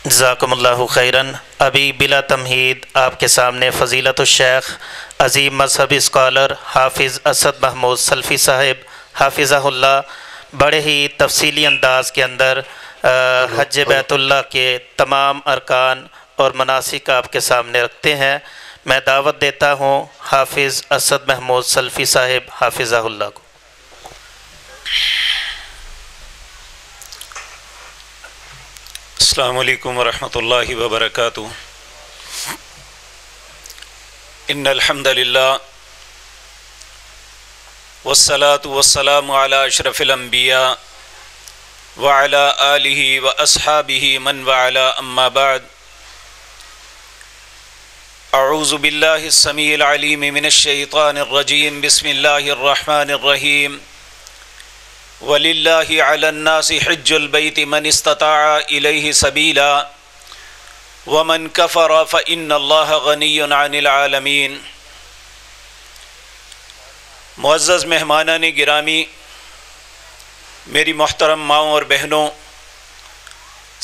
جزاکم اللہ خیراً۔ ابھی بلا تمہید آپ کے سامنے فضیلت الشیخ عظیم مذہبی اسکالر حافظ اسد محمود سلفی صاحب حافظہ اللہ بڑے ہی تفصیلی انداز کے اندر حج بیت اللہ کے تمام ارکان اور مناسک آپ کے سامنے رکھتے ہیں۔ میں دعوت دیتا ہوں حافظ اسد محمود سلفی صاحب حافظہ اللہ کو۔ السلام علیکم ورحمۃ اللہ وبرکاتہ۔ ان الحمد للہ والصلاة والسلام علی اشرف الانبیاء وعلی آلہ واصحابہ من وعلا، اما بعد۔ اعوذ باللہ السمیع العلیم من الشیطان الرجیم، بسم اللہ الرحمن الرحیم۔ وَلِلَّهِ عَلَى النَّاسِ حِجُّ الْبَيْتِ مَنِ اسْتَطَاعَ إِلَيْهِ سَبِيلًا وَمَنْ كَفَرَ فَإِنَّ اللَّهَ غَنِيٌّ عَنِ الْعَالَمِينَ۔ معزز مہمانان گرامی، میری محترم ماؤں اور بہنوں،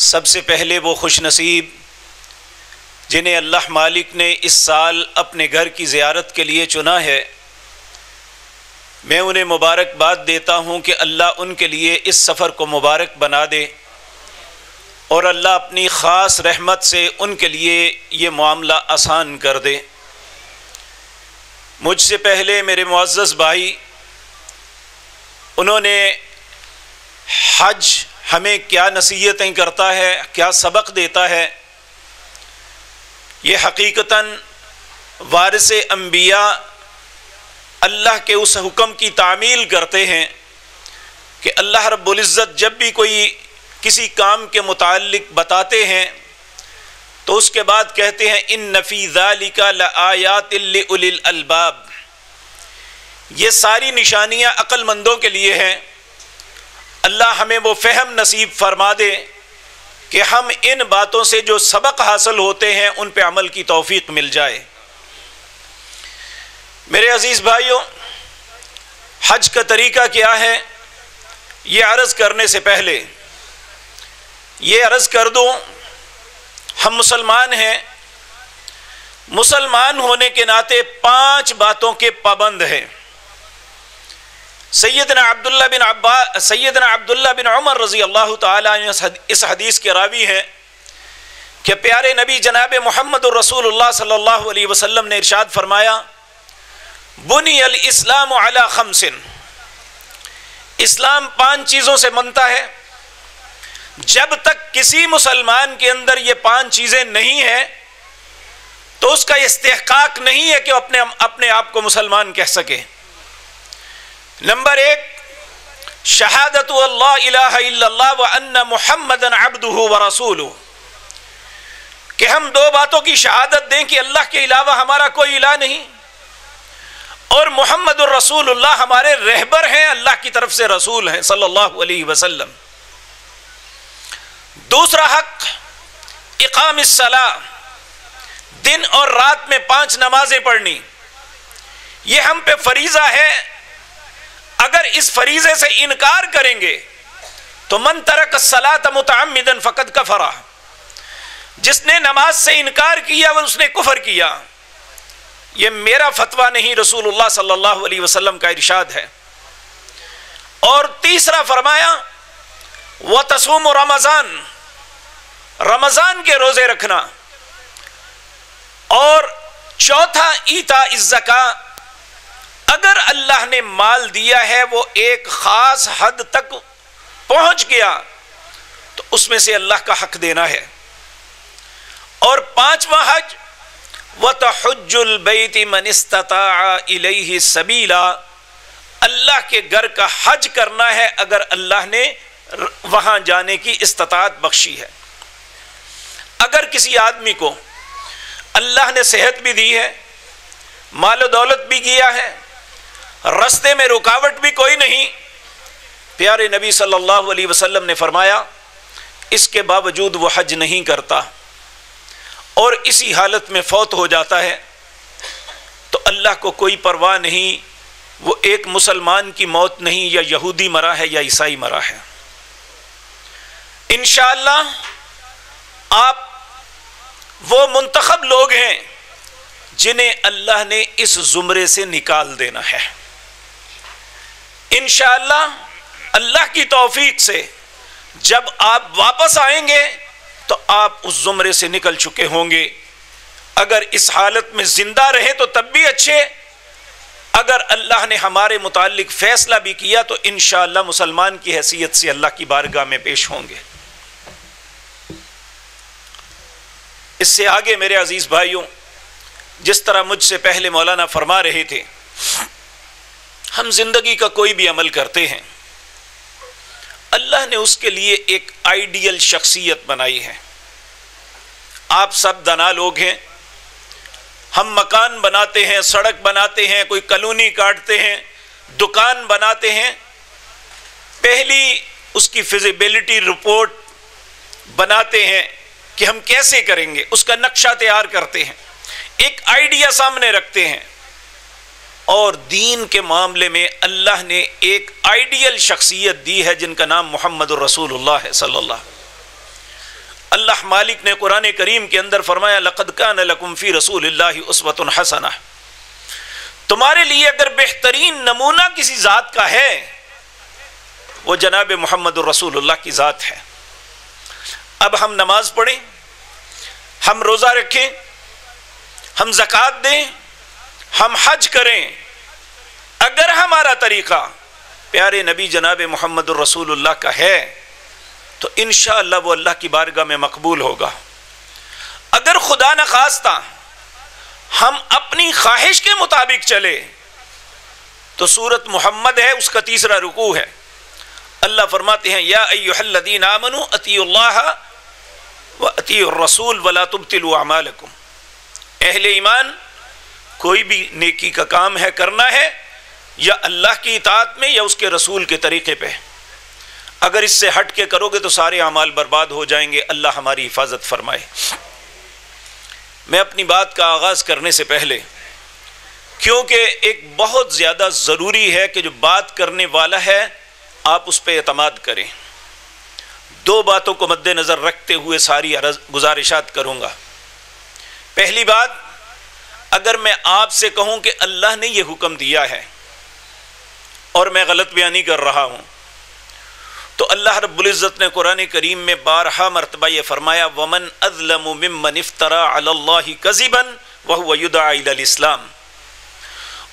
سب سے پہلے وہ خوش نصیب جنہیں اللہ مالک نے اس سال اپنے گھر کی زیارت کے لیے چنا ہے، میں انہیں مبارکباد دیتا ہوں کہ اللہ ان کے لیے اس سفر کو مبارک بنا دے، اور اللہ اپنی خاص رحمت سے ان کے لیے یہ معاملہ آسان کر دے۔ مجھ سے پہلے میرے معزز بھائی، انہوں نے حج ہمیں کیا نصیحتیں کرتا ہے، کیا سبق دیتا ہے، یہ حقیقتاً وارث انبیاء اللہ کے اس حکم کی تعمیل کرتے ہیں کہ اللہ رب العزت جب بھی کوئی کسی کام کے متعلق بتاتے ہیں تو اس کے بعد کہتے ہیں ان فی ذالک لآیات لأولی الالباب، یہ ساری نشانیاں عقل مندوں کے لیے ہیں۔ اللہ ہمیں وہ فہم نصیب فرما دے کہ ہم ان باتوں سے جو سبق حاصل ہوتے ہیں ان پہ عمل کی توفیق مل جائے۔ میرے عزیز بھائیوں، حج کا طریقہ کیا ہے، یہ عرض کرنے سے پہلے یہ عرض کر دوں، ہم مسلمان ہیں، مسلمان ہونے کے ناطے 5 باتوں کے پابند ہیں۔ سیدنا عبداللہ بن عمر رضی اللہ تعالیٰ عنہ اس حدیث کے راوی ہیں کہ پیارے نبی جناب محمد الرسول اللہ صلی اللہ علیہ وسلم نے ارشاد فرمایا، بنی الاسلام علی 5، اسلام 5 چیزوں سے بنتا ہے۔ جب تک کسی مسلمان کے اندر یہ 5 چیزیں نہیں ہیں تو اس کا استحقاق نہیں ہے کہ اپنے آپ کو مسلمان کہہ سکے۔ نمبر 1، شہادت اللہ الہ الا اللہ وان محمدًا عبدہ ورسولہ، کہ ہم 2 باتوں کی شہادت دیں کہ اللہ کے علاوہ ہمارا کوئی الہ نہیں اور محمد الرسول اللہ ہمارے رہبر ہیں، اللہ کی طرف سے رسول ہیں صلی اللہ علیہ وسلم۔ دوسرا حق، اقام الصلاۃ، دن اور رات میں 5 نمازیں پڑھنی، یہ ہم پہ فریضہ ہے۔ اگر اس فریضے سے انکار کریں گے تو من ترک الصلاۃ متعمدا فقد کفر، جس نے نماز سے انکار کیا وہ اس نے کفر کیا۔ یہ میرا فتویٰ نہیں، رسول اللہ صلی اللہ علیہ وسلم کا ارشاد ہے۔ اور تیسرا فرمایا وتصوم رمضان، رمضان کے روزے رکھنا۔ اور چوتھا ایتاء الزکاۃ، اگر اللہ نے مال دیا ہے وہ ایک خاص حد تک پہنچ گیا تو اس میں سے اللہ کا حق دینا ہے۔ اور 5واں حج وَتَحُجُّ الْبَيْتِ مَنِ اسْتَطَاعَ إِلَيْهِ سَبِيلًا، اللہ کے گھر کا حج کرنا ہے اگر اللہ نے وہاں جانے کی استطاعت بخشی ہے۔ اگر کسی آدمی کو اللہ نے صحت بھی دی ہے، مال و دولت بھی کیا ہے، رستے میں رکاوٹ بھی کوئی نہیں، پیارے نبی صلی اللہ علیہ وسلم نے فرمایا اس کے باوجود وہ حج نہیں کرتا اور اسی حالت میں فوت ہو جاتا ہے تو اللہ کو کوئی پرواہ نہیں، وہ ایک مسلمان کی موت نہیں، یا یہودی مرا ہے یا عیسائی مرا ہے۔ انشاءاللہ آپ وہ منتخب لوگ ہیں جنہیں اللہ نے اس زمرے سے نکال دینا ہے۔ انشاءاللہ اللہ کی توفیق سے جب آپ واپس آئیں گے تو آپ اس زمرے سے نکل چکے ہوں گے۔ اگر اس حالت میں زندہ رہے تو تب بھی اچھے، اگر اللہ نے ہمارے متعلق فیصلہ بھی کیا تو انشاءاللہ مسلمان کی حیثیت سے اللہ کی بارگاہ میں پیش ہوں گے۔ اس سے آگے میرے عزیز بھائیوں، جس طرح مجھ سے پہلے مولانا فرما رہے تھے، ہم زندگی کا کوئی بھی عمل کرتے ہیں، اللہ نے اس کے لیے ایک آئیڈیل شخصیت بنائی ہے۔ آپ سب دانا لوگ ہیں، ہم مکان بناتے ہیں، سڑک بناتے ہیں، کوئی کالونی کاٹتے ہیں، دکان بناتے ہیں، پہلی اس کی فیزیبلٹی رپورٹ بناتے ہیں کہ ہم کیسے کریں گے، اس کا نقشہ تیار کرتے ہیں، ایک آئیڈیا سامنے رکھتے ہیں۔ اور دین کے معاملے میں اللہ نے ایک آئیڈیل شخصیت دی ہے جن کا نام محمد الرسول اللہ ہے صلی اللہ۔ اللہ مالک نے قرآن کریم کے اندر فرمایا لقد کان لکم فی رسول اللہ اسوۃ حسنہ، تمہارے لیے اگر بہترین نمونہ کسی ذات کا ہے وہ جناب محمد الرسول اللہ کی ذات ہے۔ اب ہم نماز پڑھیں، ہم روزہ رکھیں، ہم زکوٰۃ دیں، ہم حج کریں، اگر ہمارا طریقہ پیارے نبی جناب محمد الرسول اللہ کا ہے تو انشاءاللہ وہ اللہ کی بارگاہ میں مقبول ہوگا۔ اگر خدا نخواستہ ہم اپنی خواہش کے مطابق چلے تو سورۃ محمد ہے، اس کا تیسرا رکوع ہے، اللہ فرماتے ہیں یا ایھا الذین آمنوا اطیعوا اللہ واطیعوا الرسول ولا تبطلوا اعمالکم۔ اہل ایمان، کوئی بھی نیکی کا کام ہے کرنا ہے یا اللہ کی اطاعت میں یا اس کے رسول کے طریقے پہ، اگر اس سے ہٹ کے کرو گے تو سارے اعمال برباد ہو جائیں گے۔ اللہ ہماری حفاظت فرمائے۔ میں اپنی بات کا آغاز کرنے سے پہلے، کیونکہ ایک بہت زیادہ ضروری ہے کہ جو بات کرنے والا ہے آپ اس پہ اعتماد کریں، دو باتوں کو مد نظر رکھتے ہوئے ساری گزارشات کروں گا۔ پہلی بات، اگر میں آپ سے کہوں کہ اللہ نے یہ حکم دیا ہے اور میں غلط بیانی کر رہا ہوں تو اللہ رب العزت نے قرآن کریم میں بارہا مرتبہ یہ فرمایا وَمَنْ أَظْلَمُ مِمَّنِ افْتَرَى عَلَى اللَّهِ كَذِبًا وَهُوَ يُدْعَى إِلَى الْإِسْلَامِ۔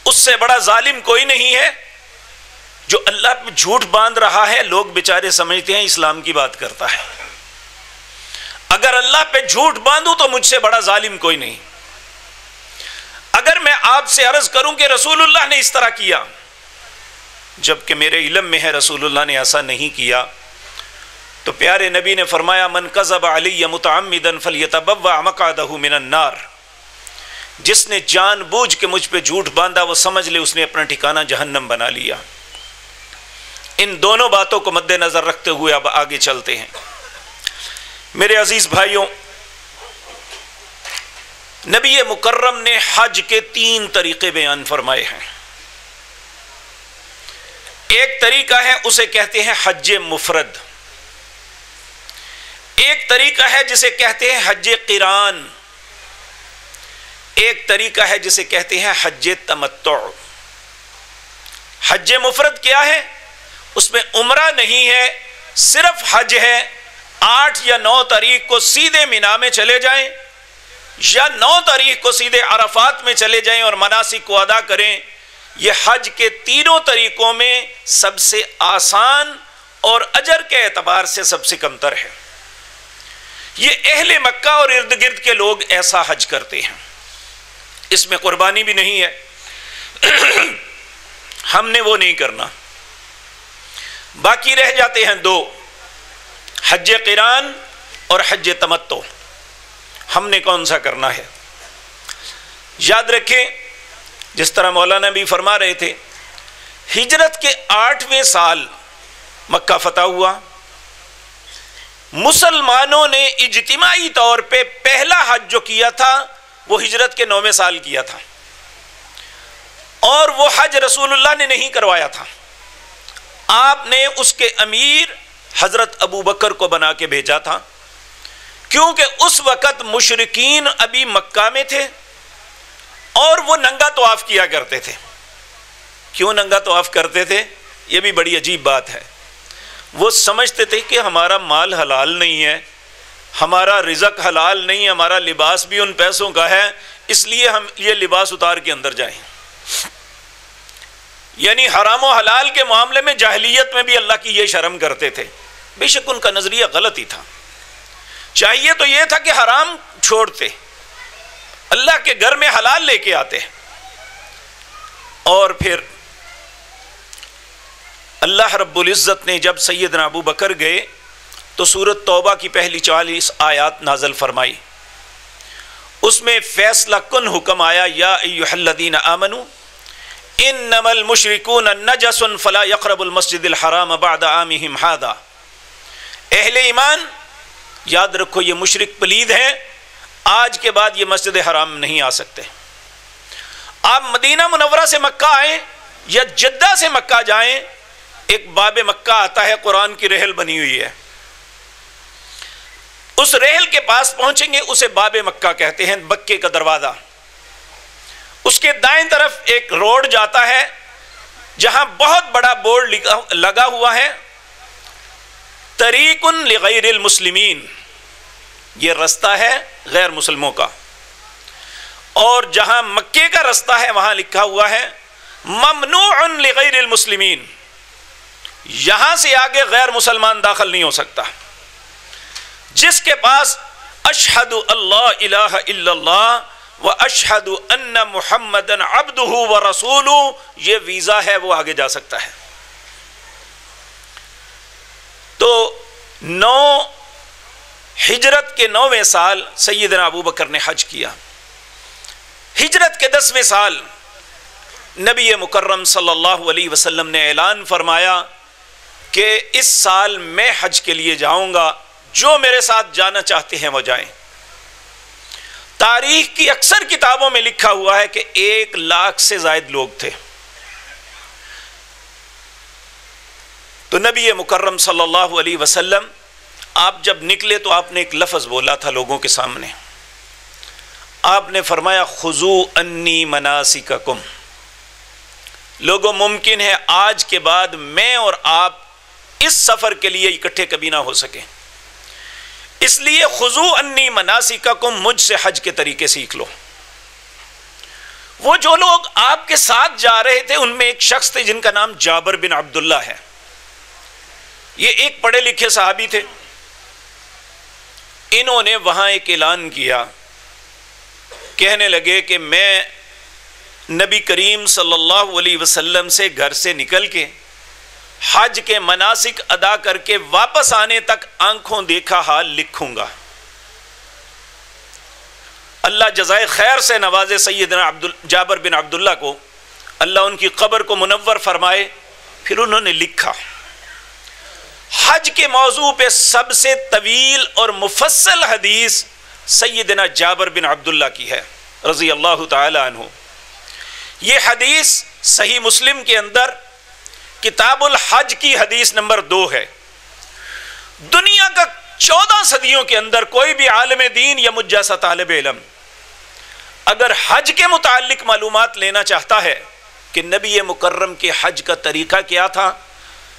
اس سے بڑا ظالم کوئی نہیں ہے جو اللہ پہ جھوٹ باندھ رہا ہے، لوگ بیچارے سمجھتے ہیں اسلام کی بات کرتا ہے۔ اگر اللہ پہ جھوٹ باندھوں تو مجھ سے بڑا ظالم کوئی نہیں۔ اگر میں آپ سے عرض کروں کہ رسول اللہ نے اس طرح کیا، جبکہ میرے علم میں ہے رسول اللہ نے ایسا نہیں کیا، تو پیارے نبی نے فرمایا من کذب علی متعمدا فلیتبوأ مقعدہ من النار، جس نے جان بوجھ کے مجھ پہ جھوٹ باندھا وہ سمجھ لے اس نے اپنا ٹھکانہ جہنم بنا لیا۔ ان دونوں باتوں کو مد نظر رکھتے ہوئے اب آگے چلتے ہیں۔ میرے عزیز بھائیوں، نبی مکرم نے حج کے 3 طریقے بیان فرمائے ہیں۔ ایک طریقہ ہے اسے کہتے ہیں حج مفرد، ایک طریقہ ہے جسے کہتے ہیں حج قران، ایک طریقہ ہے جسے کہتے ہیں حج تمتع۔ حج مفرد کیا ہے؟ اس میں عمرہ نہیں ہے، صرف حج ہے۔ 8 یا 9 تاریخ کو سیدھے مینا میں چلے جائیں یا 9 تاریخ کو سیدھے عرفات میں چلے جائیں اور مناسک کو ادا کریں۔ یہ حج کے 3 طریقوں میں سب سے آسان اور اجر کے اعتبار سے سب سے کمتر ہے۔ یہ اہل مکہ اور ارد گرد کے لوگ ایسا حج کرتے ہیں، اس میں قربانی بھی نہیں ہے، ہم نے وہ نہیں کرنا۔ باقی رہ جاتے ہیں 2، حج قران اور حج تمتع۔ ہم نے کون سا کرنا ہے؟ یاد رکھیں، جس طرح مولانا بھی فرما رہے تھے، ہجرت کے 8ویں سال مکہ فتح ہوا، مسلمانوں نے اجتماعی طور پہ پہلا حج جو کیا تھا وہ ہجرت کے 9ویں سال کیا تھا، اور وہ حج رسول اللہ نے نہیں کروایا تھا، آپ نے اس کے امیر حضرت ابو بکر کو بنا کے بھیجا تھا کیونکہ اس وقت مشرکین ابھی مکہ میں تھے اور وہ ننگا طواف کیا کرتے تھے۔ کیوں ننگا طواف کرتے تھے؟ یہ بھی بڑی عجیب بات ہے۔ وہ سمجھتے تھے کہ ہمارا مال حلال نہیں ہے، ہمارا رزق حلال نہیں، ہمارا لباس بھی ان پیسوں کا ہے، اس لیے ہم یہ لباس اتار کے اندر جائیں۔ یعنی حرام و حلال کے معاملے میں جاہلیت میں بھی اللہ کی یہ شرم کرتے تھے۔ بے شک ان کا نظریہ غلط ہی تھا، چاہیے تو یہ تھا کہ حرام چھوڑتے، اللہ کے گھر میں حلال لے کے آتے۔ اور پھر اللہ رب العزت نے جب سیدنا ابو بکر گئے تو سورۃ توبہ کی پہلی 40 آیات نازل فرمائی، اس میں فیصلہ کن حکم آیا، یا ایھا الذین آمنوا انما المشرکون نجس فلا یقربوا المسجد الحرام بعد عامهم ھذا۔ اہل ایمان یاد رکھو یہ مشرک پلید ہیں، آج کے بعد یہ مسجد حرام نہیں آ سکتے۔ آپ مدینہ منورہ سے مکہ آئیں یا جدہ سے مکہ جائیں، ایک باب مکہ آتا ہے، قرآن کی رحل بنی ہوئی ہے، اس رحل کے پاس پہنچیں گے، اسے باب مکہ کہتے ہیں، مکے کا دروازہ۔ اس کے دائیں طرف ایک روڈ جاتا ہے جہاں بہت بڑا بورڈ لگا ہوا ہے، طریق لغیر المسلمین، یہ رستہ ہے غیر مسلموں کا۔ اور جہاں مکے کا رستہ ہے وہاں لکھا ہوا ہے ممنوع لغیر المسلمین، یہاں سے آگے غیر مسلمان داخل نہیں ہو سکتا۔ جس کے پاس اشہد اللہ الہ الا اللہ و اشہد ان محمدن عبدہ و رسولہ یہ ویزا ہے، وہ آگے جا سکتا ہے۔ تو ہجرت کے 9ویں سال سیدنا ابو بکر نے حج کیا۔ ہجرت کے 10ویں سال نبی مکرم صلی اللہ علیہ وسلم نے اعلان فرمایا کہ اس سال میں حج کے لیے جاؤں گا، جو میرے ساتھ جانا چاہتے ہیں وہ جائیں۔ تاریخ کی اکثر کتابوں میں لکھا ہوا ہے کہ 1 لاکھ سے زائد لوگ تھے۔ تو نبی مکرم صلی اللہ علیہ وسلم آپ جب نکلے تو آپ نے ایک لفظ بولا تھا لوگوں کے سامنے، آپ نے فرمایا خذوا انی مناسککم۔ لوگوں ممکن ہے آج کے بعد میں اور آپ اس سفر کے لیے اکٹھے کبھی نہ ہو سکیں، اس لیے خذوا انی مناسککم، مجھ سے حج کے طریقے سیکھ لو۔ وہ جو لوگ آپ کے ساتھ جا رہے تھے ان میں ایک شخص تھے جن کا نام جابر بن عبداللہ ہے، یہ ایک پڑھے لکھے صحابی تھے۔ انہوں نے وہاں ایک اعلان کیا، کہنے لگے کہ میں نبی کریم صلی اللہ علیہ وسلم سے گھر سے نکل کے حج کے مناسک ادا کر کے واپس آنے تک آنکھوں دیکھا حال لکھوں گا۔ اللہ جزائے خیر سے نوازے سیدنا جابر بن عبداللہ کو، اللہ ان کی قبر کو منور فرمائے۔ پھر انہوں نے لکھا۔ حج کے موضوع پہ سب سے طویل اور مفصل حدیث سیدنا جابر بن عبداللہ کی ہے رضی اللہ تعالی عنہ۔ یہ حدیث صحیح مسلم کے اندر کتاب الحج کی حدیث نمبر 2 ہے۔ دنیا کا 14 صدیوں کے اندر کوئی بھی عالم دین یا مجھ جیسا طالب علم اگر حج کے متعلق معلومات لینا چاہتا ہے کہ نبی مکرم کے حج کا طریقہ کیا تھا،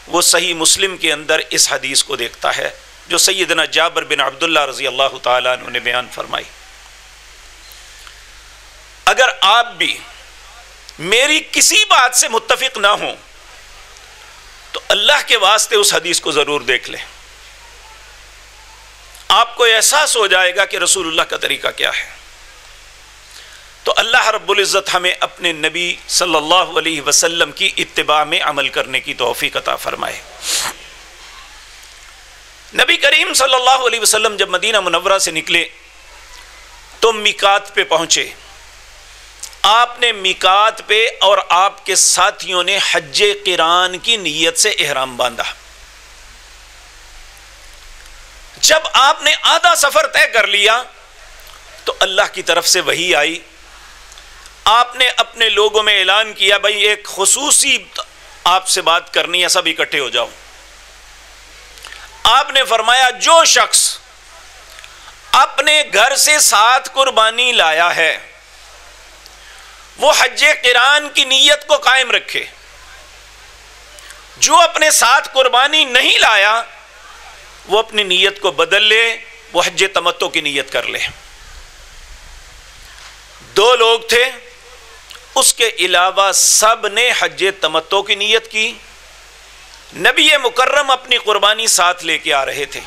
وہ صحیح مسلم کے اندر اس حدیث کو دیکھتا ہے جو سیدنا جابر بن عبداللہ رضی اللہ تعالیٰ عنہ نے بیان فرمائی۔ اگر آپ بھی میری کسی بات سے متفق نہ ہوں تو اللہ کے واسطے اس حدیث کو ضرور دیکھ لیں، آپ کو احساس ہو جائے گا کہ رسول اللہ کا طریقہ کیا ہے۔ تو اللہ رب العزت ہمیں اپنے نبی صلی اللہ علیہ وسلم کی اتباع میں عمل کرنے کی توفیق عطا فرمائے۔ نبی کریم صلی اللہ علیہ وسلم جب مدینہ منورہ سے نکلے تو میقات پہ پہنچے۔ آپ نے میقات پہ اور آپ کے ساتھیوں نے حج قران کی نیت سے احرام باندھا۔ جب آپ نے آدھا سفر طے کر لیا تو اللہ کی طرف سے وحی آئی، آپ نے اپنے لوگوں میں اعلان کیا، بھائی ایک خصوصی آپ سے بات کرنی ہے، سب اکٹھے ہو جاؤ۔ آپ نے فرمایا جو شخص اپنے گھر سے 7 قربانی لایا ہے وہ حج قران کی نیت کو قائم رکھے. جو اپنے ساتھ قربانی نہیں لایا وہ اپنی نیت کو بدل لے, وہ حج تمتع کی نیت کر لے. 2 لوگ تھے, اس کے علاوہ سب نے حج تمتع کی نیت کی. نبی مکرم اپنی قربانی ساتھ لے کے آ رہے تھے,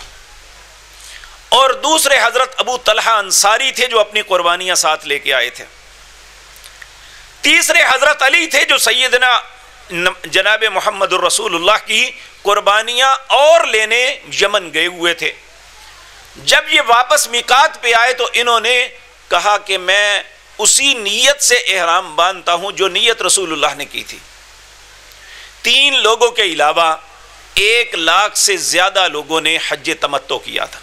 اور دوسرے حضرت ابو طلحہ انصاری تھے جو اپنی قربانیاں ساتھ لے کے آئے تھے. تیسرے حضرت علی تھے جو سیدنا جناب محمد الرسول اللہ کی قربانیاں اور لینے یمن گئے ہوئے تھے. جب یہ واپس میقات پہ آئے تو انہوں نے کہا کہ میں اسی نیت سے احرام باندھتا ہوں جو نیت رسول اللہ نے کی تھی. 3 لوگوں کے علاوہ 1 لاکھ سے زیادہ لوگوں نے حج تمتع کیا تھا.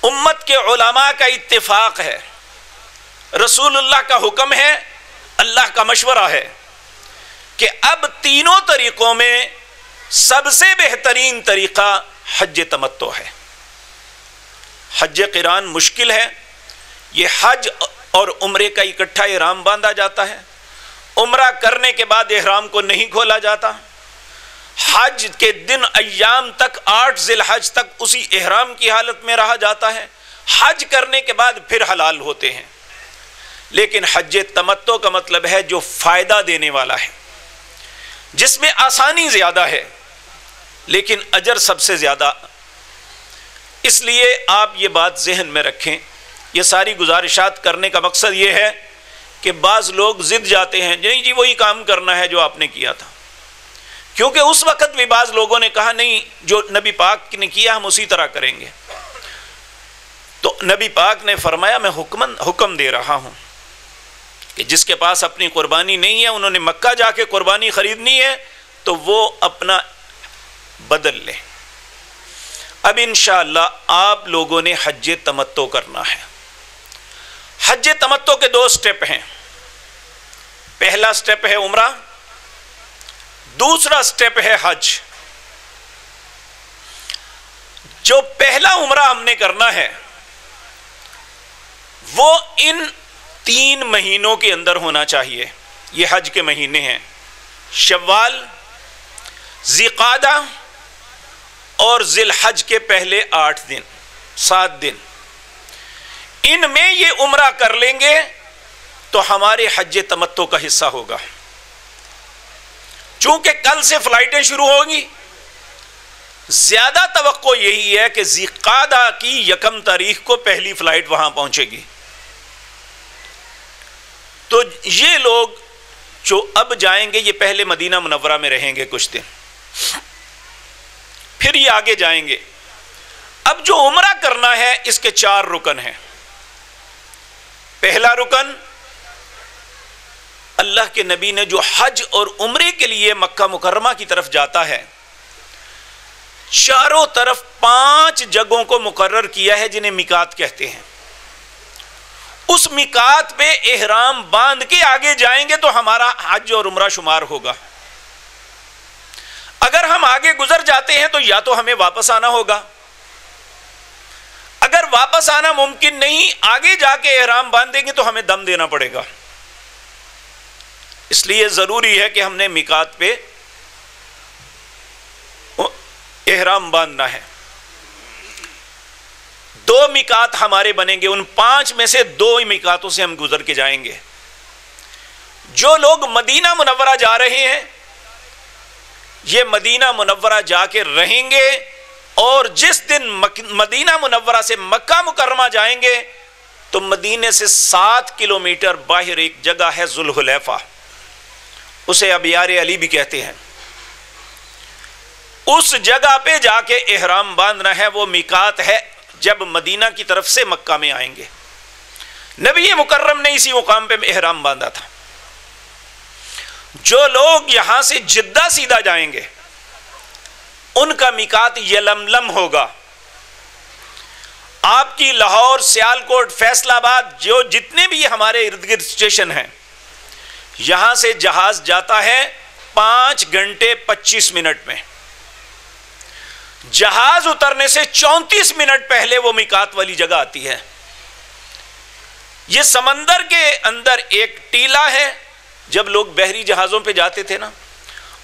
امت کے علماء کا اتفاق ہے, رسول اللہ کا حکم ہے, اللہ کا مشورہ ہے کہ اب تینوں طریقوں میں سب سے بہترین طریقہ حج تمتع ہے. حج قران مشکل ہے, یہ حج اور عمرے کا اکٹھا احرام باندھا جاتا ہے. عمرہ کرنے کے بعد احرام کو نہیں کھولا جاتا. حج کے دن ایام تک 8 ذی الحج تک اسی احرام کی حالت میں رہا جاتا ہے. حج کرنے کے بعد پھر حلال ہوتے ہیں. لیکن حج تمتع کا مطلب ہے جو فائدہ دینے والا ہے, جس میں آسانی زیادہ ہے لیکن اجر سب سے زیادہ. اس لیے آپ یہ بات ذہن میں رکھیں. یہ ساری گزارشات کرنے کا مقصد یہ ہے کہ بعض لوگ ضد جاتے ہیں, نہیں جی وہی کام کرنا ہے جو آپ نے کیا تھا, کیونکہ اس وقت بھی بعض لوگوں نے کہا نہیں جو نبی پاک نے کیا ہم اسی طرح کریں گے. تو نبی پاک نے فرمایا میں حکم دے رہا ہوں کہ جس کے پاس اپنی قربانی نہیں ہے, انہوں نے مکہ جا کے قربانی خریدنی ہے تو وہ اپنا بدل لے. اب انشاءاللہ آپ لوگوں نے حج تمتع کرنا ہے. حج تمتع کے 2 سٹیپ ہیں. پہلا سٹیپ ہے عمرہ, دوسرا سٹیپ ہے حج. جو پہلا عمرہ ہم نے کرنا ہے وہ ان 3 مہینوں کے اندر ہونا چاہیے. یہ حج کے مہینے ہیں, شوال, ذی قعدہ اور ذی الحج کے پہلے 8 دن 7 دن. ان میں یہ عمرہ کر لیں گے تو ہمارے حج تمتع کا حصہ ہوگا. چونکہ کل سے فلائٹیں شروع ہوگی, زیادہ توقع یہی ہے کہ ذی قعدہ کی 1 تاریخ کو پہلی فلائٹ وہاں پہنچے گی. تو یہ لوگ جو اب جائیں گے یہ پہلے مدینہ منورہ میں رہیں گے کچھ دن, پھر یہ آگے جائیں گے. اب جو عمرہ کرنا ہے اس کے 4 رکن ہیں. پہلا رکن, اللہ کے نبی نے جو حج اور عمرے کے لیے مکہ مکرمہ کی طرف جاتا ہے, چاروں طرف 5 جگہوں کو مقرر کیا ہے جنہیں میقات کہتے ہیں. اس میقات پہ احرام باندھ کے آگے جائیں گے تو ہمارا حج اور عمرہ شمار ہوگا. اگر ہم آگے گزر جاتے ہیں تو یا تو ہمیں واپس آنا ہوگا, اگر واپس آنا ممکن نہیں, آگے جا کے احرام باندھیں گے تو ہمیں دم دینا پڑے گا. اس لیے ضروری ہے کہ ہم نے میقات پہ احرام باندھنا ہے. 2 میقات ہمارے بنیں گے, ان 5 میں سے 2 میقاتوں سے ہم گزر کے جائیں گے. جو لوگ مدینہ منورہ جا رہے ہیں یہ مدینہ منورہ جا کے رہیں گے, اور جس دن مدینہ منورہ سے مکہ مکرمہ جائیں گے تو مدینے سے 7 کلومیٹر باہر ایک جگہ ہے ذوالحلیفہ, اسے ابیار علی بھی کہتے ہیں. اس جگہ پہ جا کے احرام باندھنا ہے. وہ میقات ہے جب مدینہ کی طرف سے مکہ میں آئیں گے. نبی مکرم نے اسی مقام پہ احرام باندھا تھا. جو لوگ یہاں سے جدہ سیدھا جائیں گے ان کا میقات یلملم ہوگا. آپ کی لاہور, سیالکوٹ, فیصل آباد, جو جتنے بھی ہمارے ارد گرد اسٹیشن ہیں, یہاں سے جہاز جاتا ہے 5 گھنٹے 25 منٹ میں. جہاز اترنے سے 34 منٹ پہلے وہ میقات والی جگہ آتی ہے۔ یہ سمندر کے اندر ایک ٹیلا ہے۔ جب لوگ بحری جہازوں پہ جاتے تھے نا،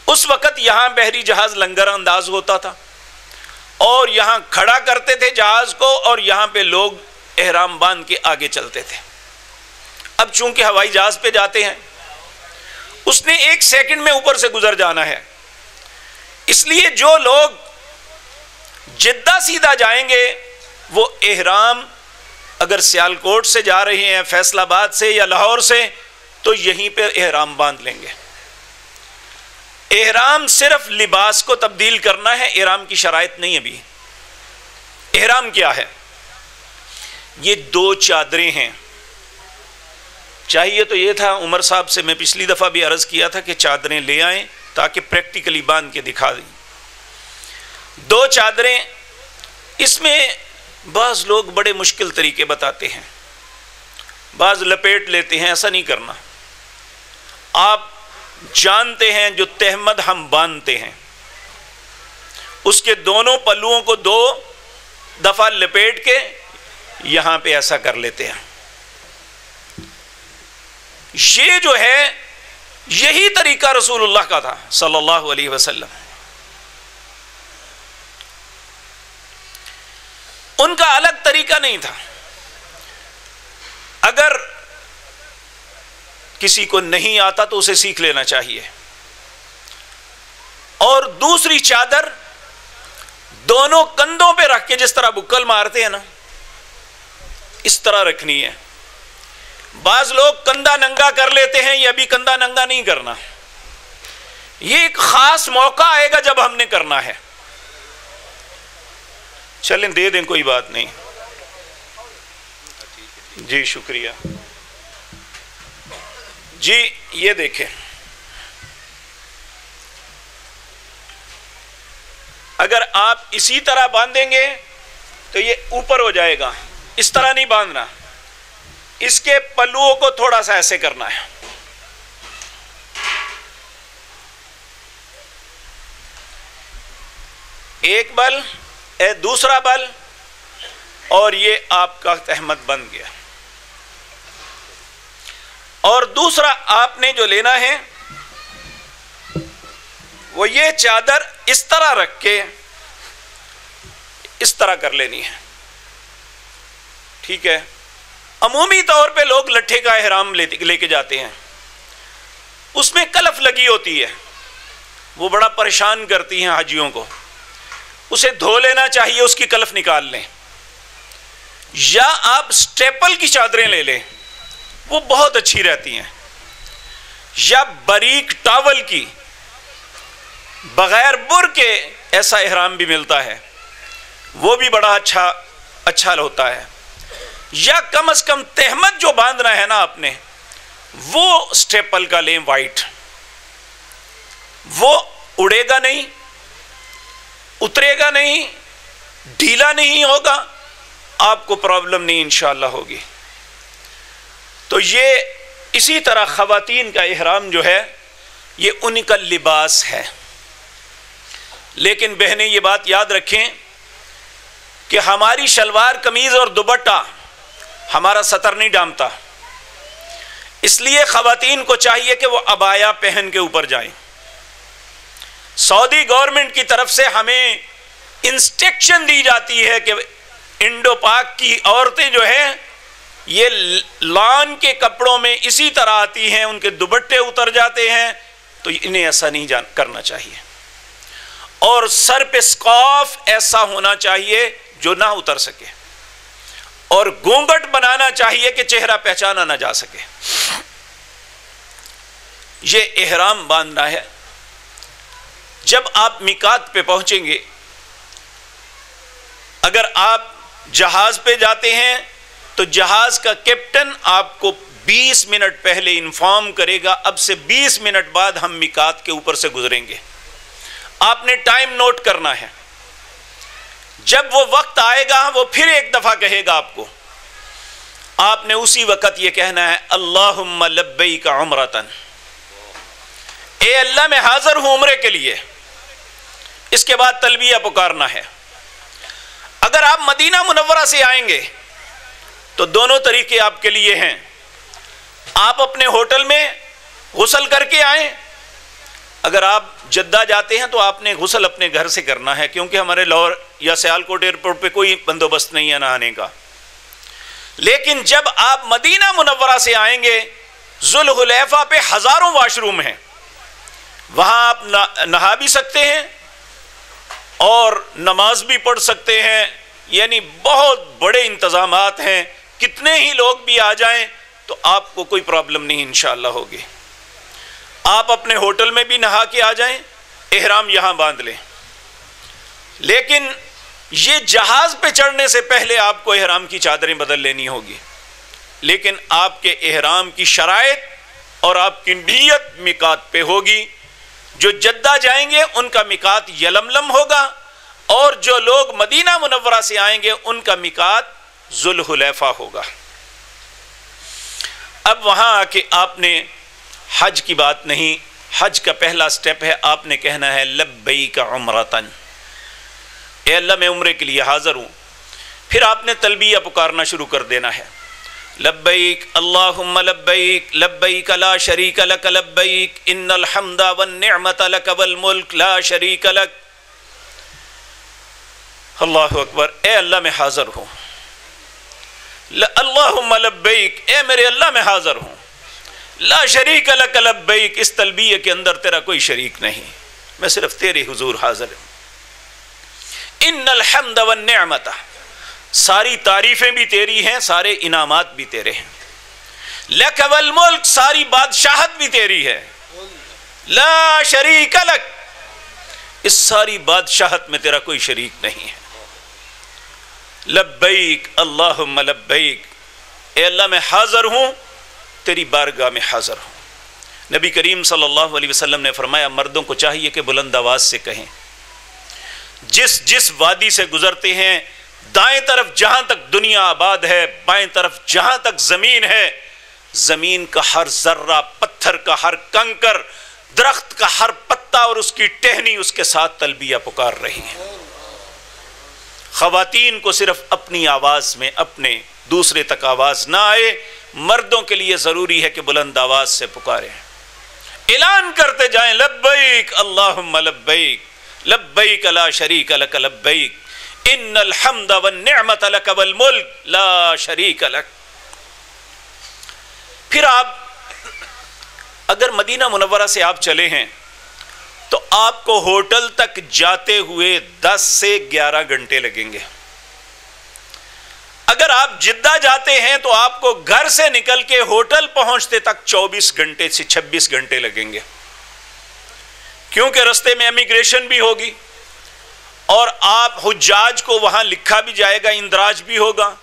اس وقت یہاں بحری جہاز لنگر انداز ہوتا تھا اور یہاں کھڑا کرتے تھے جہاز کو، اور یہاں پہ لوگ احرام باندھ کے آگے چلتے تھے۔ اب چونکہ ہوائی جہاز پہ جاتے ہیں، اس نے 1 سیکنڈ میں اوپر سے گزر جانا ہے، اس لیے جو لوگ جدہ سیدھا جائیں گے وہ احرام اگر سیالکوٹ سے جا رہے ہیں، فیصل آباد سے یا لاہور سے، تو یہیں پہ احرام باندھ لیں گے۔ احرام صرف لباس کو تبدیل کرنا ہے، احرام کی شرائط نہیں۔ ابھی احرام کیا ہے؟ یہ 2 چادریں ہیں۔ چاہیے تو یہ تھا عمر صاحب سے، میں پچھلی دفعہ بھی عرض کیا تھا کہ چادریں لے آئیں تاکہ پریکٹیکلی باندھ کے دکھا دیں۔ 2 چادریں، اس میں بعض لوگ بڑے مشکل طریقے بتاتے ہیں، بعض لپیٹ لیتے ہیں، ایسا نہیں کرنا۔ آپ جانتے ہیں جو تہمد ہم باندھتے ہیں، اس کے دونوں پلوؤں کو 2 دفعہ لپیٹ کے یہاں پہ ایسا کر لیتے ہیں۔ یہ جو ہے یہی طریقہ رسول اللہ کا تھا صلی اللہ علیہ وسلم۔ ان کا الگ طریقہ نہیں تھا۔ اگر کسی کو نہیں آتا تو اسے سیکھ لینا چاہیے۔ اور دوسری چادر دونوں کندھوں پہ رکھ کے، جس طرح بکل مارتے ہیں نا، اس طرح رکھنی ہے۔ بعض لوگ کندھا ننگا کر لیتے ہیں، یہ ابھی کندھا ننگا نہیں کرنا، یہ ایک خاص موقع آئے گا جب ہم نے کرنا ہے۔ چلیں دے دیں، کوئی بات نہیں۔ جی شکریہ۔ جی یہ دیکھیں، اگر آپ اسی طرح باندھیں گے تو یہ اوپر ہو جائے گا، اس طرح نہیں باندھنا، اس کے پلوؤں کو تھوڑا سا ایسے کرنا ہے۔ ایک بل، دوسرا بل، اور یہ آپ کا تہمد بن گیا۔ اور دوسرا آپ نے جو لینا ہے وہ یہ چادر اس طرح رکھ کے اس طرح کر لینی ہے، ٹھیک ہے؟ عمومی طور پہ لوگ لٹھے کا احرام لے کے جاتے ہیں، اس میں کلف لگی ہوتی ہے، وہ بڑا پریشان کرتی ہیں حاجیوں کو، اسے دھو لینا چاہیے، اس کی کلف نکال لیں۔ یا آپ سٹیپل کی چادریں لے لیں، وہ بہت اچھی رہتی ہیں، یا باریک ٹاول کی بغیر بر کے ایسا احرام بھی ملتا ہے، وہ بھی بڑا اچھا ہوتا ہے۔ یا کم از کم تہمد جو باندھنا ہے نا آپ نے، وہ سٹیپل کا لیں، وائٹ، وہ اڑے گا نہیں، اترے گا نہیں، ڈھیلا نہیں ہوگا، آپ کو پرابلم نہیں انشاءاللہ ہوگی۔ تو یہ اسی طرح خواتین کا احرام جو ہے یہ ان کا لباس ہے، لیکن بہنیں یہ بات یاد رکھیں کہ ہماری شلوار قمیض اور دوپٹہ ہمارا سطر نہیں ڈامتا، اس لیے خواتین کو چاہیے کہ وہ عبایا پہن کے اوپر جائیں۔ سعودی گورنمنٹ کی طرف سے ہمیں انسٹرکشن دی جاتی ہے کہ انڈو پاک کی عورتیں جو ہیں یہ لان کے کپڑوں میں اسی طرح آتی ہیں، ان کے دوپٹے اتر جاتے ہیں، تو انہیں ایسا نہیں کرنا چاہیے۔ اور سر پہ سکارف ایسا ہونا چاہیے جو نہ اتر سکے، اور گھونگھٹ بنانا چاہیے کہ چہرہ پہچانا نہ جا سکے۔ یہ احرام باندھنا ہے۔ جب آپ میقات پہ پہنچیں گے، اگر آپ جہاز پہ جاتے ہیں تو جہاز کا کیپٹن آپ کو 20 منٹ پہلے انفارم کرے گا، اب سے 20 منٹ بعد ہم میقات کے اوپر سے گزریں گے۔ آپ نے ٹائم نوٹ کرنا ہے، جب وہ وقت آئے گا وہ پھر ایک دفعہ کہے گا آپ کو، آپ نے اسی وقت یہ کہنا ہے اللہم لبیک عمرتن، اے اللہ میں حاضر ہوں عمرے کے لیے۔ اس کے بعد تلبیہ پکارنا ہے۔ اگر آپ مدینہ منورہ سے آئیں گے تو دونوں طریقے آپ کے لیے ہیں۔ آپ اپنے ہوٹل میں غسل کر کے آئیں، اگر آپ جدہ جاتے ہیں تو آپ نے غسل اپنے گھر سے کرنا ہے، کیونکہ ہمارے لاہور یا سیالکوٹ ایئرپورٹ پہ کوئی بندوبست نہیں ہے نہانے کا۔ لیکن جب آپ مدینہ منورہ سے آئیں گے، ذوالحلیفہ پہ ہزاروں واش روم ہیں، وہاں آپ نہا بھی سکتے ہیں اور نماز بھی پڑھ سکتے ہیں، یعنی بہت بڑے انتظامات ہیں۔ کتنے ہی لوگ بھی آ جائیں تو آپ کو کوئی پرابلم نہیں انشاءاللہ ہوگی۔ آپ اپنے ہوٹل میں بھی نہا کے آ جائیں، احرام یہاں باندھ لیں، لیکن یہ جہاز پہ چڑھنے سے پہلے آپ کو احرام کی چادریں بدل لینی ہوگی۔ لیکن آپ کے احرام کی شرائط اور آپ کی نیت میقات پہ ہوگی۔ جو جدہ جائیں گے ان کا میقات یلملم ہوگا، اور جو لوگ مدینہ منورہ سے آئیں گے ان کا میقات ذوالحلیفہ ہوگا۔ اب وہاں آ کے آپ نے حج کی بات نہیں، حج کا پہلا سٹیپ ہے آپ نے کہنا ہے لبیک عمرتن، اے اللہ میں عمرے کے لیے حاضر ہوں۔ پھر آپ نے تلبیہ پکارنا شروع کر دینا ہے، لبیک اللہم لبیک لبیک لا شریک لک لبیک ان الحمد والنعمت لک والملک لا شریک لک۔ اللہ اکبر، اے اللہ میں حاضر ہوں، اللہم لبیک، اے میرے اللہ میں حاضر ہوں، لا شریک لک لبیک، اس تلبیہ کے اندر تیرا کوئی شریک نہیں، میں صرف تیرے حضور حاضر ہوں۔ ان الحمد والنعمت، ساری تعریفیں بھی تیری ہیں، سارے انعامات بھی تیرے ہیں، لک والملک، ساری بادشاہت بھی تیری ہے، لا شریک لک، اس ساری بادشاہت میں تیرا کوئی شریک نہیں ہے۔ لبیک اللہم لبیک، اے اللہ میں حاضر ہوں، تیری بارگاہ میں حاضر ہوں۔ نبی کریم صلی اللہ علیہ وسلم نے فرمایا مردوں کو چاہیے کہ بلند آواز سے کہیں، جس وادی سے گزرتے ہیں، دائیں طرف جہاں تک دنیا آباد ہے، بائیں طرف جہاں تک زمین ہے، زمین کا ہر ذرہ، پتھر کا ہر کنکر، درخت کا ہر پتا اور اس کی ٹہنی اس کے ساتھ تلبیہ پکار رہی ہے۔ خواتین کو صرف اپنی آواز میں، اپنے دوسرے تک آواز نہ آئے، مردوں کے لیے ضروری ہے کہ بلند آواز سے پکاریں، اعلان کرتے جائیں لبیک اللہم لبیک لبیک لا شریک لک لبیک ان الحمد والنعمت لک والملک لا شریک لک۔ پھر آپ اگر مدینہ منورہ سے آپ چلے ہیں تو آپ کو ہوٹل تک جاتے ہوئے 10 سے 11 گھنٹے لگیں گے۔ اگر آپ جدہ جاتے ہیں تو آپ کو گھر سے نکل کے ہوٹل پہنچتے تک 24 گھنٹے سے 26 گھنٹے لگیں گے، کیونکہ رستے میں امیگریشن بھی ہوگی اور آپ حجاج کو وہاں لکھا بھی جائے گا، اندراج بھی ہوگا،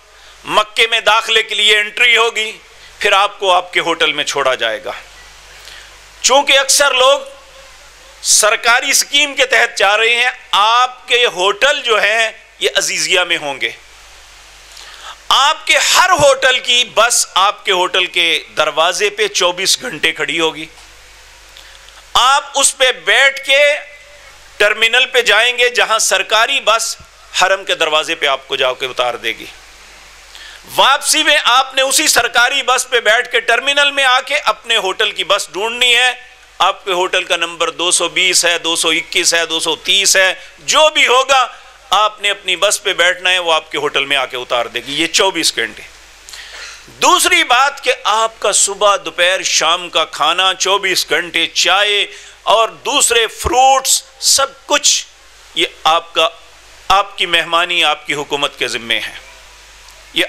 مکے میں داخلے کے لیے انٹری ہوگی، پھر آپ کو آپ کے ہوٹل میں چھوڑا جائے گا۔ چونکہ اکثر لوگ سرکاری سکیم کے تحت جا رہے ہیں، آپ کے ہوٹل جو ہیں یہ عزیزیہ میں ہوں گے، آپ کے ہر ہوٹل کی بس آپ کے ہوٹل کے دروازے پہ 24 گھنٹے کھڑی ہوگی، آپ اس پہ بیٹھ کے ٹرمینل پہ جائیں گے جہاں سرکاری بس حرم کے دروازے پہ آپ کو جا کے اتار دے گی، واپسی میں آپ نے اسی سرکاری بس پہ بیٹھ کے ٹرمینل میں آ کے اپنے ہوٹل کی بس ڈھونڈنی ہے، آپ کے ہوٹل کا نمبر 220 ہے، 221 ہے، 230 ہے، جو بھی ہوگا آپ نے اپنی بس پہ بیٹھنا ہے، وہ آپ کے ہوٹل میں آ کے اتار دے گی۔ یہ 24 گھنٹے۔ دوسری بات کہ آپ کا صبح دوپہر شام کا کھانا 24 گھنٹے، چائے اور دوسرے فروٹس سب کچھ یہ آپ کی مہمانی آپ کی حکومت کے ذمے ہے، یہ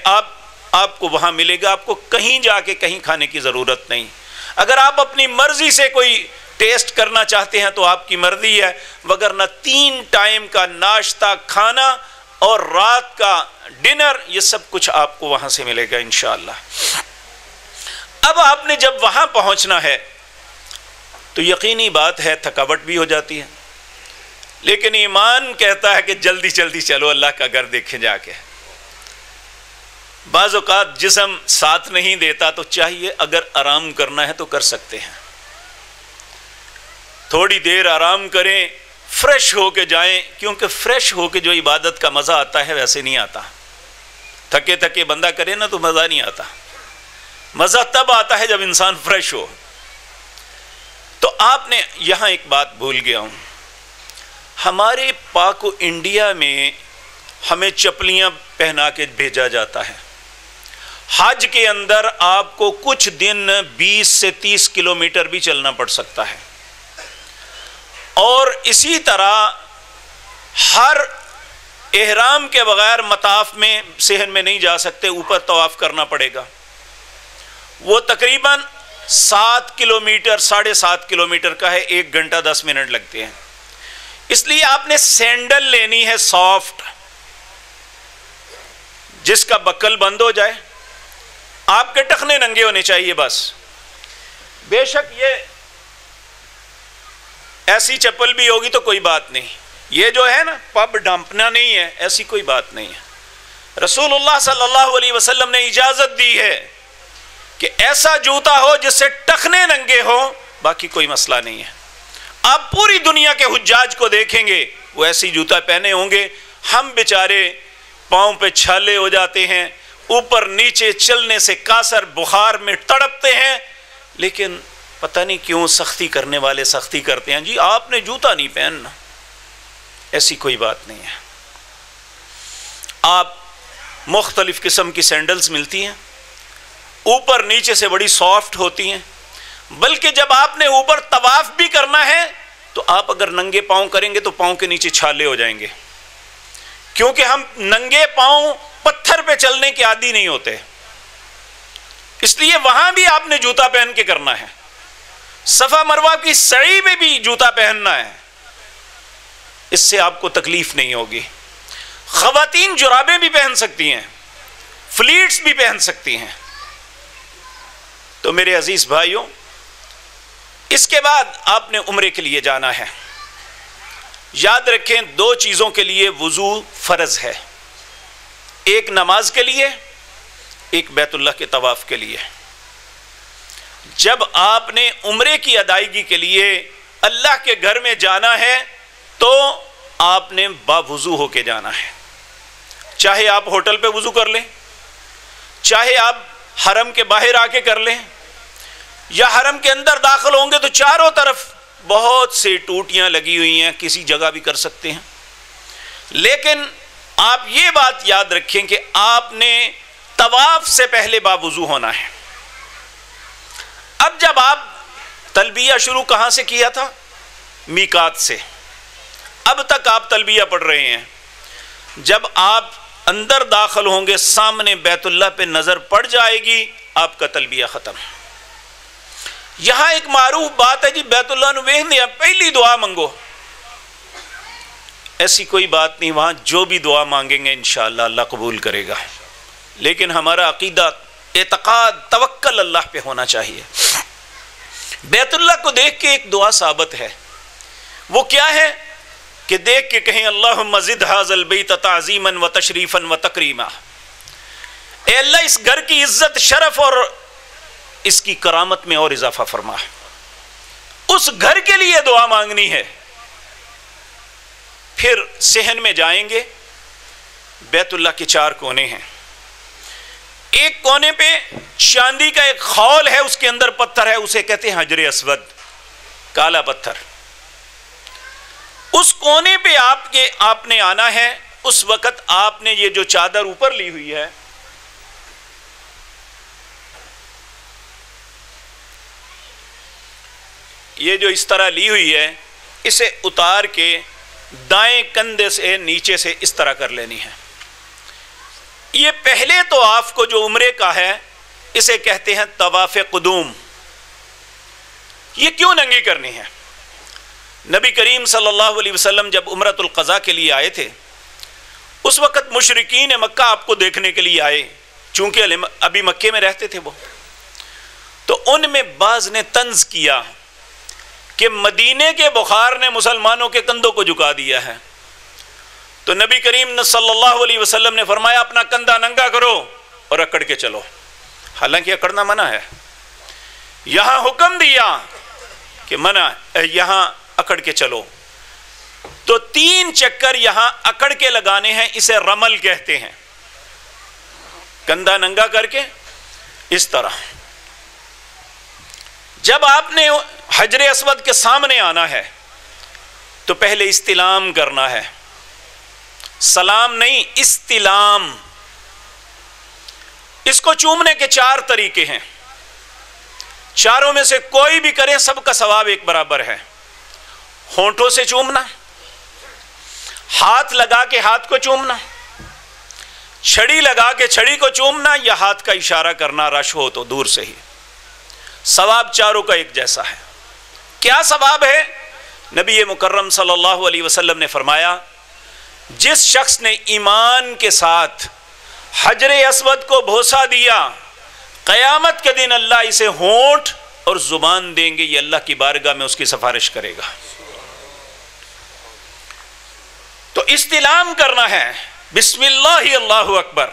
آپ کو وہاں ملے گا، آپ کو کہیں جا کے کہیں کھانے کی ضرورت نہیں۔ اگر آپ اپنی مرضی سے کوئی ٹیسٹ کرنا چاہتے ہیں تو آپ کی مرضی ہے، وگرنہ 3 ٹائم کا ناشتہ، کھانا اور رات کا ڈنر یہ سب کچھ آپ کو وہاں سے ملے گا انشاءاللہ۔ اب آپ نے جب وہاں پہنچنا ہے تو یقینی بات ہے تھکاوٹ بھی ہو جاتی ہے، لیکن ایمان کہتا ہے کہ جلدی جلدی چلو، اللہ کا گھر دیکھیں جا کے۔ بعض اوقات جسم ساتھ نہیں دیتا تو چاہیے اگر آرام کرنا ہے تو کر سکتے ہیں، تھوڑی دیر آرام کریں، فریش ہو کے جائیں، کیونکہ فریش ہو کے جو عبادت کا مزہ آتا ہے ویسے نہیں آتا. تھکے تھکے بندہ کرے نا تو مزہ نہیں آتا. مزہ تب آتا ہے جب انسان فریش ہو. تو آپ نے یہاں ایک بات بھول گیا ہوں، ہمارے پاک و انڈیا میں ہمیں چپلیاں پہنا کے بھیجا جاتا ہے. حج کے اندر آپ کو کچھ دن 20 سے 30 کلومیٹر بھی چلنا پڑ سکتا ہے، اور اسی طرح ہر احرام کے بغیر مطاف میں صحن میں نہیں جا سکتے، اوپر طواف کرنا پڑے گا. وہ تقریباً 7 کلومیٹر 7.5 کلومیٹر کا ہے، 1 گھنٹہ 10 منٹ لگتے ہیں. اس لیے آپ نے سینڈل لینی ہے سافٹ، جس کا بکل بند ہو جائے، آپ کے ٹخنے ننگے ہونے چاہیے بس. بے شک یہ ایسی چپل بھی ہوگی تو کوئی بات نہیں، یہ جو ہے نا پب ڈھانپنا نہیں ہے، ایسی کوئی بات نہیں ہے. رسول اللہ صلی اللہ علیہ وسلم نے اجازت دی ہے کہ ایسا جوتا ہو جس سے ٹخنے ننگے ہو، باقی کوئی مسئلہ نہیں ہے. آپ پوری دنیا کے حجاج کو دیکھیں گے وہ ایسی جوتا پہنے ہوں گے. ہم بیچارے پاؤں پہ چھالے ہو جاتے ہیں، اوپر نیچے چلنے سے کاسر بخار میں تڑپتے ہیں، لیکن پتہ نہیں کیوں سختی کرنے والے سختی کرتے ہیں. جی آپ نے جوتا نہیں پہننا، ایسی کوئی بات نہیں ہے. آپ مختلف قسم کی سینڈلز ملتی ہیں، اوپر نیچے سے بڑی سافٹ ہوتی ہیں. بلکہ جب آپ نے اوپر طواف بھی کرنا ہے تو آپ اگر ننگے پاؤں کریں گے تو پاؤں کے نیچے چھالے ہو جائیں گے، کیونکہ ہم ننگے پاؤں پتھر پہ چلنے کے عادی نہیں ہوتے. اس لیے وہاں بھی آپ نے جوتا پہن کے کرنا ہے. صفا مروہ کی سعی میں بھی جوتا پہننا ہے، اس سے آپ کو تکلیف نہیں ہوگی. خواتین جرابیں بھی پہن سکتی ہیں، فلیٹس بھی پہن سکتی ہیں. تو میرے عزیز بھائیوں، اس کے بعد آپ نے عمرے کے لیے جانا ہے. یاد رکھیں 2 چیزوں کے لیے وضو فرض ہے، ایک نماز کے لیے، ایک بیت اللہ کے طواف کے لیے. جب آپ نے عمرے کی ادائیگی کے لیے اللہ کے گھر میں جانا ہے تو آپ نے باوضو ہو کے جانا ہے. چاہے آپ ہوٹل پہ وضو کر لیں، چاہے آپ حرم کے باہر آ کے کر لیں، یا حرم کے اندر داخل ہوں گے تو چاروں طرف بہت سی ٹوٹیاں لگی ہوئی ہیں، کسی جگہ بھی کر سکتے ہیں. لیکن آپ یہ بات یاد رکھیں کہ آپ نے طواف سے پہلے باوضو ہونا ہے. اب جب آپ تلبیہ شروع کہاں سے کیا تھا؟ میقات سے. اب تک آپ تلبیہ پڑھ رہے ہیں. جب آپ اندر داخل ہوں گے سامنے بیت اللہ پہ نظر پڑ جائے گی، آپ کا تلبیہ ختم. یہاں ایک معروف بات ہے جی بیت اللہ نو ویکھدے ہیں پہلی دعا منگو، ایسی کوئی بات نہیں. وہاں جو بھی دعا مانگیں گے انشاءاللہ اللہ قبول کرے گا. لیکن ہمارا عقیدہ، اعتقاد، توکل اللہ پہ ہونا چاہیے. بیت اللہ کو دیکھ کے ایک دعا ثابت ہے، وہ کیا ہے کہ دیکھ کے کہیں اللہم زد ھذا البیت تعظیما و تشریفا و تکریما. اے اللہ اس گھر کی عزت، شرف اور اس کی کرامت میں اور اضافہ فرما. اس گھر کے لیے دعا مانگنی ہے. پھر صحن میں جائیں گے، بیت اللہ کے 4 کونے ہیں. ایک کونے پہ چاندی کا ایک خول ہے، اس کے اندر پتھر ہے، اسے کہتے ہیں حجر اسود، کالا پتھر. اس کونے پہ آپ نے آنا ہے. اس وقت آپ نے یہ جو چادر اوپر لی ہوئی ہے، یہ جو اس طرح لی ہوئی ہے، اسے اتار کے دائیں کندھے سے نیچے سے اس طرح کر لینی ہے. یہ پہلے طواف کو جو عمرے کا ہے اسے کہتے ہیں طواف قدوم. یہ کیوں ننگی کرنی ہے؟ نبی کریم صلی اللہ علیہ وسلم جب عمرۃ القضاء کے لیے آئے تھے، اس وقت مشرکین مکہ آپ کو دیکھنے کے لیے آئے، چونکہ ابھی مکے میں رہتے تھے وہ. تو ان میں بعض نے طنز کیا کہ مدینے کے بخار نے مسلمانوں کے کندھوں کو جھکا دیا ہے. تو نبی کریم صلی اللہ علیہ وسلم نے فرمایا اپنا کندھا ننگا کرو اور اکڑ کے چلو. حالانکہ اکڑنا منع ہے، یہاں حکم دیا کہ منع، یہاں اکڑ کے چلو. تو 3 چکر یہاں اکڑ کے لگانے ہیں، اسے رمل کہتے ہیں، کندھا ننگا کر کے اس طرح۔ جب آپ نے حجر اسود کے سامنے آنا ہے تو پہلے استلام کرنا ہے، سلام نہیں، استلام۔ اس کو چومنے کے 4 طریقے ہیں، چاروں میں سے کوئی بھی کریں سب کا ثواب ایک برابر ہے۔ ہونٹوں سے چومنا، ہاتھ لگا کے ہاتھ کو چومنا، چھڑی لگا کے چھڑی کو چومنا، یا ہاتھ کا اشارہ کرنا رش ہو تو دور سے ہی، ثواب چاروں کا ایک جیسا ہے۔ کیا ثواب ہے؟ نبی مکرم صلی اللہ علیہ وسلم نے فرمایا، جس شخص نے ایمان کے ساتھ حجر اسود کو بوسہ دیا، قیامت کے دن اللہ اسے ہونٹ اور زبان دیں گے، یہ اللہ کی بارگاہ میں اس کی سفارش کرے گا۔ تو استلام کرنا ہے، بسم اللہ اللہ اکبر،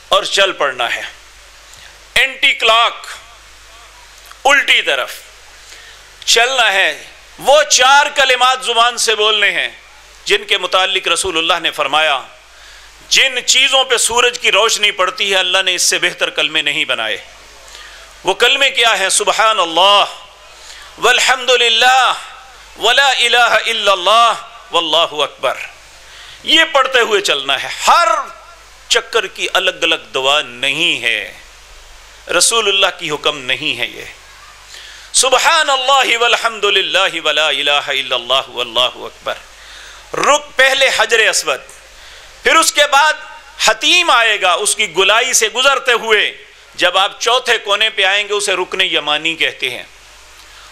اور چل پڑنا ہے اینٹی کلاک، الٹی طرف چلنا ہے۔ وہ 4 کلمات زبان سے بولنے ہیں جن کے متعلق رسول اللہ نے فرمایا، جن چیزوں پہ سورج کی روشنی پڑتی ہے اللہ نے اس سے بہتر کلمے نہیں بنائے۔ وہ کلمے کیا ہیں؟ سبحان اللہ والحمد للہ ولا الہ الا اللہ واللہ اکبر۔ یہ پڑھتے ہوئے چلنا ہے، ہر چکر کی الگ الگ دعا نہیں ہے، رسول اللہ کی حکم نہیں ہے یہ۔ سبحان اللہ والحمد للہ ولا الہ الا اللہ واللہ اکبر۔ رک پہلے حجر اسود، پھر اس کے بعد حتیم آئے گا، اس کی گلائی سے گزرتے ہوئے جب آپ چوتھے کونے پہ آئیں گے اسے رکن یمانی کہتے ہیں۔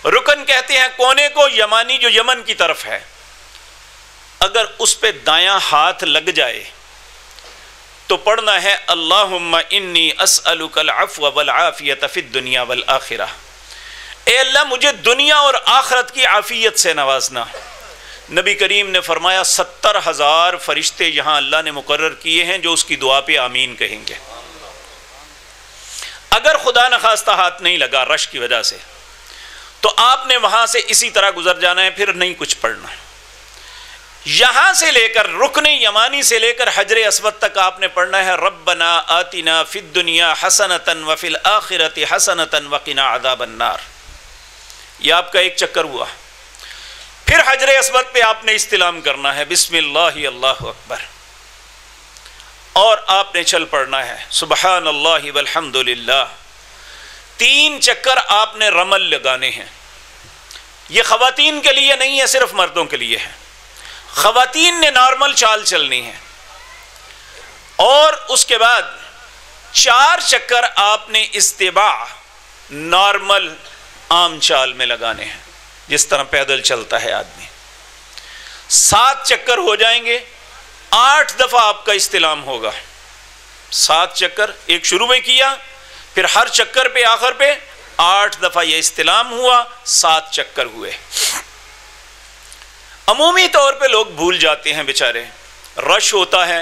رکن کہتے ہیں کونے کو، یمانی جو یمن کی طرف ہے۔ اگر اس پہ دایاں ہاتھ لگ جائے تو پڑھنا ہے اللہم انی اسألک العفو والعافیت فی الدنیا والآخرہ، اے اللہ مجھے دنیا اور آخرت کی عافیت سے نوازنا۔ نبی کریم نے فرمایا 70,000 فرشتے یہاں اللہ نے مقرر کیے ہیں جو اس کی دعا پہ آمین کہیں گے۔ اگر خدا نخواستہ ہاتھ نہیں لگا رش کی وجہ سے تو آپ نے وہاں سے اسی طرح گزر جانا ہے، پھر نہیں کچھ پڑھنا۔ یہاں سے لے کر رکن یمانی سے لے کر حجر اسود تک آپ نے پڑھنا ہے ربنا آتنا فی الدنیا حسنۃ وفی الآخرۃ حسنۃ وقنا عذاب النار۔ یہ آپ کا ایک چکر ہوا۔ پھر حجر اسود پہ آپ نے استلام کرنا ہے، بسم اللہ اللہ اکبر، اور آپ نے چل پڑنا ہے سبحان اللہ والحمد للہ۔ 3 چکر آپ نے رمل لگانے ہیں۔ یہ خواتین کے لیے نہیں ہے، صرف مردوں کے لیے ہے۔ خواتین نے نارمل چال چلنی ہے، اور اس کے بعد 4 چکر آپ نے استباع نارمل عام چال میں لگانے ہیں، جس طرح پیدل چلتا ہے آدمی۔ 7 چکر ہو جائیں گے، 8 دفعہ آپ کا استلام ہوگا۔ 7 چکر ایک شروع میں کیا، پھر ہر چکر پہ آخر پہ 8 دفعہ یہ استلام ہوا، 7 چکر ہوئے۔ عمومی طور پہ لوگ بھول جاتے ہیں بیچارے، رش ہوتا ہے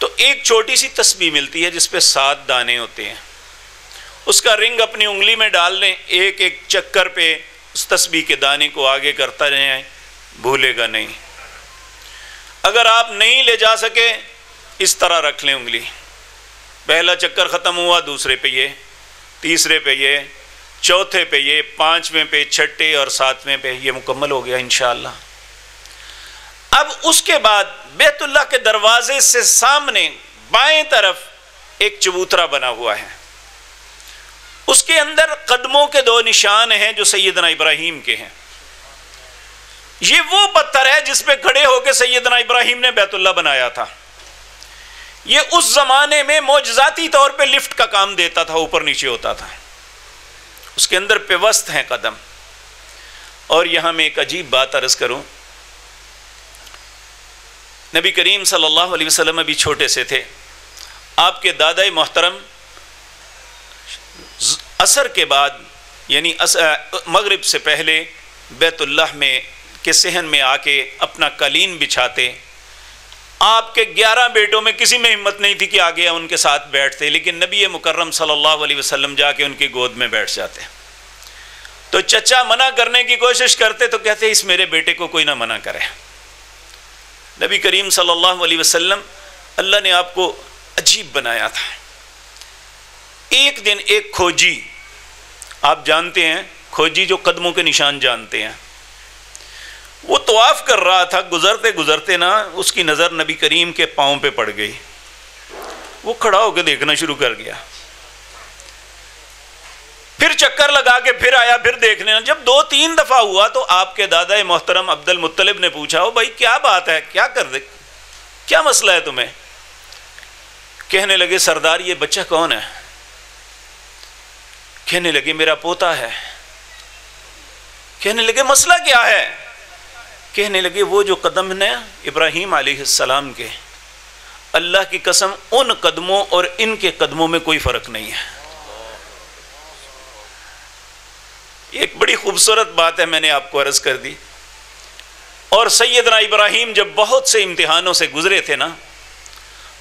تو ایک چھوٹی سی تسبیح ملتی ہے جس پہ 7 دانے ہوتے ہیں، اس کا رنگ اپنی انگلی میں ڈال لیں، ایک ایک چکر پہ اس تسبیح کے دانے کو آگے کرتا رہیں، بھولے گا نہیں۔ اگر آپ نہیں لے جا سکے اس طرح رکھ لیں انگلی، پہلا چکر ختم ہوا، دوسرے پہ یہ، تیسرے پہ یہ، چوتھے پہ یہ، 5ویں پہ، 6ٹھے اور 7ویں پہ، یہ مکمل ہو گیا انشاءاللہ۔ اب اس کے بعد بیت اللہ کے دروازے سے سامنے بائیں طرف ایک چبوترا بنا ہوا ہے، اس کے اندر قدموں کے 2 نشان ہیں جو سیدنا ابراہیم کے ہیں۔ یہ وہ پتھر ہے جس پہ کھڑے ہو کے سیدنا ابراہیم نے بیت اللہ بنایا تھا۔ یہ اس زمانے میں معجزاتی طور پہ لفٹ کا کام دیتا تھا، اوپر نیچے ہوتا تھا، اس کے اندر پیوست ہیں قدم۔ اور یہاں میں ایک عجیب بات عرض کروں، نبی کریم صلی اللہ علیہ وسلم ابھی چھوٹے سے تھے، آپ کے دادا محترم عصر کے بعد یعنی مغرب سے پہلے بیت اللہ میں کے صحن میں آ کے اپنا قالین بچھاتے۔ آپ کے 11 بیٹوں میں کسی میں ہمت نہیں تھی کہ آگے ان کے ساتھ بیٹھتے، لیکن نبی مکرم صلی اللہ علیہ وسلم جا کے ان کی گود میں بیٹھ جاتے۔ تو چچا منع کرنے کی کوشش کرتے تو کہتے اس میرے بیٹے کو کوئی نہ منع کرے، نبی کریم صلی اللہ علیہ وسلم اللہ نے آپ کو عجیب بنایا تھا. ایک دن ایک کھوجی، آپ جانتے ہیں کھوجی جو قدموں کے نشان جانتے ہیں، وہ طواف کر رہا تھا. گزرتے گزرتے نا اس کی نظر نبی کریم کے پاؤں پہ پڑ گئی. وہ کھڑا ہو کے دیکھنا شروع کر گیا. پھر چکر لگا کے پھر آیا، پھر دیکھنے. جب 2-3 دفعہ ہوا تو آپ کے دادا محترم عبد المطلب نے پوچھا، او بھائی کیا بات ہے، کیا کر دے، کیا مسئلہ ہے تمہیں؟ کہنے لگے سردار یہ بچہ کون ہے؟ کہنے لگے میرا پوتا ہے. کہنے لگے مسئلہ کیا ہے؟ کہنے لگے وہ جو قدم نے ابراہیم علیہ السلام کے، اللہ کی قسم ان قدموں اور ان کے قدموں میں کوئی فرق نہیں ہے. ایک بڑی خوبصورت بات ہے، میں نے آپ کو عرض کر دی. اور سیدنا ابراہیم جب بہت سے امتحانوں سے گزرے تھے نا،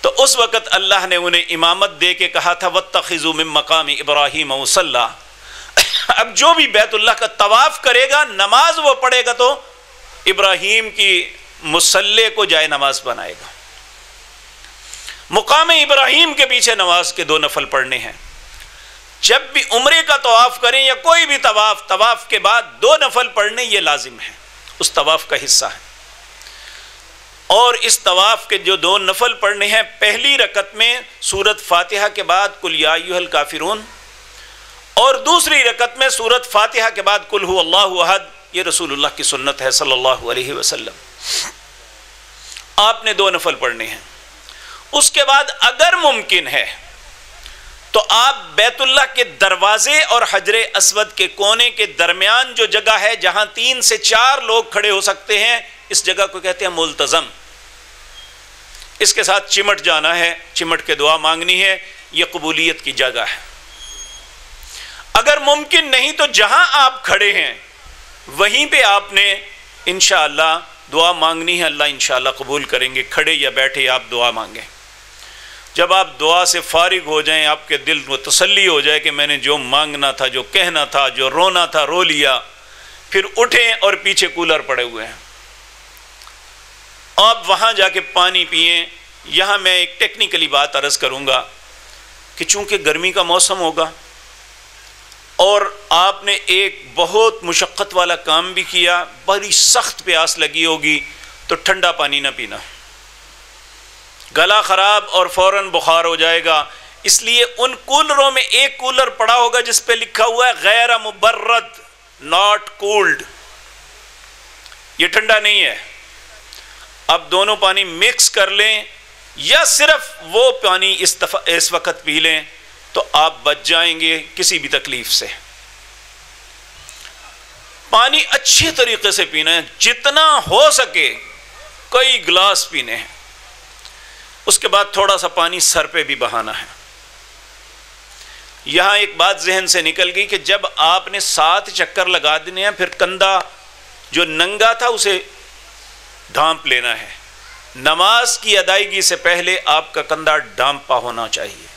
تو اس وقت اللہ نے انہیں امامت دے کے کہا تھا وَاتَّخِذُوا مِن مَّقَامِ إِبْرَاهِيمَ مُصَلًّى. اب جو بھی بیت اللہ کا طواف کرے گا، نماز وہ پڑھے گا، تو ابراہیم کی مصلی کو جائے نماز بنائے گا. مقام ابراہیم کے پیچھے نماز کے 2 نفل پڑھنے ہیں. جب بھی عمرے کا طواف کریں یا کوئی بھی طواف کے بعد 2 نفل پڑھنے یہ لازم ہے، اس طواف کا حصہ ہے. اور اس طواف کے جو 2 نفل پڑھنے ہیں، پہلی رکعت میں سورۃ فاتحہ کے بعد قل یا ایھا الکافرون، اور دوسری رکعت میں سورۃ فاتحہ کے بعد قل ھو اللہ احد. یہ رسول اللہ کی سنت ہے صلی اللہ علیہ وسلم. آپ نے 2 نفل پڑھنے ہیں. اس کے بعد اگر ممکن ہے تو آپ بیت اللہ کے دروازے اور حجر اسود کے کونے کے درمیان جو جگہ ہے جہاں 3 سے 4 لوگ کھڑے ہو سکتے ہیں، اس جگہ کو کہتے ہیں ملتزم. اس کے ساتھ چمٹ جانا ہے، چمٹ کے دعا مانگنی ہے. یہ قبولیت کی جگہ ہے. اگر ممکن نہیں تو جہاں آپ کھڑے ہیں وہیں پہ آپ نے انشاءاللہ دعا مانگنی ہے. اللہ انشاءاللہ قبول کریں گے. کھڑے یا بیٹھے آپ دعا مانگیں. جب آپ دعا سے فارغ ہو جائیں، آپ کے دل کو تسلی ہو جائے کہ میں نے جو مانگنا تھا، جو کہنا تھا، جو رونا تھا رو لیا، پھر اٹھیں. اور پیچھے کولر پڑے ہوئے ہیں، آپ وہاں جا کے پانی پئیں. یہاں میں ایک ٹیکنیکلی بات عرض کروں گا کہ چونکہ گرمی کا موسم ہوگا اور آپ نے ایک بہت مشقت والا کام بھی کیا، بڑی سخت پیاس لگی ہوگی، تو ٹھنڈا پانی نہ پینا، گلا خراب اور فوراً بخار ہو جائے گا. اس لیے ان کولروں میں ایک کولر پڑا ہوگا جس پہ لکھا ہوا ہے غیر مبرد، ناٹ کولڈ. یہ ٹھنڈا نہیں ہے. اب دونوں پانی مکس کر لیں یا صرف وہ پانی اس وقت پی لیں تو آپ بچ جائیں گے کسی بھی تکلیف سے. پانی اچھے طریقے سے پینا ہے، جتنا ہو سکے کئی گلاس پینے ہیں. اس کے بعد تھوڑا سا پانی سر پہ بھی بہانا ہے. یہاں ایک بات ذہن سے نکل گئی کہ جب آپ نے 7 چکر لگا دینے ہیں، پھر کندھا جو ننگا تھا اسے ڈھانپ لینا ہے. نماز کی ادائیگی سے پہلے آپ کا کندھا ڈھانپا ہونا چاہیے.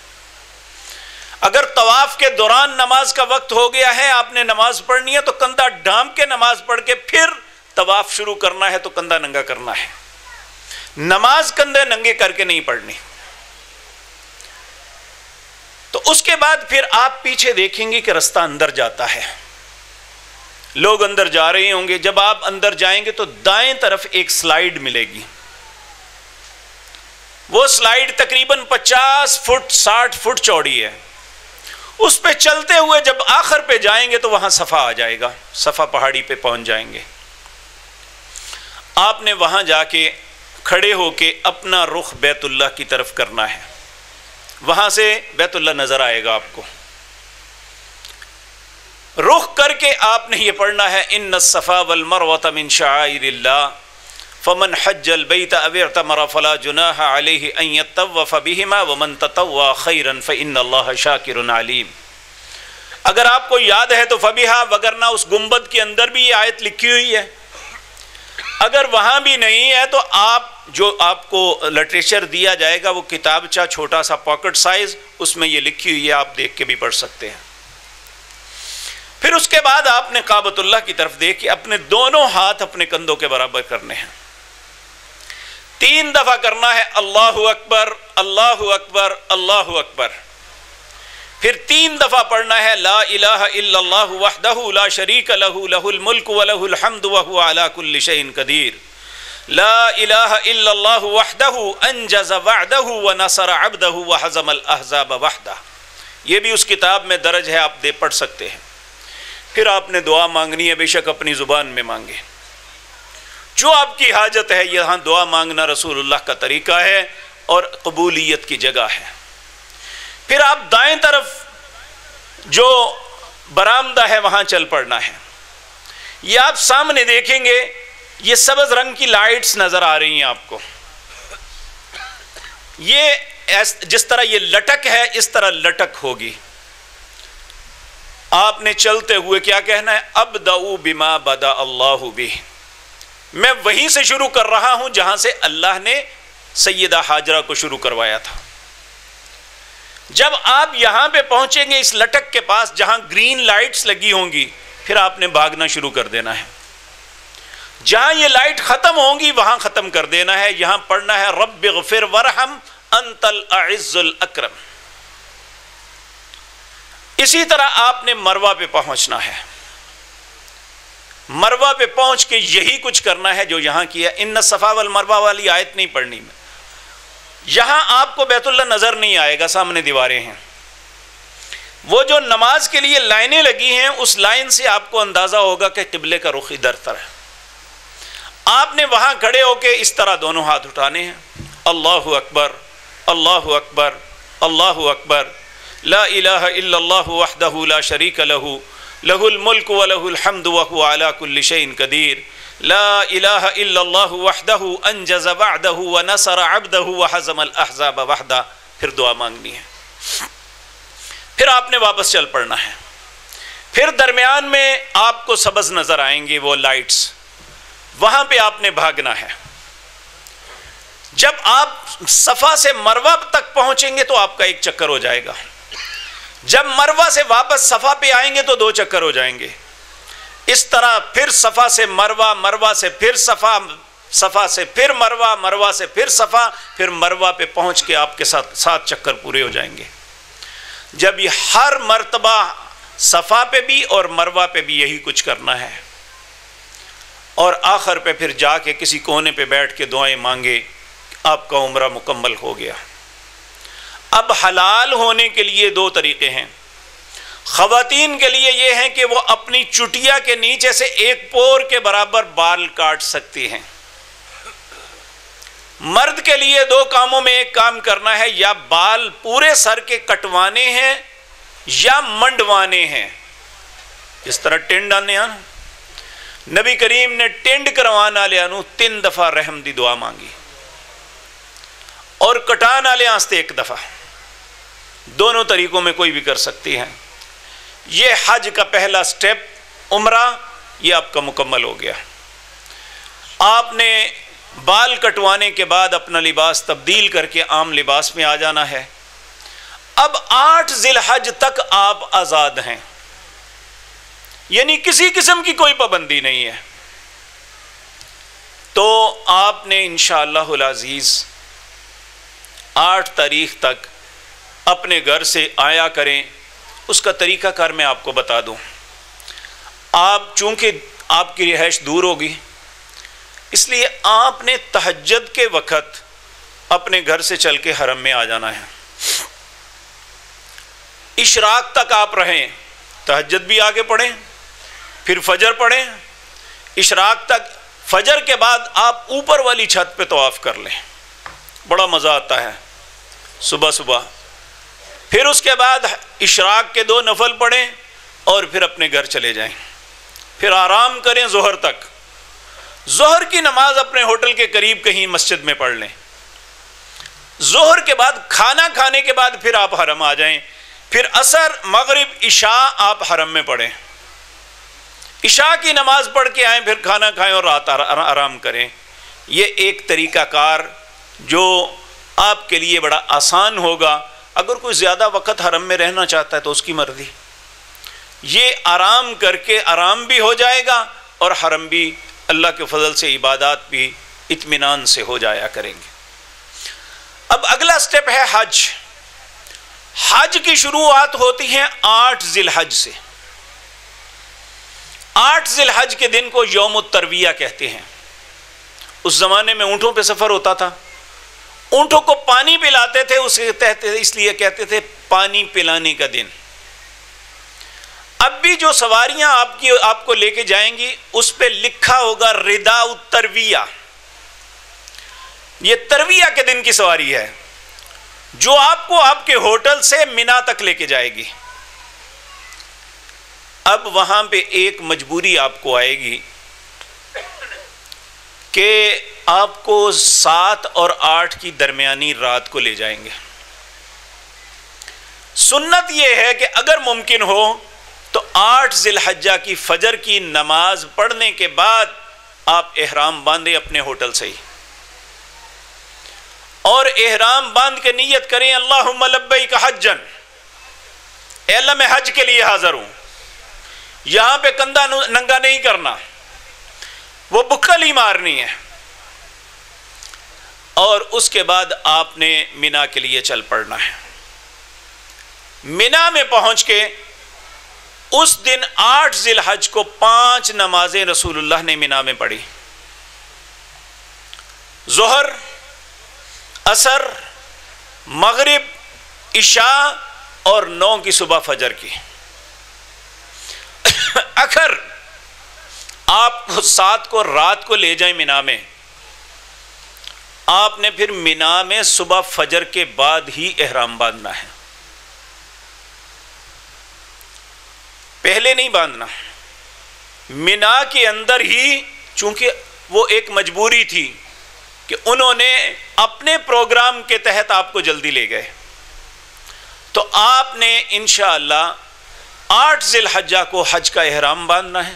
اگر طواف کے دوران نماز کا وقت ہو گیا ہے، آپ نے نماز پڑھنی ہے، تو کندھا ڈھانپ کے نماز پڑھ کے پھر طواف شروع کرنا ہے، تو کندھا ننگا کرنا ہے. نماز کندھے ننگے کر کے نہیں پڑھنی. تو اس کے بعد پھر آپ پیچھے دیکھیں گے کہ رستہ اندر جاتا ہے، لوگ اندر جا رہے ہوں گے. جب آپ اندر جائیں گے تو دائیں طرف ایک سلائیڈ ملے گی. وہ سلائیڈ تقریباً 50 فٹ 60 فٹ چوڑی ہے. اس پہ چلتے ہوئے جب آخر پہ جائیں گے تو وہاں صفا آ جائے گا. صفا پہاڑی پہ پہنچ جائیں گے. آپ نے وہاں جا کے کھڑے ہو کے اپنا رخ بیت اللہ کی طرف کرنا ہے. وہاں سے بیت اللہ نظر آئے گا آپ کو. رخ کر کے آپ نے یہ پڑھنا ہے ان الصفا والمروۃ من شعائر اللہ فمن حج البیت او اعتمر فلا جناح علیہ ان یطوف بہما ومن تطوع خیرا فان اللہ شاکر علیم. اگر آپ کو یاد ہے تو فبہا، وگرنہ اس گنبد کے اندر بھی یہ آیت لکھی ہوئی ہے. اگر وہاں بھی نہیں ہے تو آپ کو لٹریچر دیا جائے گا، وہ کتابچہ چھوٹا سا پاکٹ سائز، اس میں یہ لکھی ہوئی ہے، آپ دیکھ کے بھی پڑھ سکتے ہیں. پھر اس کے بعد آپ نے کعبۃ اللہ کی طرف دیکھ کے اپنے دونوں ہاتھ اپنے کندھوں کے برابر کرنے ہیں. 3 دفعہ کرنا ہے اللہ اکبر اللہ اکبر اللہ اکبر. پھر 3 دفعہ پڑھنا ہے لا الہ الا اللہ وحدہ لا شریک لہ لہ الملک ولہ الحمد وہو علی کل شیء قدیر. لا الہ الا اللہ وحدہ انجز وعدہ ونصر عبدہ وہزم الاحزاب وحدہ. یہ بھی اس کتاب میں درج ہے، آپ پڑھ سکتے ہیں. پھر آپ نے دعا مانگنی ہے، بے شک اپنی زبان میں مانگے جو آپ کی حاجت ہے. یہاں دعا مانگنا رسول اللہ کا طریقہ ہے اور قبولیت کی جگہ ہے. پھر آپ دائیں طرف جو برآمدہ ہے وہاں چل پڑنا ہے. یہ آپ سامنے دیکھیں گے، یہ سبز رنگ کی لائٹس نظر آ رہی ہیں آپ کو. یہ جس طرح یہ لٹک ہے اس طرح لٹک ہوگی. آپ نے چلتے ہوئے کیا کہنا ہے؟ ابدؤ بما بدا اللہ بہ. میں وہیں سے شروع کر رہا ہوں جہاں سے اللہ نے سیدہ ہاجرہ کو شروع کروایا تھا. جب آپ یہاں پہ پہنچیں گے اس لٹک کے پاس جہاں گرین لائٹس لگی ہوں گی، پھر آپ نے بھاگنا شروع کر دینا ہے. جہاں یہ لائٹ ختم ہوں گی وہاں ختم کر دینا ہے. یہاں پڑھنا ہے رب اغفر ورحم انت الاعز الاکرم. اسی طرح آپ نے مروہ پہ پہنچنا ہے. مروہ پہ پہنچ کے یہی کچھ کرنا ہے جو یہاں کیا. ان الصفا والمروہ والی آیت نہیں پڑھنی میں. یہاں آپ کو بیت اللہ نظر نہیں آئے گا، سامنے دیواریں ہیں. وہ جو نماز کے لیے لائنیں لگی ہیں اس لائن سے آپ کو اندازہ ہوگا کہ قبلے کا رخ ادھر طرف ہے. آپ نے وہاں کھڑے ہو کے اس طرح دونوں ہاتھ اٹھانے ہیں. اللہ اکبر اللہ اکبر اللہ اکبر. لا الہ الا اللہ وحدہ لا شریک لہ لہ الملک ولہ الحمد وہو علی کل شیء قدیر. لا الہ الا اللہ وحدہ انجز وعدہ ونصر عبدہ وہزم الاحزاب وحدہ. پھر دعا مانگنی ہے. پھر آپ نے واپس چل پڑنا ہے. پھر درمیان میں آپ کو سبز نظر آئیں گے وہ لائٹس، وہاں پہ آپ نے بھاگنا ہے. جب آپ صفا سے مروہ تک پہنچیں گے تو آپ کا ایک چکر ہو جائے گا. جب مروہ سے واپس صفا پہ آئیں گے تو 2 چکر ہو جائیں گے. اس طرح پھر صفا سے مروہ، مروہ سے پھر صفا، صفا سے پھر مروہ، مروہ سے پھر صفا، پھر مروہ پہ پہنچ کے آپ کے ساتھ 7 چکر پورے ہو جائیں گے. جب یہ ہر مرتبہ صفا پہ بھی اور مروہ پہ بھی یہی کچھ کرنا ہے، اور آخر پہ پھر جا کے کسی کونے پہ بیٹھ کے دعائیں مانگے، آپ کا عمرہ مکمل ہو گیا. اب حلال ہونے کے لیے 2 طریقے ہیں. خواتین کے لیے یہ ہیں کہ وہ اپنی چٹیا کے نیچے سے 1 پور کے برابر بال کاٹ سکتی ہیں. مرد کے لیے 2 کاموں میں ایک کام کرنا ہے، یا بال پورے سر کے کٹوانے ہیں یا منڈوانے ہیں. اس طرح ٹینڈ آنے آنا، نبی کریم نے ٹینڈ کروانا لے آنو 3 دفعہ رحم دی دعا مانگی، اور کٹانا لے آنستے 1 دفعہ. دونوں طریقوں میں کوئی بھی کر سکتی ہیں. یہ حج کا پہلا سٹیپ عمرہ یہ آپ کا مکمل ہو گیا. آپ نے بال کٹوانے کے بعد اپنا لباس تبدیل کر کے عام لباس میں آ جانا ہے. اب 8 ذی الحج تک آپ آزاد ہیں، یعنی کسی قسم کی کوئی پابندی نہیں ہے. تو آپ نے انشاءاللہ العزیز 8 تاریخ تک اپنے گھر سے آیا کریں. اس کا طریقہ کار میں آپ کو بتا دوں. آپ چونکہ آپ کی رہائش دور ہوگی، اس لیے آپ نے تہجد کے وقت اپنے گھر سے چل کے حرم میں آ جانا ہے. اشراق تک آپ رہیں، تہجد بھی آگے پڑھیں، پھر فجر پڑھیں. اشراق تک، فجر کے بعد آپ اوپر والی چھت پہ طواف کر لیں، بڑا مزہ آتا ہے صبح صبح. پھر اس کے بعد اشراق کے 2 نفل پڑھیں اور پھر اپنے گھر چلے جائیں. پھر آرام کریں ظہر تک. ظہر کی نماز اپنے ہوٹل کے قریب کہیں مسجد میں پڑھ لیں. ظہر کے بعد کھانا کھانے کے بعد پھر آپ حرم آ جائیں. پھر عصر، مغرب، عشاء آپ حرم میں پڑھیں. عشاء کی نماز پڑھ کے آئیں، پھر کھانا کھائیں اور رات آرام کریں. یہ ایک طریقہ کار جو آپ کے لیے بڑا آسان ہوگا. اگر کوئی زیادہ وقت حرم میں رہنا چاہتا ہے تو اس کی مرضی. یہ آرام کر کے آرام بھی ہو جائے گا اور حرم بھی اللہ کے فضل سے عبادات بھی اطمینان سے ہو جایا کریں گے۔ اب اگلا سٹیپ ہے حج۔ حج کی شروعات ہوتی ہیں 8 ذی الحج سے۔ 8 ذی الحج کے دن کو یوم الترویہ کہتے ہیں۔ اس زمانے میں اونٹوں پہ سفر ہوتا تھا، اونٹوں کو پانی پلاتے تھے، اسے اس لیے کہتے تھے پانی پلانے کا دن۔ اب بھی جو سواریاں آپ کو لے کے جائیں گی اس پہ لکھا ہوگا رداء الترویہ، یہ ترویہ کے دن کی سواری ہے جو آپ کو آپ کے ہوٹل سے مینا تک لے کے جائے گی۔ اب وہاں پہ ایک مجبوری آپ کو آئے گی کہ آپ کو 7 اور 8 کی درمیانی رات کو لے جائیں گے۔ سنت یہ ہے کہ اگر ممکن ہو تو 8 ذی الحجہ کی فجر کی نماز پڑھنے کے بعد آپ احرام باندھیں اپنے ہوٹل سے ہی، اور احرام باندھ کے نیت کریں اللہم لبیک حجا، اے اللہ میں حج کے لیے حاضر ہوں۔ یہاں پہ کندھا ننگا نہیں کرنا، وہ بکل ہی مارنی ہے، اور اس کے بعد آپ نے مینا کے لیے چل پڑنا ہے۔ مینا میں پہنچ کے اس دن 8 ذی الحج کو 5 نمازیں رسول اللہ نے مینا میں پڑھی، ظہر، عصر، مغرب، عشاء اور 9 کی صبح فجر کی۔ اگر آپ کو 7 کو رات کو لے جائیں مینا میں، آپ نے پھر مینا میں صبح فجر کے بعد ہی احرام باندھنا ہے، پہلے نہیں باندھنا۔ مینا کے اندر ہی، چونکہ وہ ایک مجبوری تھی کہ انہوں نے اپنے پروگرام کے تحت آپ کو جلدی لے گئے، تو آپ نے انشاءاللہ 8 ذی الحجہ کو حج کا احرام باندھنا ہے۔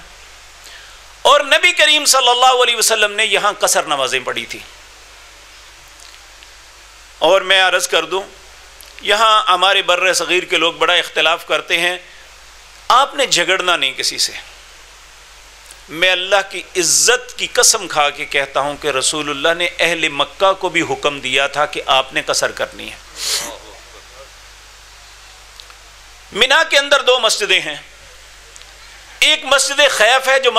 اور نبی کریم صلی اللہ علیہ وسلم نے یہاں قصر نمازیں پڑھی تھی۔ اور میں عرض کر دوں، یہاں ہمارے بر صغیر کے لوگ بڑا اختلاف کرتے ہیں، آپ نے جھگڑنا نہیں کسی سے۔ میں اللہ کی عزت کی قسم کھا کے کہتا ہوں کہ رسول اللہ نے اہل مکہ کو بھی حکم دیا تھا کہ آپ نے قصر کرنی ہے۔ مینا کے اندر 2 مسجدیں ہیں، ایک مسجد خیف ہے جو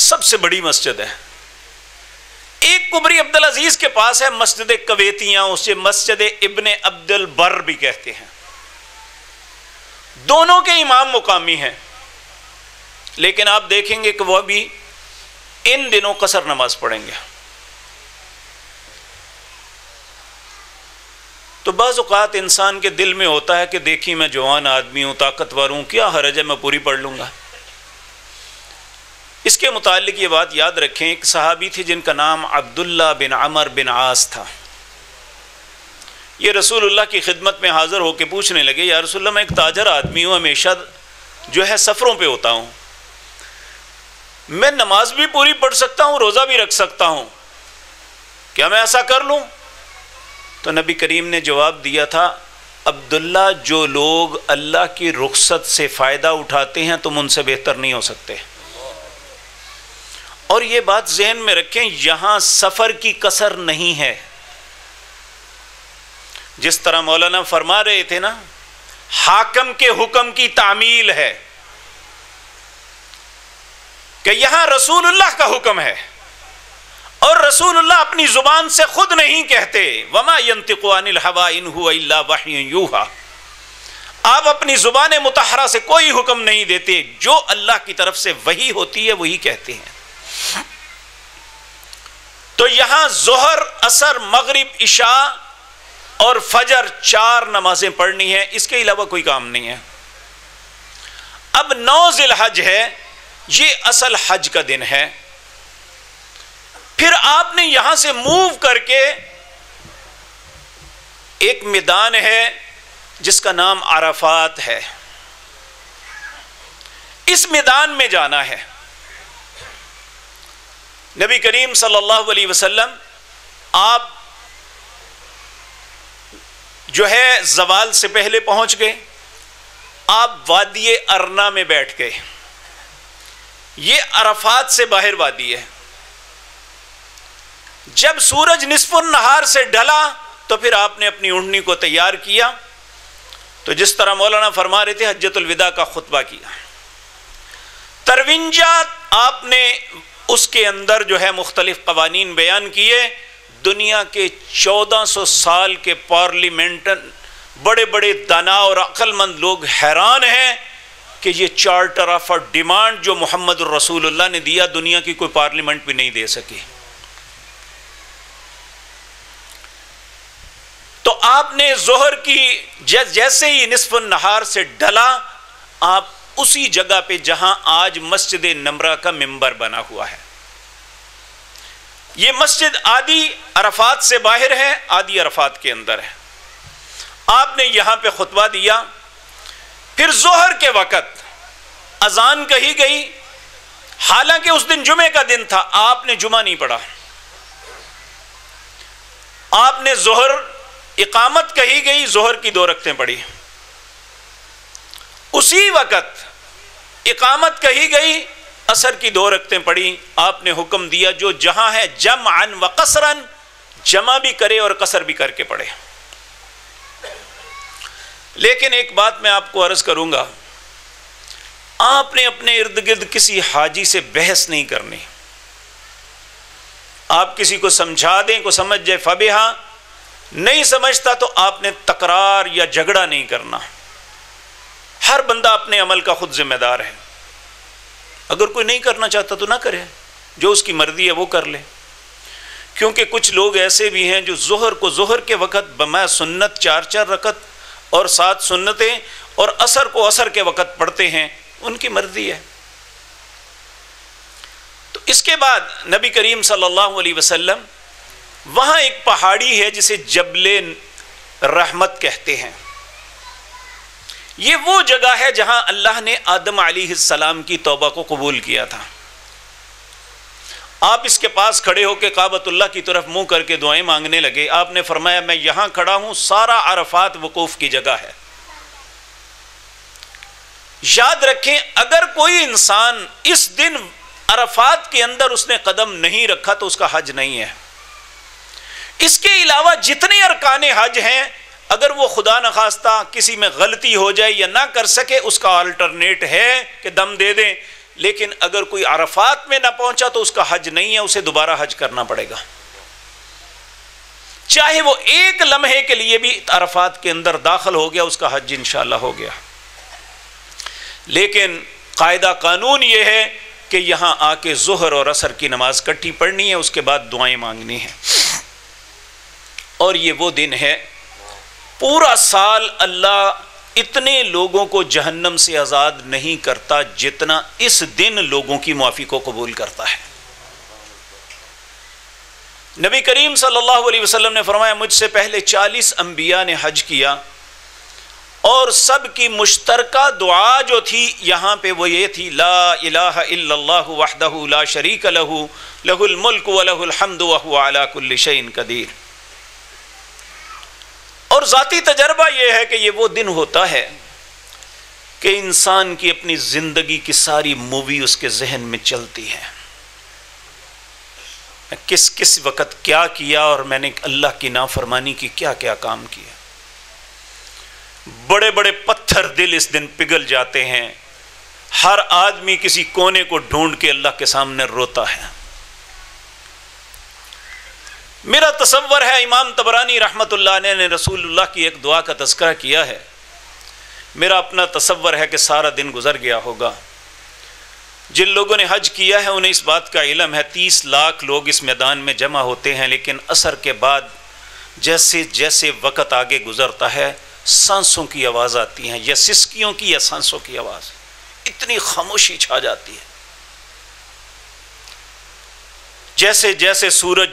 سب سے بڑی مسجد ہے، ایک قبری عبدالعزیز کے پاس ہے مسجد کویتیاں، اسے مسجد ابن عبد البر بھی کہتے ہیں۔ دونوں کے امام مقامی ہیں، لیکن آپ دیکھیں گے کہ وہ بھی ان دنوں قصر نماز پڑھیں گے۔ تو بعض اوقات انسان کے دل میں ہوتا ہے کہ دیکھیں میں جوان آدمی ہوں، طاقتور ہوں، کیا حرج ہے، میں پوری پڑھ لوں گا۔ اس کے متعلق یہ بات یاد رکھیں، ایک صحابی تھے جن کا نام عبداللہ بن عمر بن عاص تھا۔ یہ رسول اللہ کی خدمت میں حاضر ہو کے پوچھنے لگے، یا رسول اللہ میں ایک تاجر آدمی ہوں، ہمیشہ جو ہے سفروں پہ ہوتا ہوں، میں نماز بھی پوری پڑھ سکتا ہوں، روزہ بھی رکھ سکتا ہوں، کیا میں ایسا کر لوں؟ تو نبی کریم نے جواب دیا تھا، عبداللہ جو لوگ اللہ کی رخصت سے فائدہ اٹھاتے ہیں تم ان سے بہتر نہیں ہو سکتے۔ اور یہ بات ذہن میں رکھیں، یہاں سفر کی قصر نہیں ہے۔ جس طرح مولانا فرما رہے تھے نا، حاکم کے حکم کی تعمیل ہے کہ یہاں رسول اللہ کا حکم ہے، اور رسول اللہ اپنی زبان سے خود نہیں کہتے، وما ينطق عن الهوى ان هو الا وحی یوحى، آپ اپنی زبان مطہرہ سے کوئی حکم نہیں دیتے، جو اللہ کی طرف سے وحی ہوتی ہے وہی کہتے ہیں۔ تو یہاں ظہر، عصر، مغرب، عشاء اور فجر 4 نمازیں پڑھنی ہیں، اس کے علاوہ کوئی کام نہیں ہے۔ اب 9 ذی الحج ہے، یہ اصل حج کا دن ہے۔ پھر آپ نے یہاں سے موو کر کے ایک میدان ہے جس کا نام عرفات ہے، اس میدان میں جانا ہے۔ نبی کریم صلی اللہ علیہ وسلم آپ جو ہے زوال سے پہلے پہنچ گئے، آپ وادی ارنا میں بیٹھ گئے۔ یہ عرفات سے باہر وادی ہے، جب سورج نصف النہار سے ڈھلا تو پھر آپ نے اپنی اونٹنی کو تیار کیا، تو جس طرح مولانا فرما رہے تھے حجۃ الوداع کا خطبہ کیا، 53 آپ نے اس کے اندر جو ہے مختلف قوانین بیان کیے۔ دنیا کے 1400 سال کے پارلیمنٹ بڑے بڑے دانا اور عقل مند لوگ حیران ہیں کہ یہ چارٹر آف ڈیمانڈ جو محمد الرسول اللہ نے دیا دنیا کی کوئی پارلیمنٹ بھی نہیں دے سکی۔ تو آپ نے ظہر کی جیسے ہی نصف النہار سے ڈلا، آپ اسی جگہ پہ جہاں آج مسجد نمرہ کا منبر بنا ہوا ہے، یہ مسجد آدھی عرفات سے باہر ہے، آدھی عرفات کے اندر ہے، آپ نے یہاں پہ خطبہ دیا۔ پھر ظہر کے وقت اذان کہی گئی، حالانکہ اس دن جمعے کا دن تھا، آپ نے جمعہ نہیں پڑھا، آپ نے ظہر اقامت کہی گئی، ظہر کی 2 رکعتیں پڑھی، اسی وقت اقامت کہی گئی، عصر کی 2 رکعتیں پڑھی۔ آپ نے حکم دیا جو جہاں ہے جمعاً و قصراً، جمع بھی کرے اور قصر بھی کر کے پڑھے۔ لیکن ایک بات میں آپ کو عرض کروں گا، آپ نے اپنے ارد گرد کسی حاجی سے بحث نہیں کرنی، آپ کسی کو سمجھا دیں، کو سمجھ جائے فبہا، نہیں سمجھتا تو آپ نے تکرار یا جھگڑا نہیں کرنا۔ ہر بندہ اپنے عمل کا خود ذمہ دار ہے، اگر کوئی نہیں کرنا چاہتا تو نہ کرے، جو اس کی مرضی ہے وہ کر لے۔ کیونکہ کچھ لوگ ایسے بھی ہیں جو ظہر کو ظہر کے وقت بما سنت 4 رکعت اور 7 سنتیں، اور عصر کو عصر کے وقت پڑھتے ہیں، ان کی مرضی ہے۔ تو اس کے بعد نبی کریم صلی اللہ علیہ وسلم، وہاں ایک پہاڑی ہے جسے جبل رحمت کہتے ہیں، یہ وہ جگہ ہے جہاں اللہ نے آدم علیہ السلام کی توبہ کو قبول کیا تھا۔ آپ اس کے پاس کھڑے ہو کے کعبۃ اللہ کی طرف منہ کر کے دعائیں مانگنے لگے، آپ نے فرمایا میں یہاں کھڑا ہوں، سارا عرفات وقوف کی جگہ ہے۔ یاد رکھیں اگر کوئی انسان اس دن عرفات کے اندر اس نے قدم نہیں رکھا تو اس کا حج نہیں ہے۔ اس کے علاوہ جتنے ارکان حج ہیں، اگر وہ خدا نخواستہ کسی میں غلطی ہو جائے یا نہ کر سکے، اس کا آلٹرنیٹ ہے کہ دم دے دیں، لیکن اگر کوئی عرفات میں نہ پہنچا تو اس کا حج نہیں ہے، اسے دوبارہ حج کرنا پڑے گا، چاہے وہ ایک لمحے کے لیے بھی عرفات کے اندر داخل ہو گیا، اس کا حج انشاءاللہ ہو گیا۔ لیکن قاعدہ قانون یہ ہے کہ یہاں آ کے ظہر اور عصر کی نماز کٹھی پڑھنی ہے، اس کے بعد دعائیں مانگنی ہیں۔ اور یہ وہ دن ہے، پورا سال اللہ اتنے لوگوں کو جہنم سے آزاد نہیں کرتا جتنا اس دن لوگوں کی معافی کو قبول کرتا ہے۔ نبی کریم صلی اللہ علیہ وسلم نے فرمایا مجھ سے پہلے 40 انبیاء نے حج کیا، اور سب کی مشترکہ دعا جو تھی یہاں پہ وہ یہ تھی، لا الہ الا اللہ وحدہ لا شریک لہ لہ الملک ولہ الحمد وہو علی کل شیء قدیر۔ اور ذاتی تجربہ یہ ہے کہ یہ وہ دن ہوتا ہے کہ انسان کی اپنی زندگی کی ساری مووی اس کے ذہن میں چلتی ہے، کس کس وقت کیا کیا اور میں نے اللہ کی نافرمانی کی کیا کیا کام کیا۔ بڑے بڑے پتھر دل اس دن پگھل جاتے ہیں، ہر آدمی کسی کونے کو ڈھونڈ کے اللہ کے سامنے روتا ہے۔ میرا تصور ہے، امام طبرانی رحمۃ اللہ علیہ نے رسول اللہ کی ایک دعا کا تذکرہ کیا ہے، میرا اپنا تصور ہے کہ سارا دن گزر گیا ہوگا۔ جن لوگوں نے حج کیا ہے انہیں اس بات کا علم ہے، 30 لاکھ لوگ اس میدان میں جمع ہوتے ہیں، لیکن عصر کے بعد جیسے جیسے وقت آگے گزرتا ہے سانسوں کی آواز آتی ہیں، یا سسکیوں کی یا سانسوں کی آواز، اتنی خاموشی چھا جاتی ہے۔ جیسے جیسے سورج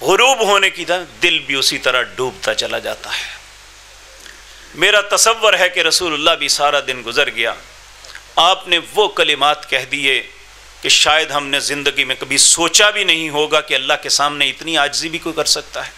غروب ہونے کی طرح دل بھی اسی طرح ڈوبتا چلا جاتا ہے۔ میرا تصور ہے کہ رسول اللہ بھی سارا دن گزر گیا، آپ نے وہ کلمات کہہ دیے کہ شاید ہم نے زندگی میں کبھی سوچا بھی نہیں ہوگا کہ اللہ کے سامنے اتنی عاجزی بھی کوئی کر سکتا ہے۔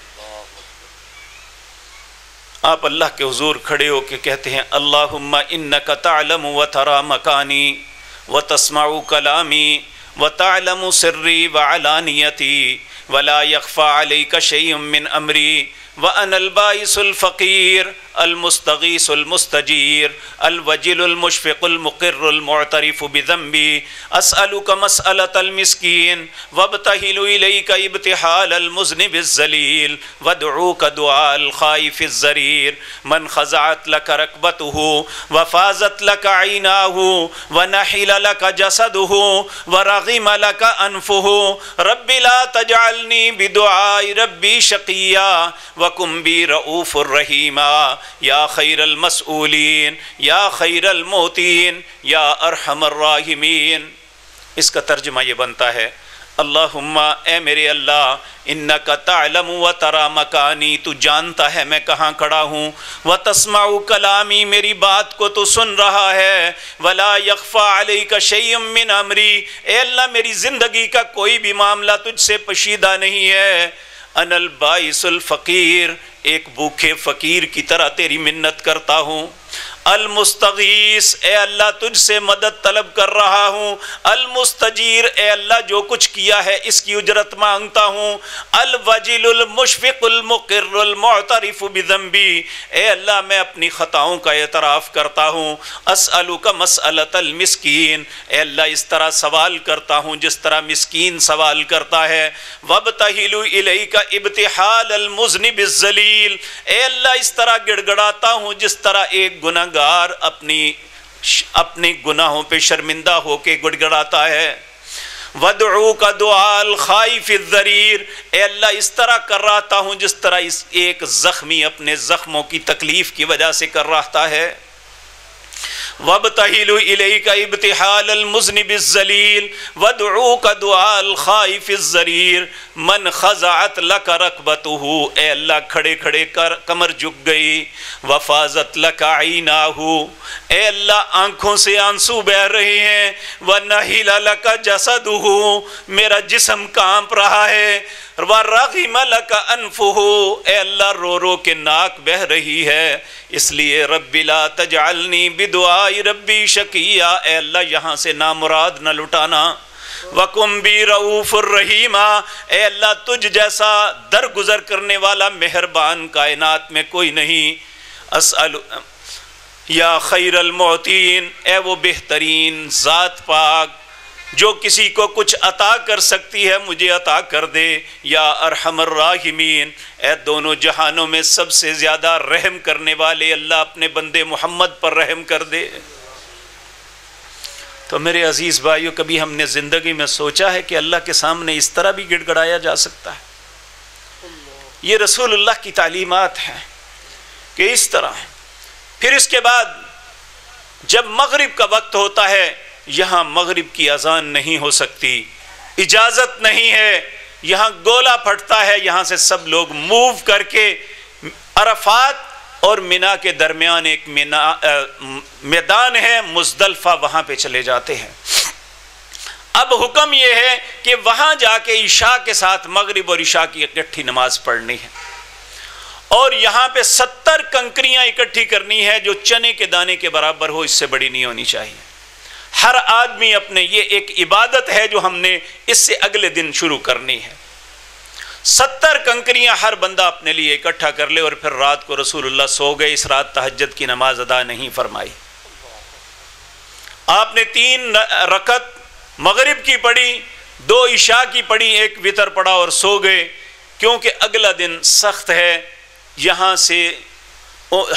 آپ اللہ کے حضور کھڑے ہو کے کہتے ہیں اللہم انک تعلم و تری مکانی و تسمع کلامی وتعلم سری وعلانیتی ولا يخفى عليك شيء من امری وأنا البائس الفقير المستغيث المستجير الوجل المشفق المقر المعترف بذنبي أسألك مسألة المسكين وابتهل إليك ابتحال المذنب الذليل وادعوك دعاء الخائف الضرير من خضعت لك ركبته وفازت لك عيناه ونحل لك جسده ورغم لك أنفه رب لا تجعلني بدعاء ربي شقيا وَكُمْ بِي رَؤُوفُ الرَّحِيمًا یا خیر المسئولین یا خیر الموتین یا ارحم الراحمین۔ اس کا ترجمہ یہ بنتا ہے اللہم اے میرے اللہ انک تعلم و ترا مکانی، تو جانتا ہے میں کہاں کھڑا ہوں، و تسمع کلامی میری بات کو تو سن رہا ہے، ولا یخفی علیک شیء من امری اے اللہ میری زندگی کا کوئی بھی معاملہ تجھ سے پوشیدہ نہیں ہے۔ انا البائس الفقیر ایک بھوکے فقیر کی طرح تیری منت کرتا ہوں۔ المستغیث اے اللہ تجھ سے مدد طلب کر رہا ہوں۔ المستجیر اے اللہ جو کچھ کیا ہے اس کی اجرت مانگتا ہوں۔ الوجل المشفق المقر المعترف بذنبی اے اللہ میں اپنی خطاؤں کا اعتراف کرتا ہوں۔ اسألک مسألۃ المسکین اے اللہ اس طرح سوال کرتا ہوں جس طرح مسکین سوال کرتا ہے۔ وابتہل الیک ابتحال المذنب الذلیل اے اللہ اس طرح گڑ گڑاتا ہوں جس طرح ایک گناہ گار اپنی گناہوں پہ شرمندہ ہو کے گڑ گڑاتا ہے۔ وَدْعُوكَ دُعَاءَ الْخَائِفِ الضَّرِيرِ اے اللہ اس طرح کر رہتا ہوں جس طرح ایک زخمی اپنے زخموں کی تکلیف کی وجہ سے کر رہتا ہے۔ وَابْتَهِلُ إِلَيْكَ ابْتِحَالَ الْمُذْنِبِ الذَّلِيلِ وَادْعُوكَ دُعَاءَ الْخَائِفِ الضَّرِيرِ من خضعت لک رکبتہ اے اللہ کھڑے کھڑے کمر جھک گئی۔ وفازت لک عیناہ اے اللہ آنکھوں سے آنسو بہہ رہے ہیں۔ ونحل لک جسدہ میرا جسم کانپ رہا ہے۔ وَرَغِمَ لَكَ أَنفُهُ اے اللہ رو رو کے ناک بہہ رہی ہے۔ اس لیے رب لا تجعلنی بدعاء ربی شقیا اے اللہ یہاں سے نامراد نہ لٹانا۔ وَكُمْ بِي رَؤُوفُ الرَّحِيمًا اے اللہ تجھ جیسا درگزر کرنے والا مہربان کائنات میں کوئی نہیں۔ اسأل یا خیر المعطین اے وہ بہترین ذات پاک جو کسی کو کچھ عطا کر سکتی ہے مجھے عطا کر دے۔ یا ارحم الراحمین اے دونوں جہانوں میں سب سے زیادہ رحم کرنے والے اللہ اپنے بندے محمد پر رحم کر دے۔ تو میرے عزیز بھائیو کبھی ہم نے زندگی میں سوچا ہے کہ اللہ کے سامنے اس طرح بھی گڑ گڑایا جا سکتا ہے؟ یہ رسول اللہ کی تعلیمات ہیں کہ اس طرح۔ پھر اس کے بعد جب مغرب کا وقت ہوتا ہے یہاں مغرب کی اذان نہیں ہو سکتی، اجازت نہیں ہے، یہاں گولا پھٹتا ہے، یہاں سے سب لوگ موو کر کے عرفات اور منا کے درمیان ایک میدان ہے مزدلفہ وہاں پہ چلے جاتے ہیں۔ اب حکم یہ ہے کہ وہاں جا کے عشاء کے ساتھ مغرب اور عشاء کی اکٹھی نماز پڑھنی ہے، اور یہاں پہ 70 کنکریاں اکٹھی کرنی ہے جو چنے کے دانے کے برابر ہو، اس سے بڑی نہیں ہونی چاہیے۔ ہر آدمی اپنے یہ ایک عبادت ہے جو ہم نے اس سے اگلے دن شروع کرنی ہے۔ 70 کنکریاں ہر بندہ اپنے لیے اکٹھا کر لے، اور پھر رات کو رسول اللہ سو گئے، اس رات تہجد کی نماز ادا نہیں فرمائی۔ آپ نے 3 رکعت مغرب کی پڑھی، 2 عشاء کی پڑھی، 1 وتر پڑھا اور سو گئے، کیونکہ اگلا دن سخت ہے۔ یہاں سے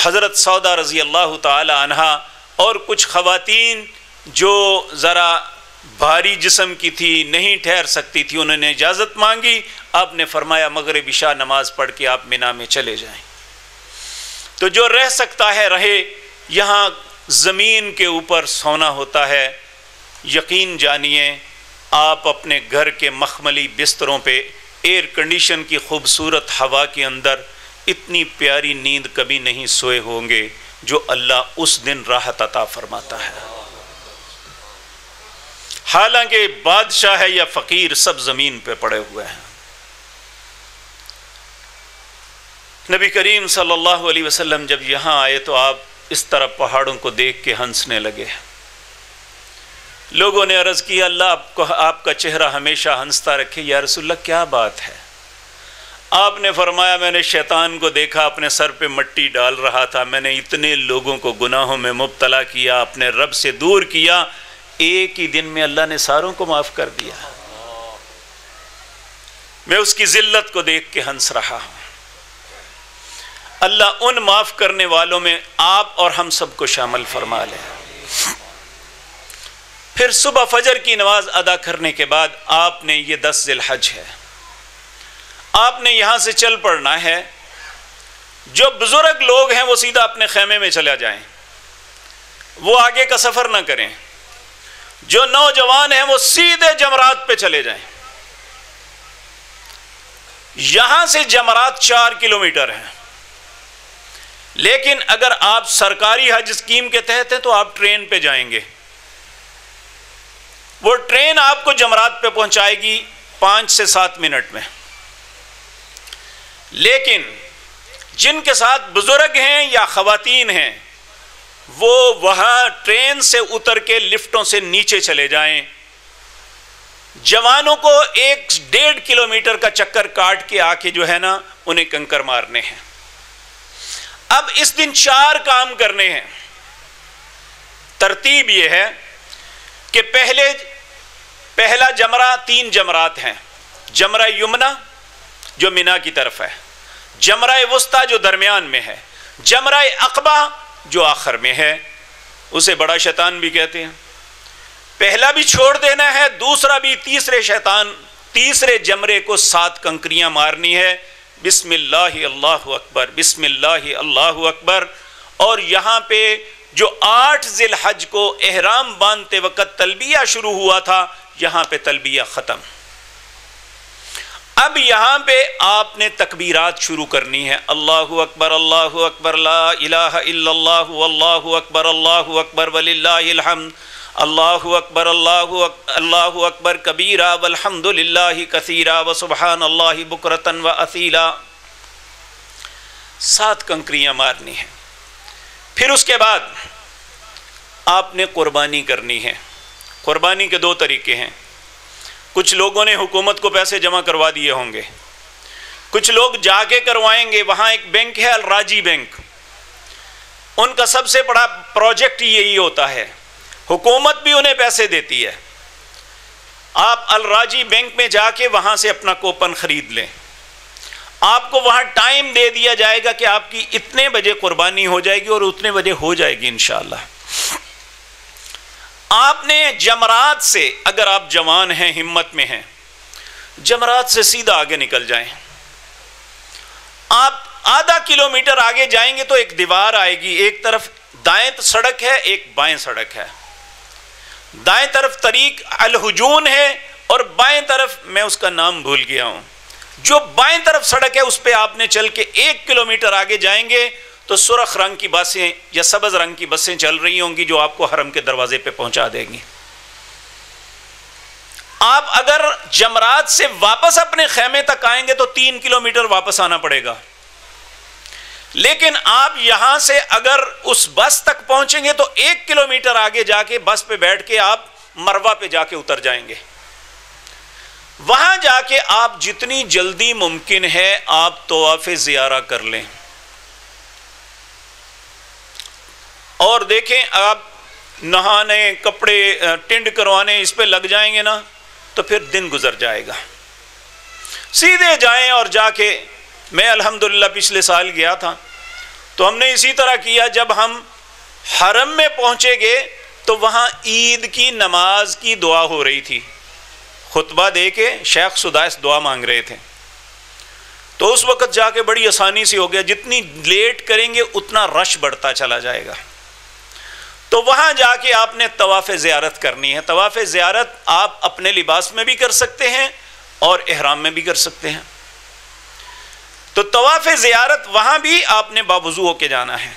حضرت سودا رضی اللہ تعالی عنہا اور کچھ خواتین جو ذرا بھاری جسم کی تھی نہیں ٹھہر سکتی تھی، انہوں نے اجازت مانگی، آپ نے فرمایا مغرب عشاء نماز پڑھ کے آپ منا میں چلے جائیں۔ تو جو رہ سکتا ہے رہے، یہاں زمین کے اوپر سونا ہوتا ہے۔ یقین جانیے آپ اپنے گھر کے مخملی بستروں پہ ایئر کنڈیشن کی خوبصورت ہوا کے اندر اتنی پیاری نیند کبھی نہیں سوئے ہوں گے جو اللہ اس دن راحت عطا فرماتا ہے۔ حالانکہ بادشاہ ہے یا فقیر سب زمین پہ پڑے ہوئے ہیں۔ نبی کریم صلی اللہ علیہ وسلم جب یہاں آئے تو آپ اس طرح پہاڑوں کو دیکھ کے ہنسنے لگے۔ لوگوں نے عرض کی اللہ آپ کا چہرہ ہمیشہ ہنستا رکھے یا رسول اللہ کیا بات ہے؟ آپ نے فرمایا میں نے شیطان کو دیکھا اپنے سر پہ مٹی ڈال رہا تھا، میں نے اتنے لوگوں کو گناہوں میں مبتلا کیا، اپنے رب سے دور کیا، ایک ہی دن میں اللہ نے ساروں کو معاف کر دیا۔ میں اس کی ذلت کو دیکھ کے ہنس رہا ہوں۔ اللہ ان معاف کرنے والوں میں آپ اور ہم سب کو شامل فرما لے۔ پھر صبح فجر کی نماز ادا کرنے کے بعد آپ نے یہ 10 ذی الحج ہے، آپ نے یہاں سے چل پڑنا ہے۔ جو بزرگ لوگ ہیں وہ سیدھا اپنے خیمے میں چلا جائیں، وہ آگے کا سفر نہ کریں۔ جو نوجوان ہیں وہ سیدھے جمرات پہ چلے جائیں۔ یہاں سے جمرات 4 کلومیٹر ہیں، لیکن اگر آپ سرکاری حج اسکیم کے تحت ہیں تو آپ ٹرین پہ جائیں گے۔ وہ ٹرین آپ کو جمرات پہ پہنچائے گی 5 سے 7 منٹ میں۔ لیکن جن کے ساتھ بزرگ ہیں یا خواتین ہیں وہ وہاں ٹرین سے اتر کے لفٹوں سے نیچے چلے جائیں۔ جوانوں کو 1.5 کلومیٹر کا چکر کاٹ کے آ کے جو ہے نا انہیں کنکر مارنے ہیں۔ اب اس دن 4 کام کرنے ہیں۔ ترتیب یہ ہے کہ پہلا جمرہ 3 جمرات ہیں۔ جمرہ یمنا جو مینا کی طرف ہے، جمرہ وسطیٰ جو درمیان میں ہے، جمرہ عقبہ جو آخر میں ہے، اسے بڑا شیطان بھی کہتے ہیں۔ پہلا بھی چھوڑ دینا ہے، دوسرا بھی، تیسرے جمرے کو 7 کنکریاں مارنی ہے۔ بسم اللہ اللہ اکبر، بسم اللہ اللہ اکبر۔ اور یہاں پہ جو 8 ذی الحج کو احرام باندھتے وقت تلبیہ شروع ہوا تھا، یہاں پہ تلبیہ ختم۔ اب یہاں پہ آپ نے تکبیرات شروع کرنی ہے۔ اللہ اکبر لا الہ الا اللہ واللہ اکبر وللہ الحمد، اللہ اکبر کبیرہ والحمد للہ کثیرہ وسبحان اللہ بکرۃ واصیلا۔ 7 کنکریاں مارنی ہیں۔ پھر اس کے بعد آپ نے قربانی کرنی ہے۔ قربانی کے 2 طریقے ہیں۔ کچھ لوگوں نے حکومت کو پیسے جمع کروا دیے ہوں گے، کچھ لوگ جا کے کروائیں گے۔ وہاں ایک بینک ہے الراجی بینک، ان کا سب سے بڑا پروجیکٹ یہی ہوتا ہے، حکومت بھی انہیں پیسے دیتی ہے۔ آپ الراجی بینک میں جا کے وہاں سے اپنا کوپن خرید لیں۔ آپ کو وہاں ٹائم دے دیا جائے گا کہ آپ کی اتنے بجے قربانی ہو جائے گی اور اتنے بجے ہو جائے گی انشاءاللہ۔ آپ نے جمرات سے، اگر آپ جوان ہیں، ہمت میں ہیں، جمرات سے سیدھا آگے نکل جائیں۔ آپ آدھا کلومیٹر آگے جائیں گے تو ایک دیوار آئے گی، ایک طرف دائیں سڑک ہے، ایک بائیں سڑک ہے۔ دائیں طرف طریق الہجون ہے اور بائیں طرف میں اس کا نام بھول گیا ہوں۔ جو بائیں طرف سڑک ہے اس پہ آپ نے چل کے 1 کلومیٹر آگے جائیں گے تو سرخ رنگ کی بسیں یا سبز رنگ کی بسیں چل رہی ہوں گی جو آپ کو حرم کے دروازے پہ پہنچا دیں گی۔ آپ اگر جمرات سے واپس اپنے خیمے تک آئیں گے تو 3 کلومیٹر واپس آنا پڑے گا، لیکن آپ یہاں سے اگر اس بس تک پہنچیں گے تو 1 کلومیٹر آگے جا کے بس پہ بیٹھ کے آپ مروہ پہ جا کے اتر جائیں گے۔ وہاں جا کے آپ جتنی جلدی ممکن ہے آپ طواف زیارہ کر لیں۔ اور دیکھیں آپ نہانے، کپڑے ٹنڈ کروانے اس پہ لگ جائیں گے نا تو پھر دن گزر جائے گا۔ سیدھے جائیں اور جا کے، میں الحمدللہ پچھلے سال گیا تھا تو ہم نے اسی طرح کیا۔ جب ہم حرم میں پہنچے گے تو وہاں عید کی نماز کی دعا ہو رہی تھی، خطبہ دے کے شیخ سدائس دعا مانگ رہے تھے، تو اس وقت جا کے بڑی آسانی سے ہو گیا۔ جتنی لیٹ کریں گے اتنا رش بڑھتا چلا جائے گا۔ تو وہاں جا کے آپ نے طواف زیارت کرنی ہے۔ طواف زیارت آپ اپنے لباس میں بھی کر سکتے ہیں اور احرام میں بھی کر سکتے ہیں۔ تو طواف زیارت وہاں بھی آپ نے باوضو ہو کے جانا ہے۔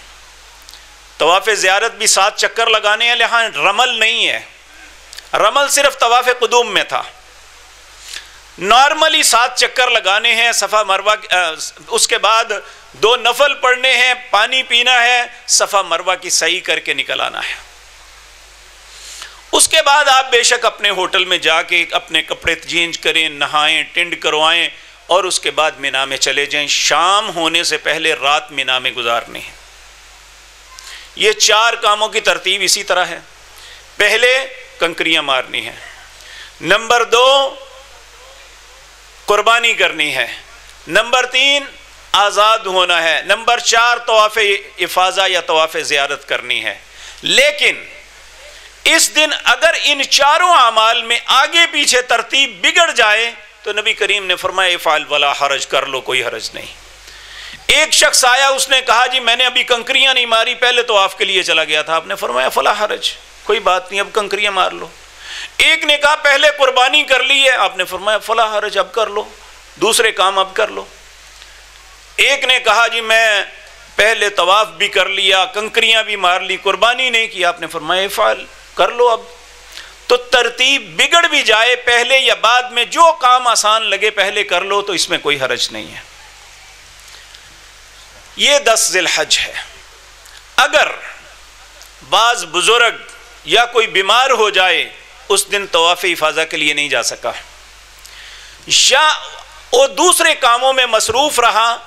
طواف زیارت بھی 7 چکر لگانے ہیں، یہاں رمل نہیں ہے، رمل صرف طواف قدوم میں تھا۔ نارملی 7 چکر لگانے ہیں صفا مروہ، اس کے بعد 2 نفل پڑھنے ہیں، پانی پینا ہے، صفا مروہ کی سعی کر کے نکل آنا ہے۔ اس کے بعد آپ بے شک اپنے ہوٹل میں جا کے اپنے کپڑے چینج کریں، نہائیں، ٹینڈ کروائیں اور اس کے بعد مینا میں چلے جائیں. شام ہونے سے پہلے رات مینا میں گزارنی ہے. یہ 4 کاموں کی ترتیب اسی طرح ہے. پہلے کنکریاں مارنی ہے، نمبر 2 قربانی کرنی ہے، نمبر 3 آزاد ہونا ہے، نمبر 4 طواف افاضہ یا طواف زیارت کرنی ہے. لیکن اس دن اگر ان 4 اعمال میں آگے پیچھے ترتیب بگڑ جائے تو نبی کریم نے فرمایا افعل ولا حرج، کر لو کوئی حرج نہیں. ایک شخص آیا، اس نے کہا جی میں نے ابھی کنکریاں نہیں ماری، پہلے طواف کے لیے چلا گیا تھا. آپ نے فرمایا فلا حرج، کوئی بات نہیں، اب کنکریاں مار لو. ایک نے کہا پہلے قربانی کر لی ہے، آپ نے فرمایا فلا حرج، اب کر لو، دوسرے کام اب کر لو. ایک نے کہا جی میں پہلے طواف بھی کر لیا، کنکریاں بھی مار لی، قربانی نہیں کی، آپ نے فرمایا افعل، کر لو اب. تو ترتیب بگڑ بھی جائے پہلے یا بعد میں، جو کام آسان لگے پہلے کر لو، تو اس میں کوئی حرج نہیں ہے. یہ 10 ذی الحج ہے. اگر بعض بزرگ یا کوئی بیمار ہو جائے اس دن طواف افاضہ کے لیے نہیں جا سکا یا وہ دوسرے کاموں میں مصروف رہا،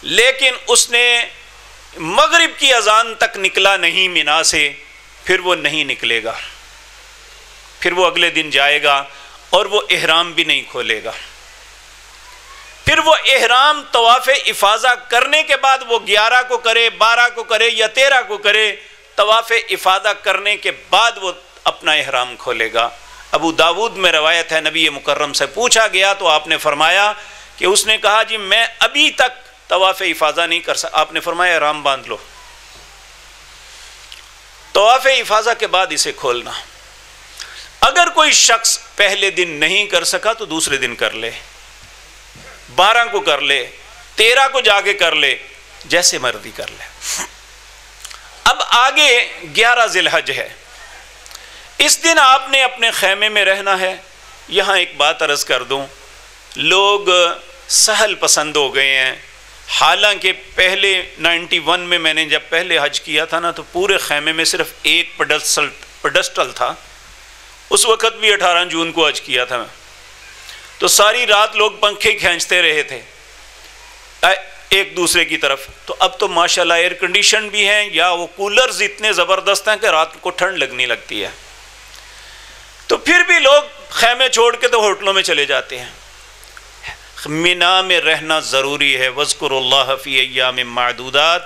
لیکن اس نے مغرب کی اذان تک نکلا نہیں مینا سے، پھر وہ نہیں نکلے گا، پھر وہ اگلے دن جائے گا اور وہ احرام بھی نہیں کھولے گا. پھر وہ احرام طواف افاضہ کرنے کے بعد وہ 11 کو کرے، 12 کو کرے یا 13 کو کرے، طواف افاضہ کرنے کے بعد وہ اپنا احرام کھولے گا. ابو داود میں روایت ہے، نبی مکرم سے پوچھا گیا تو آپ نے فرمایا کہ اس نے کہا جی میں ابھی تک طواف افاضہ نہیں کر سکتا. آپ نے فرمایا احرام باندھ لو، طواف افاضہ کے بعد اسے کھولنا. اگر کوئی شخص پہلے دن نہیں کر سکا تو دوسرے دن کر لے، 12 کو کر لے، 13 کو جا کے کر لے، جیسے مرضی کر لے. اب آگے 11 ذی الحج ہے. اس دن آپ نے اپنے خیمے میں رہنا ہے. یہاں ایک بات عرض کر دوں، لوگ سہل پسند ہو گئے ہیں. حالانکہ پہلے 91 میں نے جب پہلے حج کیا تھا نا، تو پورے خیمے میں صرف ایک پڈسٹل تھا. اس وقت بھی 18 جون کو حج کیا تھا میں، تو ساری رات لوگ پنکھے کھینچتے رہے تھے ایک دوسرے کی طرف. تو اب تو ماشاءاللہ ایئر کنڈیشن بھی ہیں، یا وہ کولرز اتنے زبردست ہیں کہ رات کو ٹھنڈ لگنے لگتی ہے. تو پھر بھی لوگ خیمے چھوڑ کے تو ہوٹلوں میں چلے جاتے ہیں. مینا میں رہنا ضروری ہے. وَاذْكُرُوا اللَّهَ فِي أَيَّامٍ مَّعْدُودَاتٍ،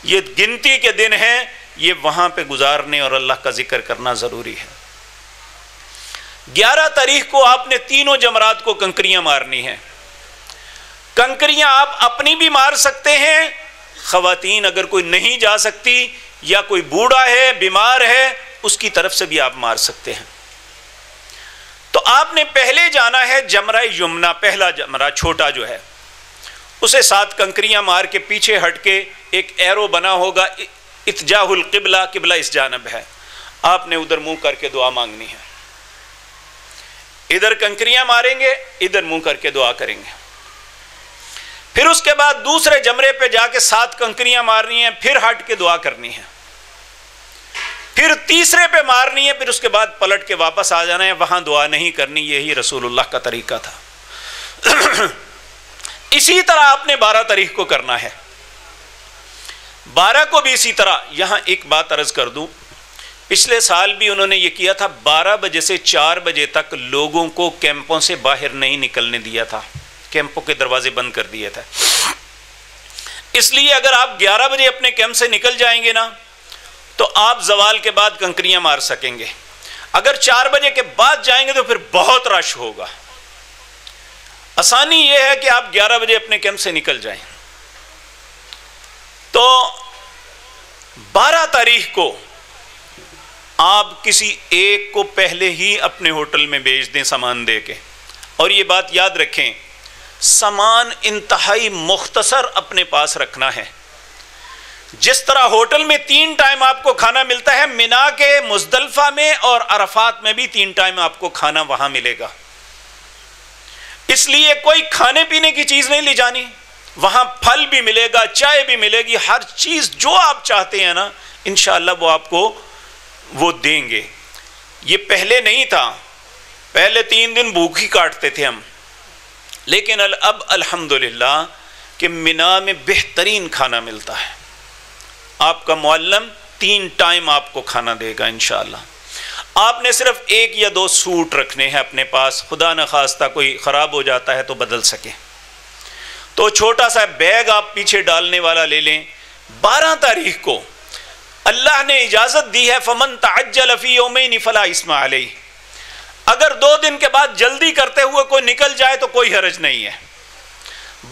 یہ گنتی کے دن ہیں، یہ وہاں پہ گزارنے اور اللہ کا ذکر کرنا ضروری ہے. 11 تاریخ کو آپ نے تینوں جمرات کو کنکریاں مارنی ہیں. کنکریاں آپ اپنی بھی مار سکتے ہیں، خواتین اگر کوئی نہیں جا سکتی یا کوئی بوڑھا ہے، بیمار ہے، اس کی طرف سے بھی آپ مار سکتے ہیں. تو آپ نے پہلے جانا ہے جمرہ یمنا، پہلا جمرہ چھوٹا جو ہے، اسے 7 کنکریاں مار کے پیچھے ہٹ کے ایک ایرو بنا ہوگا، اتجاہ القبلہ، قبلہ اس جانب ہے، آپ نے ادھر منہ کر کے دعا مانگنی ہے. ادھر کنکریاں ماریں گے، ادھر منہ کر کے دعا کریں گے. پھر اس کے بعد دوسرے جمرے پہ جا کے 7 کنکریاں مارنی ہیں، پھر ہٹ کے دعا کرنی ہے. پھر تیسرے پہ مارنی ہے، پھر اس کے بعد پلٹ کے واپس آ جانا ہے، وہاں دعا نہیں کرنی. یہی رسول اللہ کا طریقہ تھا. اسی طرح آپ نے 12 تاریخ کو کرنا ہے. 12 کو بھی اسی طرح. یہاں ایک بات عرض کر دوں، پچھلے سال بھی انہوں نے یہ کیا تھا، 12 بجے سے 4 بجے تک لوگوں کو کیمپوں سے باہر نہیں نکلنے دیا تھا، کیمپوں کے دروازے بند کر دیے تھے. اس لیے اگر آپ 11 بجے اپنے کیمپ سے نکل جائیں گے نا تو آپ زوال کے بعد کنکریاں مار سکیں گے. اگر 4 بجے کے بعد جائیں گے تو پھر بہت رش ہوگا. آسانی یہ ہے کہ آپ 11 بجے اپنے کیمپ سے نکل جائیں. تو 12 تاریخ کو آپ کسی ایک کو پہلے ہی اپنے ہوٹل میں بھیج دیں سامان دے کے. اور یہ بات یاد رکھیں، سامان انتہائی مختصر اپنے پاس رکھنا ہے. جس طرح ہوٹل میں 3 ٹائم آپ کو کھانا ملتا ہے، مینا کے مزدلفہ میں اور عرفات میں بھی 3 ٹائم آپ کو کھانا وہاں ملے گا. اس لیے کوئی کھانے پینے کی چیز نہیں لے جانی. وہاں پھل بھی ملے گا، چائے بھی ملے گی، ہر چیز جو آپ چاہتے ہیں نا انشاءاللہ وہ آپ کو وہ دیں گے. یہ پہلے نہیں تھا، پہلے 3 دن بھوک ہی کاٹتے تھے ہم، لیکن اب الحمدللہ کہ مینا میں بہترین کھانا ملتا ہے. آپ کا معلم 3 ٹائم آپ کو کھانا دے گا انشاءاللہ. آپ نے صرف 1 یا 2 سوٹ رکھنے ہیں اپنے پاس، خدا نخواستہ کوئی خراب ہو جاتا ہے تو بدل سکے. تو چھوٹا سا بیگ آپ پیچھے ڈالنے والا لے لیں. 12 تاریخ کو اللہ نے اجازت دی ہے فمن تعجل فی یومین فلا اثم علیہ. اگر 2 دن کے بعد جلدی کرتے ہوئے کوئی نکل جائے تو کوئی حرج نہیں ہے.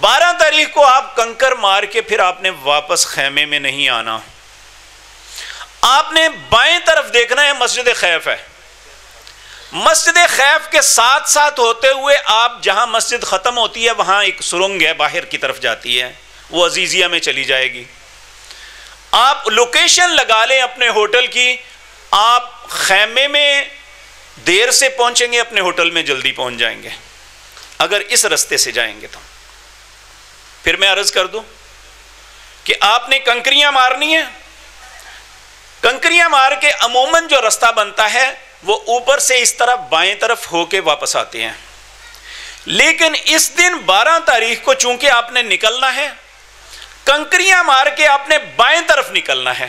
12 تاریخ کو آپ کنکر مار کے پھر آپ نے واپس خیمے میں نہیں آنا. آپ نے بائیں طرف دیکھنا ہے، مسجد خیف ہے. مسجد خیف کے ساتھ ساتھ ہوتے ہوئے آپ جہاں مسجد ختم ہوتی ہے وہاں ایک سرنگ ہے، باہر کی طرف جاتی ہے، وہ عزیزیہ میں چلی جائے گی. آپ لوکیشن لگا لیں اپنے ہوٹل کی. آپ خیمے میں دیر سے پہنچیں گے، اپنے ہوٹل میں جلدی پہنچ جائیں گے اگر اس رستے سے جائیں گے. تو پھر میں عرض کر دوں کہ آپ نے کنکریاں مارنی ہیں. کنکریاں مار کے عموماً جو رستہ بنتا ہے وہ اوپر سے اس طرف بائیں طرف ہو کے واپس آتے ہیں. لیکن اس دن 12 تاریخ کو چونکہ آپ نے نکلنا ہے، کنکریاں مار کے آپ نے بائیں طرف نکلنا ہے.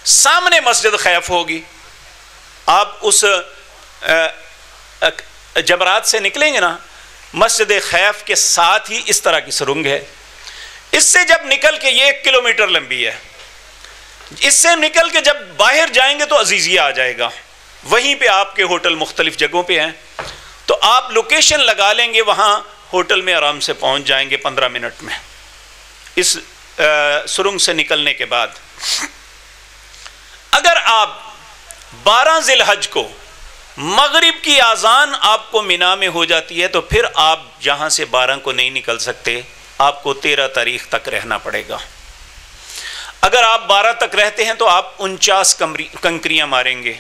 سامنے مسجد خیف ہوگی. آپ اس جمرات سے نکلیں گے نا، مسجد خیف کے ساتھ ہی اس طرح کی سرنگ ہے. اس سے جب نکل کے، یہ 1 کلومیٹر لمبی ہے، اس سے نکل کے جب باہر جائیں گے تو عزیزیہ آ جائے گا. وہیں پہ آپ کے ہوٹل مختلف جگہوں پہ ہیں، تو آپ لوکیشن لگا لیں گے، وہاں ہوٹل میں آرام سے پہنچ جائیں گے 15 منٹ میں اس سرنگ سے نکلنے کے بعد. اگر آپ 12 ذی الحج کو مغرب کی اذان آپ کو مینا میں ہو جاتی ہے تو پھر آپ جہاں سے 12 کو نہیں نکل سکتے، آپ کو 13 تاریخ تک رہنا پڑے گا. اگر آپ 12 تک رہتے ہیں تو آپ 49 کنکریاں ماریں گے.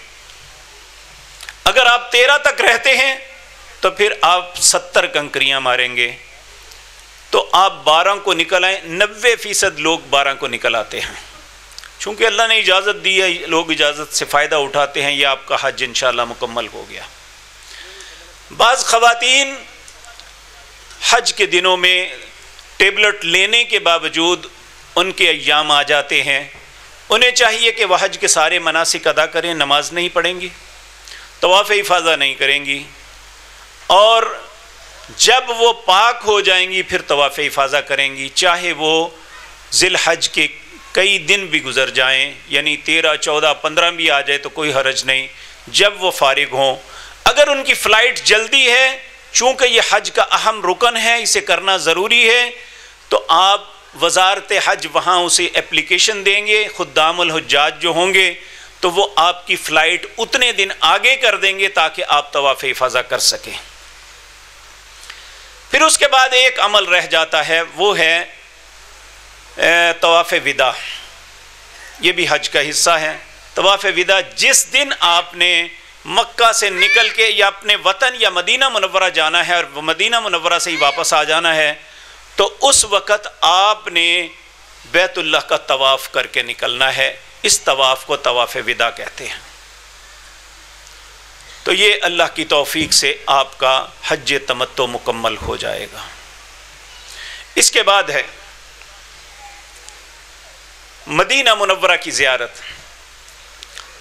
اگر آپ 13 تک رہتے ہیں تو پھر آپ 70 کنکریاں ماریں گے. تو آپ 12 کو نکل آئیں. 90% لوگ 12 کو نکل آتے ہیں. چونکہ اللہ نے اجازت دی ہے، لوگ اجازت سے فائدہ اٹھاتے ہیں. یہ آپ کا حج انشاءاللہ مکمل ہو گیا. بعض خواتین حج کے دنوں میں ٹیبلٹ لینے کے باوجود ان کے ایام آ جاتے ہیں. انہیں چاہیے کہ وہ حج کے سارے مناسک ادا کریں، نماز نہیں پڑھیں گی، طواف افاضہ نہیں کریں گی، اور جب وہ پاک ہو جائیں گی پھر طواف افاضہ کریں گی. چاہے وہ ذی الحج کے کئی دن بھی گزر جائیں، یعنی 13، 14، 15 بھی آ جائے تو کوئی حرج نہیں، جب وہ فارغ ہوں. اگر ان کی فلائٹ جلدی ہے، چونکہ یہ حج کا اہم رکن ہے، اسے کرنا ضروری ہے، تو آپ وزارت حج وہاں اسے اپلیکیشن دیں گے. خدام الحجاج جو ہوں گے تو وہ آپ کی فلائٹ اتنے دن آگے کر دیں گے تاکہ آپ طواف افاضہ کر سکیں. پھر اس کے بعد ایک عمل رہ جاتا ہے، وہ ہے طواف وداع. یہ بھی حج کا حصہ ہے. طواف وداع جس دن آپ نے مکہ سے نکل کے یا اپنے وطن یا مدینہ منورہ جانا ہے اور مدینہ منورہ سے ہی واپس آ جانا ہے، تو اس وقت آپ نے بیت اللہ کا طواف کر کے نکلنا ہے. اس طواف کو طواف وداع کہتے ہیں. تو یہ اللہ کی توفیق سے آپ کا حج تمتع مکمل ہو جائے گا. اس کے بعد ہے مدینہ منورہ کی زیارت.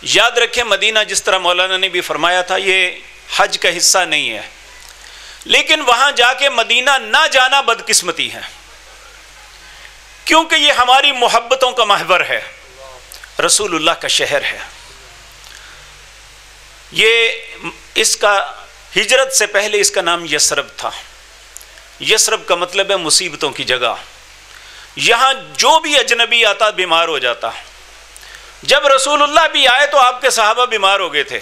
یاد رکھیں، مدینہ جس طرح مولانا نے بھی فرمایا تھا یہ حج کا حصہ نہیں ہے، لیکن وہاں جا کے مدینہ نہ جانا بدقسمتی ہے، کیونکہ یہ ہماری محبتوں کا محور ہے، رسول اللہ کا شہر ہے. یہ اس کا ہجرت سے پہلے اس کا نام یثرب تھا. یثرب کا مطلب ہے مصیبتوں کی جگہ. یہاں جو بھی اجنبی آتا بیمار ہو جاتا. جب رسول اللہ بھی آئے تو آپ کے صحابہ بیمار ہو گئے تھے.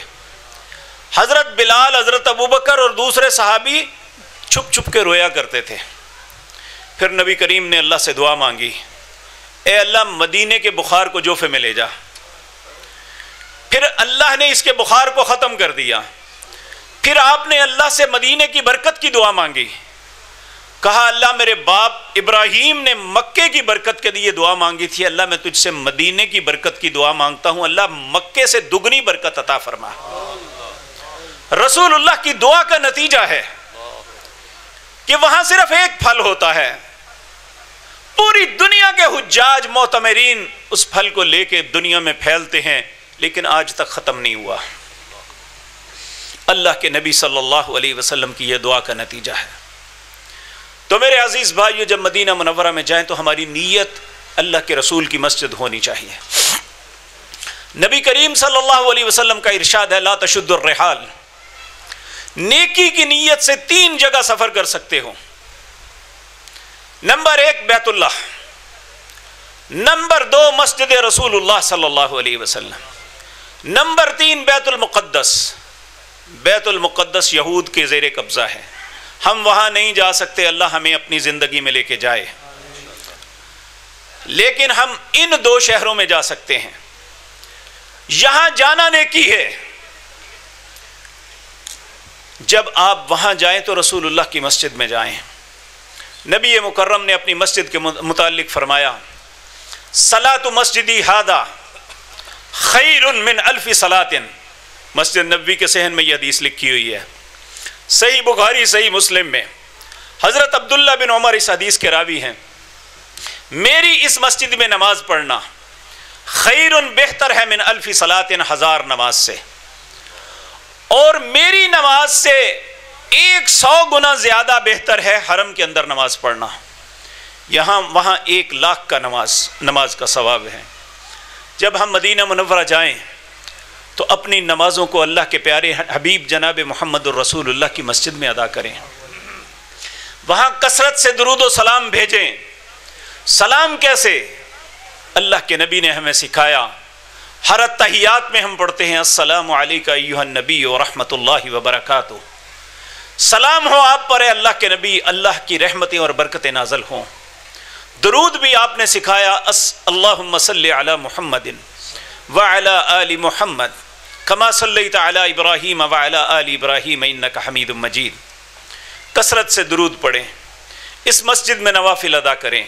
حضرت بلال، حضرت ابوبکر اور دوسرے صحابی چھپ چھپ کے رویا کرتے تھے. پھر نبی کریم نے اللہ سے دعا مانگی، اے اللہ مدینے کے بخار کو جوفے میں لے جا. پھر اللہ نے اس کے بخار کو ختم کر دیا. پھر آپ نے اللہ سے مدینے کی برکت کی دعا مانگی. کہا اللہ میرے باپ ابراہیم نے مکے کی برکت کے لیے دعا مانگی تھی، اللہ میں تجھ سے مدینے کی برکت کی دعا مانگتا ہوں، اللہ مکے سے دگنی برکت عطا فرما. رسول اللہ کی دعا کا نتیجہ ہے کہ وہاں صرف ایک پھل ہوتا ہے. پوری دنیا کے حجاج معتمرین اس پھل کو لے کے دنیا میں پھیلتے ہیں لیکن آج تک ختم نہیں ہوا. اللہ کے نبی صلی اللہ علیہ وسلم کی یہ دعا کا نتیجہ ہے. تو میرے عزیز بھائیو، جب مدینہ منورہ میں جائیں تو ہماری نیت اللہ کے رسول کی مسجد ہونی چاہیے. نبی کریم صلی اللہ علیہ وسلم کا ارشاد ہے لا تشد الرحال. نیکی کی نیت سے 3 جگہ سفر کر سکتے ہو. نمبر 1 بیت اللہ، نمبر 2 مسجد رسول اللہ صلی اللہ علیہ وسلم، نمبر 3 بیت المقدس. بیت المقدس یہود کے زیر قبضہ ہے، ہم وہاں نہیں جا سکتے، اللہ ہمیں اپنی زندگی میں لے کے جائے. لیکن ہم ان 2 شہروں میں جا سکتے ہیں. یہاں جانا نیکی ہے. جب آپ وہاں جائیں تو رسول اللہ کی مسجد میں جائیں. نبی مکرم نے اپنی مسجد کے متعلق فرمایا صلاۃ مسجدی ھذا خیر من 1000 صلاۃ. مسجد نبوی کے صحن میں یہ حدیث لکھی ہوئی ہے، صحیح بخاری صحیح مسلم میں. حضرت عبداللہ بن عمر اس حدیث کے راوی ہیں. میری اس مسجد میں نماز پڑھنا خیر بہتر ہے من 1000 صلاۃ، 1000 نماز سے، اور میری نماز سے 100 گنا زیادہ بہتر ہے حرم کے اندر نماز پڑھنا. یہاں وہاں 1,00,000 کا نماز کا ثواب ہے. جب ہم مدینہ منورہ جائیں تو اپنی نمازوں کو اللہ کے پیارے حبیب جناب محمد الرسول اللہ کی مسجد میں ادا کریں. وہاں کثرت سے درود و سلام بھیجیں. سلام کیسے؟ اللہ کے نبی نے ہمیں سکھایا. ہر تحیات میں ہم پڑھتے ہیں السلام علیکہ ایھا النبی ورحمۃ اللہ وبرکاتہ. سلام ہو آپ پر اے اللہ کے نبی، اللہ کی رحمتیں اور برکتیں نازل ہوں. درود بھی آپ نے سکھایا اللہم صلی علی محمد وعلی آل محمد کما صلیت علی ابراہیم وعلی آل ابراہیم انک حمید مجید. کثرت سے درود پڑھیں. اس مسجد میں نوافل ادا کریں.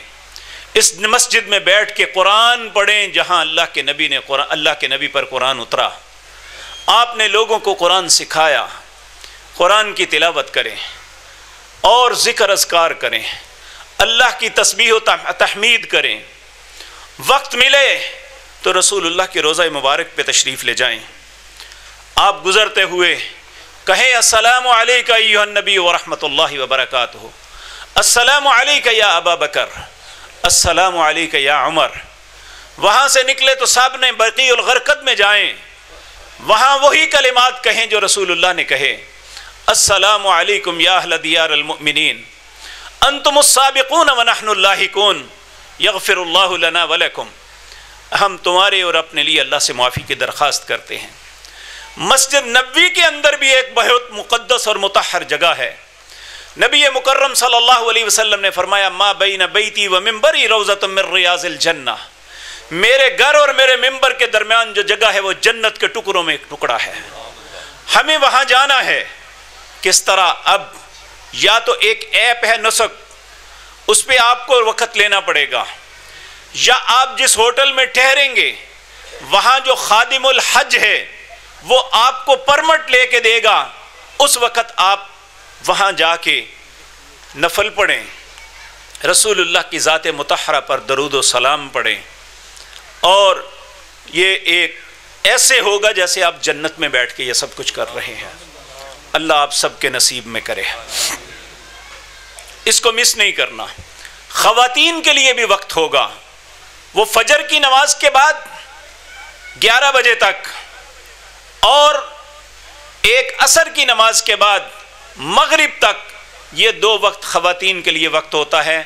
اس مسجد میں بیٹھ کے قرآن پڑھیں جہاں اللہ کے نبی پر قرآن اترا. آپ نے لوگوں کو قرآن سکھایا. قرآن کی تلاوت کریں اور ذکر اذکار کریں، اللہ کی تسبیح و تحمید کریں. وقت ملے تو رسول اللہ کے روضہ مبارک پہ تشریف لے جائیں. آپ گزرتے ہوئے کہیں السلام علیکہ ایھا النبی ورحمۃ اللہ وبرکاتہ، السلام علیکہ یا ابا بکر، السلام علیکہ یا عمر. وہاں سے نکلے تو صاحب نے بقیع الغرقد میں جائیں، وہاں وہی کلمات کہیں جو رسول اللہ نے کہے السلام علیکم یا اہل دیار المؤمنین انتم السابقون ونحن اللاحقون یغفر اللہ لنا ولکم. ہم تمہارے اور اپنے لیے اللہ سے معافی کی درخواست کرتے ہیں. مسجد نبوی کے اندر بھی ایک بہت مقدس اور مطہر جگہ ہے. نبی مکرم صلی اللہ علیہ وسلم نے فرمایا ما بین بیتی و منبری روضۃ من ریاض الجنہ. میرے گھر اور میرے ممبر کے درمیان جو جگہ ہے وہ جنت کے ٹکڑوں میں ایک ٹکڑا ہے. ہمیں وہاں جانا ہے. کس طرح؟ اب یا تو ایک ایپ ہے نسک، اس پہ آپ کو وقت لینا پڑے گا، یا آپ جس ہوٹل میں ٹھہریں گے وہاں جو خادم الحج ہے وہ آپ کو پرمٹ لے کے دے گا. اس وقت آپ وہاں جا کے نفل پڑھیں، رسول اللہ کی ذات مطہرہ پر درود و سلام پڑھیں، اور یہ ایک ایسے ہوگا جیسے آپ جنت میں بیٹھ کے یہ سب کچھ کر رہے ہیں. اللہ آپ سب کے نصیب میں کرے. اس کو مس نہیں کرنا. خواتین کے لیے بھی وقت ہوگا، وہ فجر کی نماز کے بعد 11 بجے تک اور ایک عصر کی نماز کے بعد مغرب تک، یہ 2 وقت خواتین کے لیے وقت ہوتا ہے.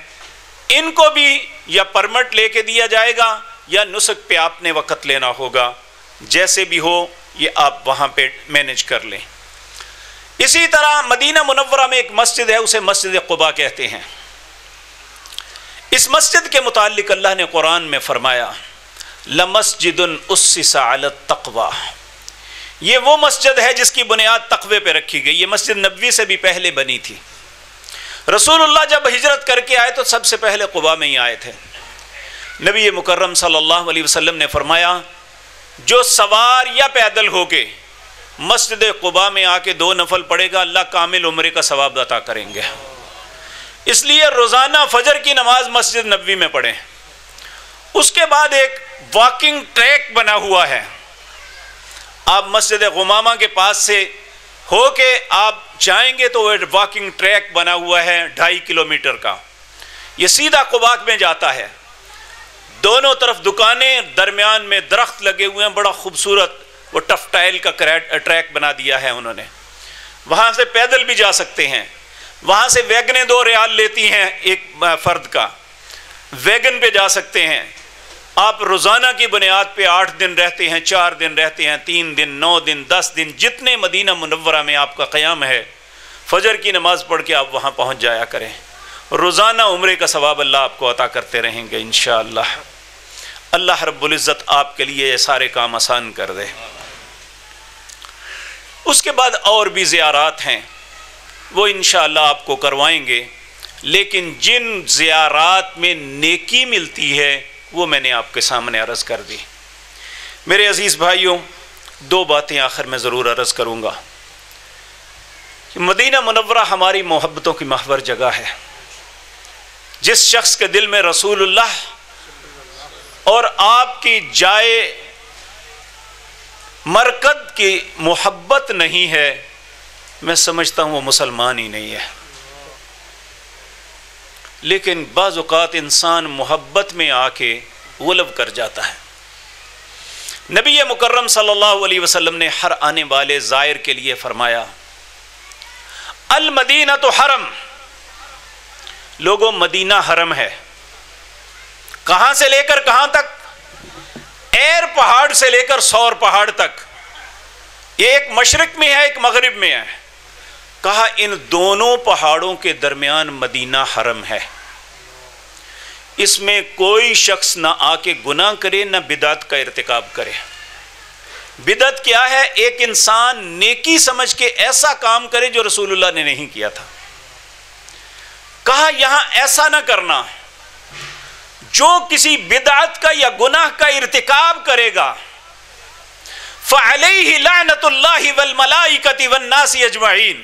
ان کو بھی یا پرمٹ لے کے دیا جائے گا یا نسک پہ آپ نے وقت لینا ہوگا. جیسے بھی ہو یہ آپ وہاں پہ مینج کر لیں. اسی طرح مدینہ منورہ میں ایک مسجد ہے، اسے مسجد قباء کہتے ہیں. اس مسجد کے متعلق اللہ نے قرآن میں فرمایا لَمَسْجِدٌ أُسِّسَ عَلَى التَّقْوَى. یہ وہ مسجد ہے جس کی بنیاد تقوی پہ رکھی گئی. یہ مسجد نبوی سے بھی پہلے بنی تھی. رسول اللہ جب ہجرت کر کے آئے تو سب سے پہلے قباء میں ہی آئے تھے. نبی مکرم صلی اللہ علیہ وسلم نے فرمایا جو سوار یا پیدل ہوگے مسجد قباء میں آ کے 2 نفل پڑھے گا، اللہ کامل عمرے کا ثواب عطا کریں گے۔ اس لیے روزانہ فجر کی نماز مسجد نبوی میں پڑھیں۔ اس کے بعد ایک واکنگ ٹریک بنا ہوا ہے، آپ مسجد غمامہ کے پاس سے ہو کے آپ جائیں گے تو واکنگ ٹریک بنا ہوا ہے 2.5 کلومیٹر کا، یہ سیدھا قباء میں جاتا ہے۔ دونوں طرف دکانیں، درمیان میں درخت لگے ہوئے ہیں، بڑا خوبصورت وہ ٹف ٹائل کا ٹریک بنا دیا ہے انہوں نے۔ وہاں سے پیدل بھی جا سکتے ہیں، وہاں سے ویگنیں 2 ریال لیتی ہیں ایک فرد کا، ویگن پہ جا سکتے ہیں۔ آپ روزانہ کی بنیاد پہ 8 دن رہتے ہیں، 4 دن رہتے ہیں، 3 دن، 9 دن، 10 دن، جتنے مدینہ منورہ میں آپ کا قیام ہے، فجر کی نماز پڑھ کے آپ وہاں پہنچ جایا کریں۔ روزانہ عمرے کا ثواب اللہ آپ کو عطا کرتے رہیں گے انشاءاللہ۔ اللہ رب العزت آپ کے لیے یہ سارے کام آسان کر دے۔ اس کے بعد اور بھی زیارات ہیں، وہ انشاءاللہ آپ کو کروائیں گے، لیکن جن زیارات میں نیکی ملتی ہے وہ میں نے آپ کے سامنے عرض کر دی۔ میرے عزیز بھائیوں، 2 باتیں آخر میں ضرور عرض کروں گا کہ مدینہ منورہ ہماری محبتوں کی محور جگہ ہے۔ جس شخص کے دل میں رسول اللہ اور آپ کی جائے مرکد کی محبت نہیں ہے، میں سمجھتا ہوں وہ مسلمان ہی نہیں ہے۔ لیکن بعض اوقات انسان محبت میں آ کے غلو کر جاتا ہے۔ نبی مکرم صلی اللہ علیہ وسلم نے ہر آنے والے زائر کے لیے فرمایا، المدینہ تو حرم، لوگوں مدینہ حرم ہے۔ کہاں سے لے کر کہاں تک؟ ایر پہاڑ سے لے کر سور پہاڑ تک، یہ ایک مشرق میں ہے ایک مغرب میں ہے۔ کہا ان دونوں پہاڑوں کے درمیان مدینہ حرم ہے، اس میں کوئی شخص نہ آ کے گناہ کرے نہ بدعت کا ارتکاب کرے۔ بدعت کیا ہے؟ ایک انسان نیکی سمجھ کے ایسا کام کرے جو رسول اللہ نے نہیں کیا تھا۔ کہا یہاں ایسا نہ کرنا، جو کسی بدعت کا یا گناہ کا ارتکاب کرے گا فَعَلَيْهِ لَعْنَةُ اللَّهِ وَالْمَلَائِكَةِ وَالنَّاسِ أَجْمَعِينَ،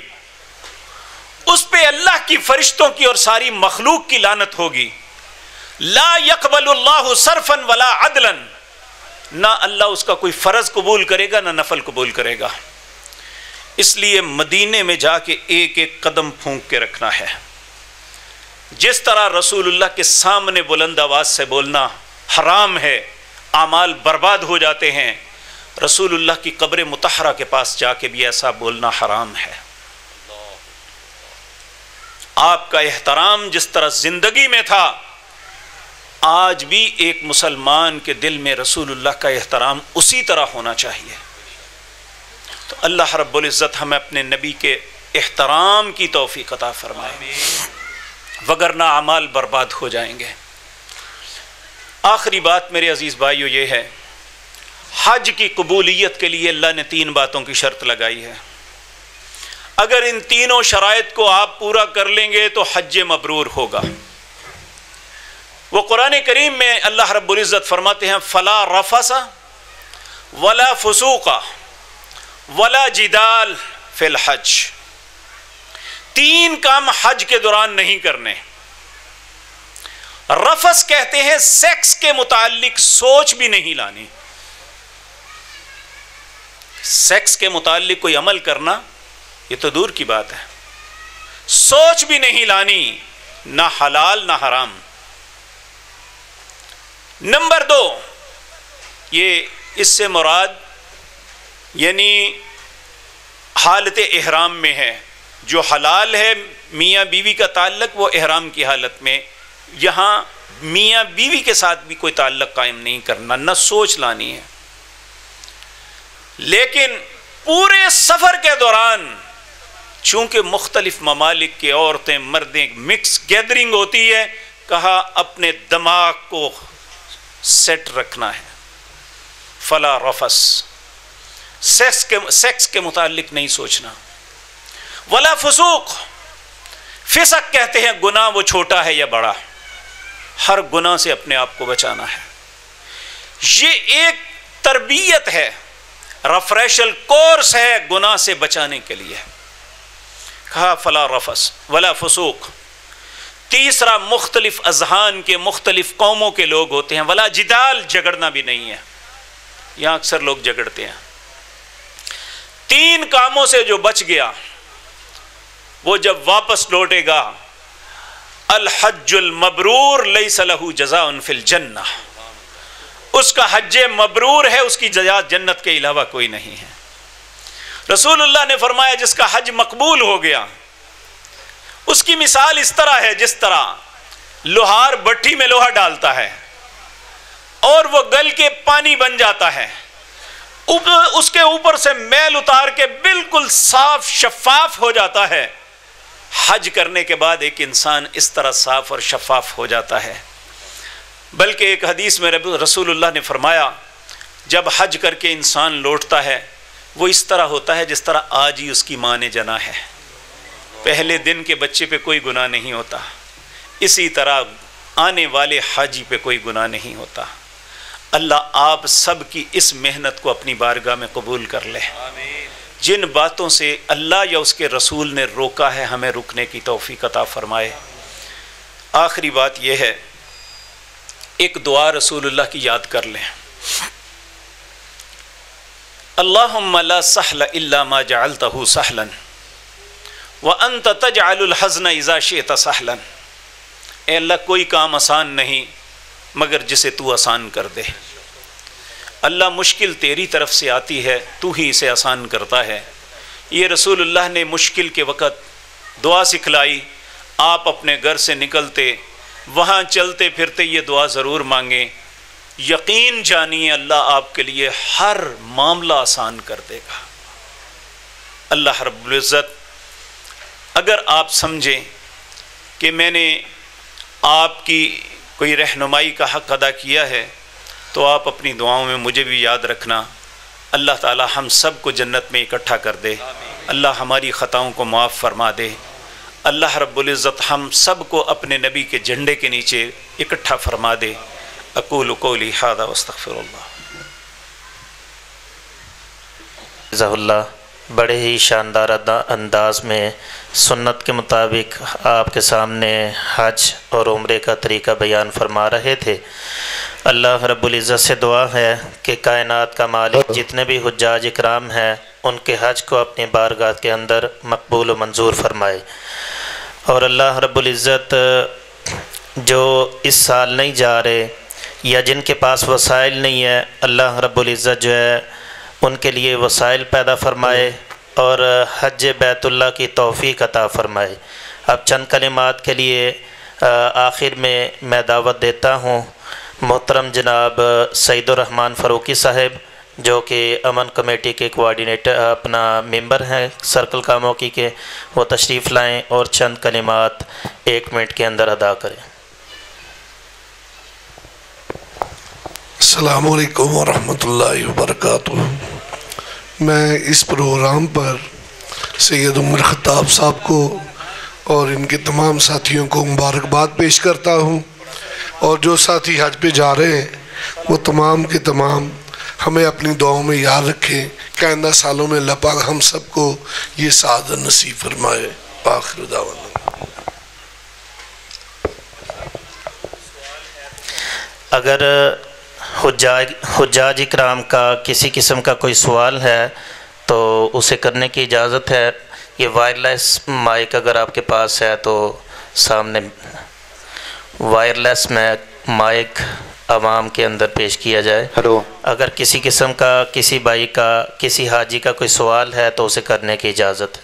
اس پہ اللہ کی فرشتوں کی اور ساری مخلوق کی لعنت ہوگی۔ لا يقبل اللہ صرفا ولا عدلا، نہ اللہ اس کا کوئی فرض قبول کرے گا نہ نفل قبول کرے گا۔ اس لیے مدینے میں جا کے ایک ایک قدم پھونک کے رکھنا ہے۔ جس طرح رسول اللہ کے سامنے بلند آواز سے بولنا حرام ہے، اعمال برباد ہو جاتے ہیں، رسول اللہ کی قبر مطہرہ کے پاس جا کے بھی ایسا بولنا حرام ہے۔ آپ کا احترام جس طرح زندگی میں تھا، آج بھی ایک مسلمان کے دل میں رسول اللہ کا احترام اسی طرح ہونا چاہیے۔ تو اللہ رب العزت ہمیں اپنے نبی کے احترام کی توفیق عطا فرمائے، وگرنہ اعمال برباد ہو جائیں گے۔ آخری بات میرے عزیز بھائیو یہ ہے، حج کی قبولیت کے لیے اللہ نے 3 باتوں کی شرط لگائی ہے۔ اگر ان تینوں شرائط کو آپ پورا کر لیں گے تو حج مبرور ہوگا۔ وہ قرآن کریم میں اللہ رب العزت فرماتے ہیں فلا رفث ولا فسوق ولا جدال فی الحج، 3 کام حج کے دوران نہیں کرنے۔ رفث کہتے ہیں سیکس کے متعلق سوچ بھی نہیں لانی۔ سیکس کے متعلق کوئی عمل کرنا یہ تو دور کی بات ہے، سوچ بھی نہیں لانی، نہ حلال نہ حرام۔ نمبر 2، یہ اس سے مراد یعنی حالت احرام میں ہے، جو حلال ہے میاں بیوی کا تعلق وہ احرام کی حالت میں، یہاں میاں بیوی کے ساتھ بھی کوئی تعلق قائم نہیں کرنا، نہ سوچ لانی ہے۔ لیکن پورے سفر کے دوران چونکہ مختلف ممالک کے عورتیں مردیں مکس گیدرنگ ہوتی ہے، کہا اپنے دماغ کو سیٹ رکھنا ہے۔ فلا رفث، سیکس کے متعلق نہیں سوچنا۔ ولا فسوق، فسق کہتے ہیں گناہ وہ چھوٹا ہے یا بڑا، ہر گناہ سے اپنے آپ کو بچانا ہے۔ یہ ایک تربیت ہے، ریفریشل کورس ہے گناہ سے بچانے کے لیے. کہا فلا رفس ولا فسوق. تیسرا مختلف اذہان کے مختلف قوموں کے لوگ ہوتے ہیں. ولا جدال، جھگڑنا بھی نہیں ہے. یہاں اکثر لوگ جھگڑتے ہیں. 3 کاموں سے جو بچ گیا وہ جب واپس لوٹے گا، الحج المبرور لیس لہ جزاء فی الجنہ، اس کا حج مبرور ہے، اس کی جزا جنت کے علاوہ کوئی نہیں ہے. رسول اللہ نے فرمایا جس کا حج مقبول ہو گیا اس کی مثال اس طرح ہے جس طرح لوہار بھٹی میں لوہا ڈالتا ہے اور وہ گل کے پانی بن جاتا ہے، اس کے اوپر سے میل اتار کے بالکل صاف شفاف ہو جاتا ہے. حج کرنے کے بعد ایک انسان اس طرح صاف اور شفاف ہو جاتا ہے. بلکہ ایک حدیث میں رسول اللہ نے فرمایا جب حج کر کے انسان لوٹتا ہے وہ اس طرح ہوتا ہے جس طرح آج ہی اس کی ماں نے جنا ہے. پہلے دن کے بچے پہ کوئی گناہ نہیں ہوتا، اسی طرح آنے والے حاجی پہ کوئی گناہ نہیں ہوتا. اللہ آپ سب کی اس محنت کو اپنی بارگاہ میں قبول کر لے. جن باتوں سے اللہ یا اس کے رسول نے روکا ہے ہمیں رکنے کی توفیق عطا فرمائے. آخری بات یہ ہے، ایک دعا رسول اللہ کی یاد کر لیں. اللہم لا سہل الا ما جعلتہ سہلا وانت تجعل الحزن اذا شئت سہلا. اے اللہ کوئی کام آسان نہیں مگر جسے تو آسان کر دے. اللہ مشکل تیری طرف سے آتی ہے، تو ہی اسے آسان کرتا ہے. یہ رسول اللہ نے مشکل کے وقت دعا سکھلائی. آپ اپنے گھر سے نکلتے وہاں چلتے پھرتے یہ دعا ضرور مانگیں. یقین جانیے اللہ آپ کے لیے ہر معاملہ آسان کر دے گا. اللہ رب العزت اگر آپ سمجھیں کہ میں نے آپ کی کوئی رہنمائی کا حق ادا کیا ہے تو آپ اپنی دعاؤں میں مجھے بھی یاد رکھنا. اللہ تعالی ہم سب کو جنت میں اکٹھا کر دے. اللہ ہماری خطاؤں کو معاف فرما دے. اللہ رب العزت ہم سب کو اپنے نبی کے جھنڈے کے نیچے اکٹھا فرما دے. اقول قولی ھذا واستغفر اللہ. جزاک اللہ. بڑے ہی شاندار انداز میں سنت کے مطابق آپ کے سامنے حج اور عمرے کا طریقہ بیان فرما رہے تھے. اللہ رب العزت سے دعا ہے کہ کائنات کا مالک جتنے بھی حجاج اکرام ہیں ان کے حج کو اپنی بارگاہ کے اندر مقبول و منظور فرمائے. اور اللہ رب العزت جو اس سال نہیں جا رہے یا جن کے پاس وسائل نہیں ہے، اللہ رب العزت جو ہے ان کے لیے وسائل پیدا فرمائے اور حج بیت اللہ کی توفیق عطا فرمائے. اب چند کلمات کے لیے آخر میں دعوت دیتا ہوں محترم جناب سعید الرحمن فاروقی صاحب جو کہ امن کمیٹی کے کوآرڈینیٹر اپنا ممبر ہیں سرکل کاموکی کے، وہ تشریف لائیں اور چند کلمات 1 منٹ کے اندر ادا کریں. السلام علیکم ورحمۃ اللہ وبرکاتہ. میں اس پروگرام پر سید عمر خطاب صاحب کو اور ان کے تمام ساتھیوں کو مبارکباد پیش کرتا ہوں، اور جو ساتھی حج پہ جا رہے ہیں وہ تمام کے تمام ہمیں اپنی دعاؤں میں یاد رکھیں کہ آئندہ سالوں میں اللہ پاک ہم سب کو یہ سعادت نصیب فرمائے. آخر دعوانا. اگر حجاج اکرام کا کسی قسم کا کوئی سوال ہے تو اسے کرنے کی اجازت ہے. یہ وائرلیس مائک اگر آپ کے پاس ہے تو سامنے وائرلیس میں مائک عوام کے اندر پیش کیا جائے. ہلو. اگر کسی قسم کا کسی بھائی کا کسی حاجی کا کوئی سوال ہے تو اسے کرنے کی اجازت ہے.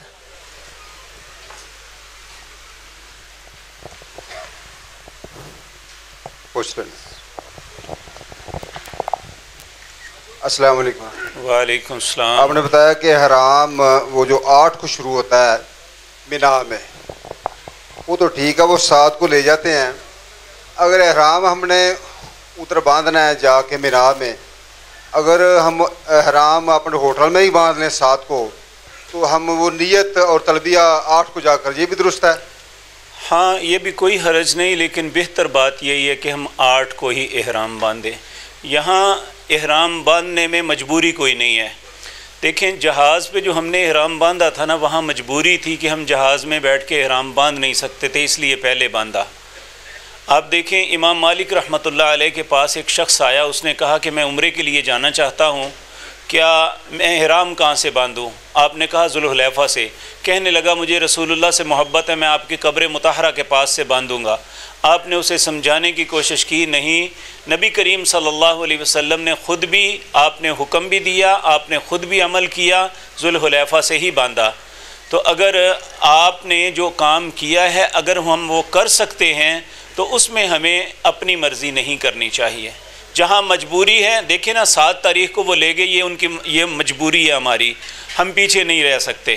السلام علیکم. وعلیکم السلام. آپ نے بتایا کہ حرام وہ جو 8 کو شروع ہوتا ہے مینا میں، وہ تو ٹھیک ہے، وہ 7 کو لے جاتے ہیں. اگر احرام ہم نے ادھر باندھنا ہے جا کے مینا میں، اگر ہم احرام اپنے ہوٹل میں ہی باندھ لیں 7 کو، تو ہم وہ نیت اور تلبیہ 8 کو جا کر، یہ بھی درست ہے؟ ہاں یہ بھی کوئی حرج نہیں، لیکن بہتر بات یہی ہے کہ ہم 8 کو ہی احرام باندھیں. یہاں احرام باندھنے میں مجبوری کوئی نہیں ہے. دیکھیں جہاز پہ جو ہم نے احرام باندھا تھا نا، وہاں مجبوری تھی کہ ہم جہاز میں بیٹھ کے احرام باندھ نہیں سکتے تھے، اس لیے پہلے باندھا۔ آپ دیکھیں امام مالک رحمۃ اللہ علیہ کے پاس ایک شخص آیا، اس نے کہا کہ میں عمرے کے لیے جانا چاہتا ہوں، کیا میں احرام کہاں سے باندھوں؟ آپ نے کہا ذوالحلیفہ سے۔ کہنے لگا مجھے رسول اللہ سے محبت ہے، میں آپ کی قبر مطہرہ کے پاس سے باندھوں گا۔ آپ نے اسے سمجھانے کی کوشش کی، نہیں، نبی کریم صلی اللہ علیہ وسلم نے خود بھی، آپ نے حکم بھی دیا، آپ نے خود بھی عمل کیا، ذوالحلیفہ سے ہی باندھا۔ تو اگر آپ نے جو کام کیا ہے اگر ہم وہ کر سکتے ہیں تو اس میں ہمیں اپنی مرضی نہیں کرنی چاہیے۔ جہاں مجبوری ہے، دیکھیں نا 7 تاریخ کو وہ لے گئے، یہ مجبوری ہے ہماری، ہم پیچھے نہیں رہ سکتے،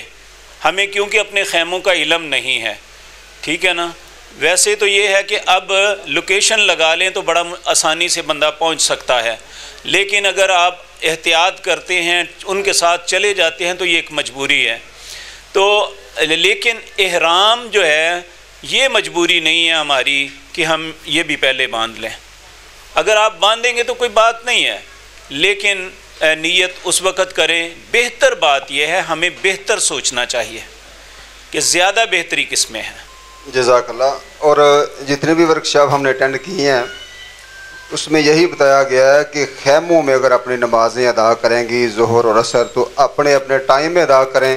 ہمیں کیونکہ اپنے خیموں کا علم نہیں ہے، ٹھیک ہے نا۔ ویسے تو یہ ہے کہ اب لوکیشن لگا لیں تو بڑا آسانی سے بندہ پہنچ سکتا ہے، لیکن اگر آپ احتیاط کرتے ہیں، ان کے ساتھ چلے جاتے ہیں تو یہ ایک مجبوری ہے۔ تو لیکن احرام جو ہے یہ مجبوری نہیں ہے ہماری کہ ہم یہ بھی پہلے باندھ لیں۔ اگر آپ باندھیں گے تو کوئی بات نہیں ہے، لیکن نیت اس وقت کریں۔ بہتر بات یہ ہے، ہمیں بہتر سوچنا چاہیے کہ زیادہ بہتری کس میں ہے۔ جزاک اللہ۔ اور جتنے بھی ورکشاپ ہم نے اٹینڈ کی ہیں اس میں یہی بتایا گیا ہے کہ خیموں میں اگر اپنی نمازیں ادا کریں گی ظہر اور عصر تو اپنے اپنے ٹائم میں ادا کریں۔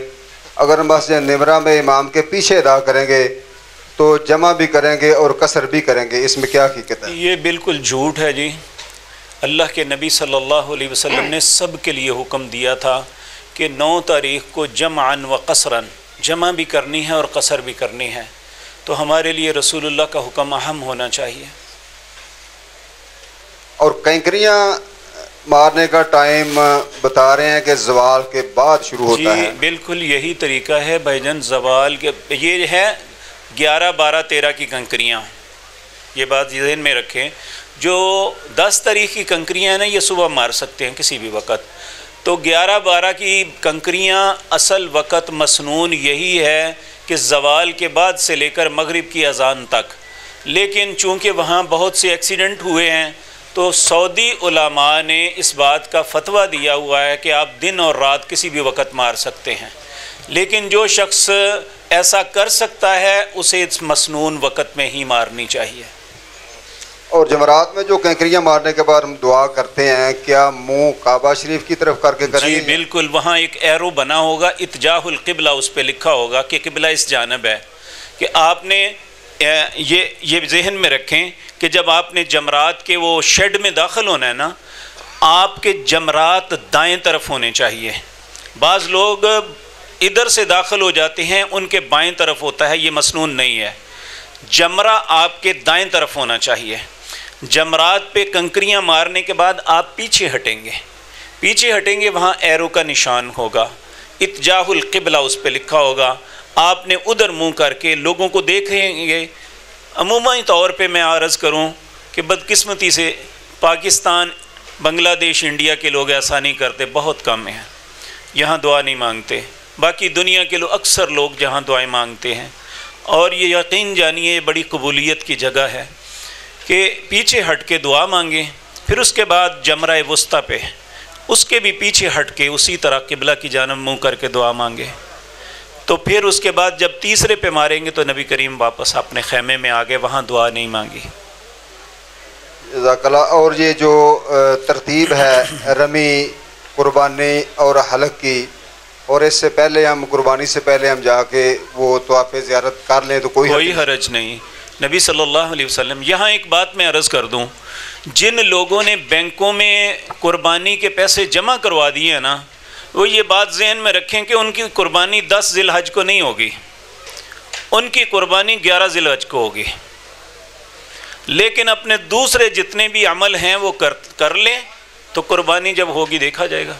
اگر مسجد نمرہ میں امام کے پیچھے ادا کریں گے تو جمع بھی کریں گے اور قصر بھی کریں گے، اس میں کیا حقیقت ہے؟ یہ بالکل جھوٹ ہے جی۔ اللہ کے نبی صلی اللہ علیہ وسلم نے سب کے لیے حکم دیا تھا کہ 9 تاریخ کو جمعاً و قصراً، جمع بھی کرنی ہے اور قصر بھی کرنی ہے، تو ہمارے لیے رسول اللہ کا حکم اہم ہونا چاہیے۔ اور کینکریاں مارنے کا ٹائم بتا رہے ہیں کہ زوال کے بعد شروع ہوتا ہے۔ جی بالکل یہی طریقہ ہے بھائی جان، زوال کے یہ ہے 11، 12، 13 کی کنکریاں، یہ بات ذہن میں رکھیں۔ جو 10 تاریخ کی کنکریاں ہیں نا، یہ صبح مار سکتے ہیں کسی بھی وقت، تو 11، 12 کی کنکریاں اصل وقت مسنون یہی ہے کہ زوال کے بعد سے لے کر مغرب کی اذان تک، لیکن چونکہ وہاں بہت سے ایکسیڈنٹ ہوئے ہیں تو سعودی علماء نے اس بات کا فتویٰ دیا ہوا ہے کہ آپ دن اور رات کسی بھی وقت مار سکتے ہیں، لیکن جو شخص ایسا کر سکتا ہے اسے اس مسنون وقت میں ہی مارنی چاہیے۔ اور جمعرات میں جو کینکریاں مارنے کے بعد ہم دعا کرتے ہیں، کیا منہ کعبہ شریف کی طرف کر کے کریں گے؟ جی بالکل، وہاں ایک ایرو بنا ہوگا، اتجاہ القبلہ، اس پہ لکھا ہوگا کہ قبلہ اس جانب ہے، کہ آپ نے یہ ذہن میں رکھیں کہ جب آپ نے جمرات کے وہ شیڈ میں داخل ہونا ہے نا، آپ کے جمرات دائیں طرف ہونے چاہیے۔ بعض لوگ ادھر سے داخل ہو جاتے ہیں، ان کے بائیں طرف ہوتا ہے، یہ مسنون نہیں ہے۔ جمرہ آپ کے دائیں طرف ہونا چاہیے۔ جمرات پہ کنکریاں مارنے کے بعد آپ پیچھے ہٹیں گے، وہاں ایرو کا نشان ہوگا، اتجاہ القبلہ اس پہ لکھا ہوگا، آپ نے ادھر منہ کر کے لوگوں کو دیکھیں گے۔ عموماً طور پہ میں عرض کروں کہ بدقسمتی سے پاکستان، بنگلہ دیش، انڈیا کے لوگ ایسا نہیں کرتے، بہت کم ہیں، یہاں دعا نہیں مانگتے۔ باقی دنیا کے لوگ، اکثر لوگ جہاں دعائیں مانگتے ہیں، اور یہ یقین جانیے یہ بڑی قبولیت کی جگہ ہے کہ پیچھے ہٹ کے دعا مانگیں، پھر اس کے بعد جمرہ وسطیٰ پہ اس کے بھی پیچھے ہٹ کے اسی طرح قبلہ کی جانب منہ کر کے دعا مانگیں، تو پھر اس کے بعد جب تیسرے پہ ماریں گے تو نبی کریم واپس اپنے خیمے میں آ گئے، وہاں دعا نہیں مانگی۔ جزاک اللہ۔ اور یہ جو ترتیب ہے رمی، قربانی اور حلق کی، اور اس سے پہلے ہم قربانی سے پہلے ہم جا کے وہ طواف زیارت کر لیں تو کوئی حرج نہیں۔ نبی صلی اللہ علیہ وسلم، یہاں ایک بات میں عرض کر دوں، جن لوگوں نے بینکوں میں قربانی کے پیسے جمع کروا دیے ہیں نا، وہ یہ بات ذہن میں رکھیں کہ ان کی قربانی 10 ذی الحج کو نہیں ہوگی، ان کی قربانی 11 ذی الحج کو ہوگی، لیکن اپنے دوسرے جتنے بھی عمل ہیں وہ کر لیں تو قربانی جب ہوگی دیکھا جائے گا۔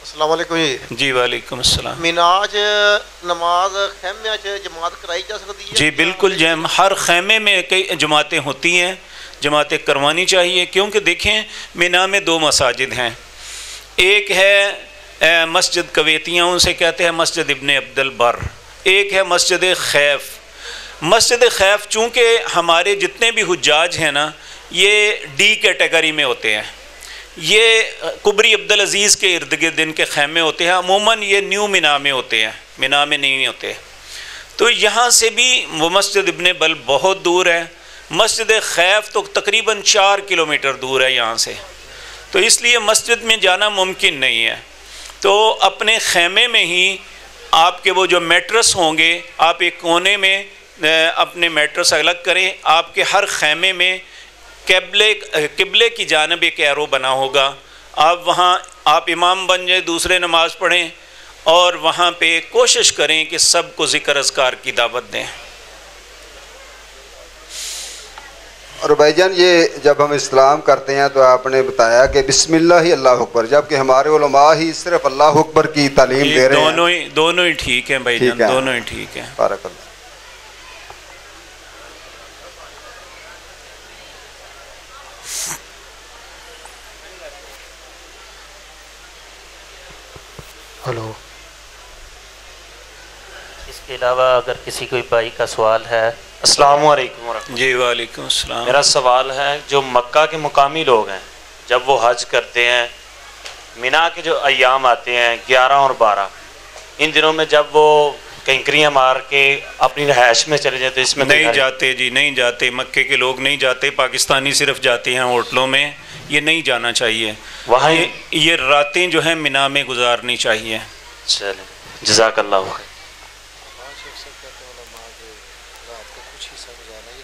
السلام علیکم جی وعلیکم السلام۔ مناج نماز خیمے جماعت کرائی جا سکتی ہے؟ جی بالکل، ہر خیمے میں کئی جماعتیں ہوتی ہیں، جماعتیں کروانی چاہیے، کیونکہ دیکھیں مینا میں 2 مساجد ہیں، ایک ہے مسجد کویتیاں، ان سے کہتے ہیں مسجد ابن عبد البر، ایک ہے مسجد خیف۔ مسجد خیف چونکہ ہمارے جتنے بھی حجاج ہیں نا، یہ ڈی کیٹیگری میں ہوتے ہیں، یہ کبری عبدالعزیز کے ارد گرد ان کے خیمے ہوتے ہیں، عموماً یہ نیو مینا میں ہوتے ہیں، مینا میں نہیں ہوتے۔ تو یہاں سے بھی وہ مسجد ابن بل بہت دور ہے، مسجد خیف تو تقریباً 4 کلومیٹر دور ہے یہاں سے، تو اس لیے مسجد میں جانا ممکن نہیں ہے۔ تو اپنے خیمے میں ہی آپ کے وہ جو میٹرس ہوں گے، آپ ایک کونے میں اپنے میٹرس الگ کریں، آپ کے ہر خیمے میں قبلے کی جانب ایک ایرو بنا ہوگا، آپ وہاں آپ امام بن جائیں، دوسرے نماز پڑھیں، اور وہاں پہ کوشش کریں کہ سب کو ذکر اذکار کی دعوت دیں۔ اور بھائی جان یہ جب ہم اسلام کرتے ہیں تو آپ نے بتایا کہ بسم اللہ ہی اللہ اکبر، جبکہ ہمارے علماء ہی صرف اللہ اکبر کی تعلیم دے رہے ہیں۔ دونوں ہی ٹھیک ہیں بھائی جان، دونوں ہی ٹھیک ہیں۔ بارک اللہ۔ ہلو، اس کے علاوہ اگر کسی کوئی بھائی کا سوال ہے۔ السلام علیکم ورحمۃ اللہ۔ جی وعلیکم السلام۔ میرا سوال ہے، جو مکہ کے مقامی لوگ ہیں جب وہ حج کرتے ہیں، مینا کے جو ایام آتے ہیں 11 اور 12، ان دنوں میں جب وہ کنکریاں مار کے اپنی رہائش میں چلے جاتے، اس میں نہیں جاتے جی، نہیں جاتے، مکے کے لوگ نہیں جاتے، پاکستانی صرف جاتے ہیں ہوٹلوں میں، یہ نہیں جانا چاہیے، وہاں یہ راتیں جو ہیں مینا میں گزارنی چاہیے۔ چلیں، جزاک اللہ خیر۔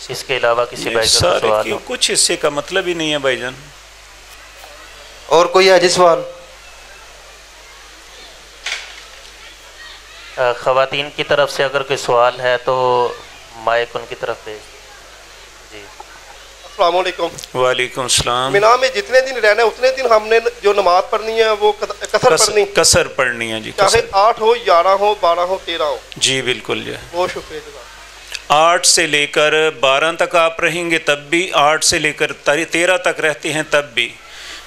اس کے علاوہ کسی بھائی کا سوال ہو؟ کچھ حصے کا مطلب ہی نہیں ہے بھائی جان۔ اور کوئی ہے جی سوال؟ خواتین کی طرف سے اگر کوئی سوال ہے تو مائک ان کی طرف بھیج۔ جی السلام علیکم۔ وعلیکم السلام۔ مینا میں جتنے دن رہنا ہے اتنے دن ہم نے جو نماز پڑھنی ہے وہ قصر پڑھنی ہے جی، چاہے 8 ہو 11 ہو 12 ہو 13 ہو۔ جی بالکل جی، بہت شکریہ جناب۔ 8 سے لے کر 12 تک آپ رہیں گے تب بھی، 8 سے لے کر 13 تک رہتے ہیں تب بھی،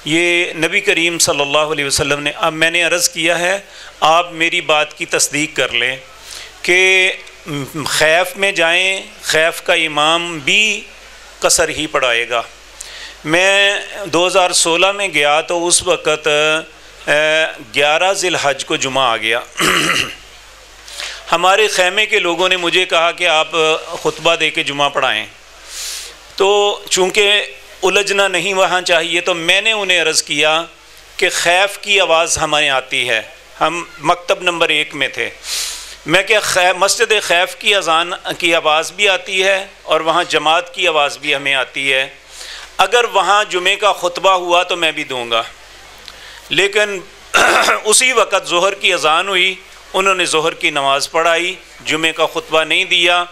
یہ نبی کریم صلی اللہ علیہ وسلم نے، اب میں نے عرض کیا ہے، آپ میری بات کی تصدیق کر لیں کہ خیف میں جائیں، خیف کا امام بھی قصر ہی پڑھائے گا۔ میں 2016 میں گیا تو اس وقت 11 ذی الحج کو جمعہ آ گیا۔ ہمارے خیمے کے لوگوں نے مجھے کہا کہ آپ خطبہ دے کے جمعہ پڑھائیں، تو چونکہ الجھنا نہیں وہاں چاہیے، تو میں نے انہیں عرض کیا کہ خیف کی آواز ہمیں آتی ہے، ہم مکتب نمبر 1 میں تھے، میں کہ مسجد خیف کی اذان کی آواز بھی آتی ہے اور وہاں جماعت کی آواز بھی ہمیں آتی ہے، اگر وہاں جمعے کا خطبہ ہوا تو میں بھی دوں گا۔ لیکن اسی وقت ظہر کی اذان ہوئی، انہوں نے ظہر کی نماز پڑھائی، جمعے کا خطبہ نہیں دیا۔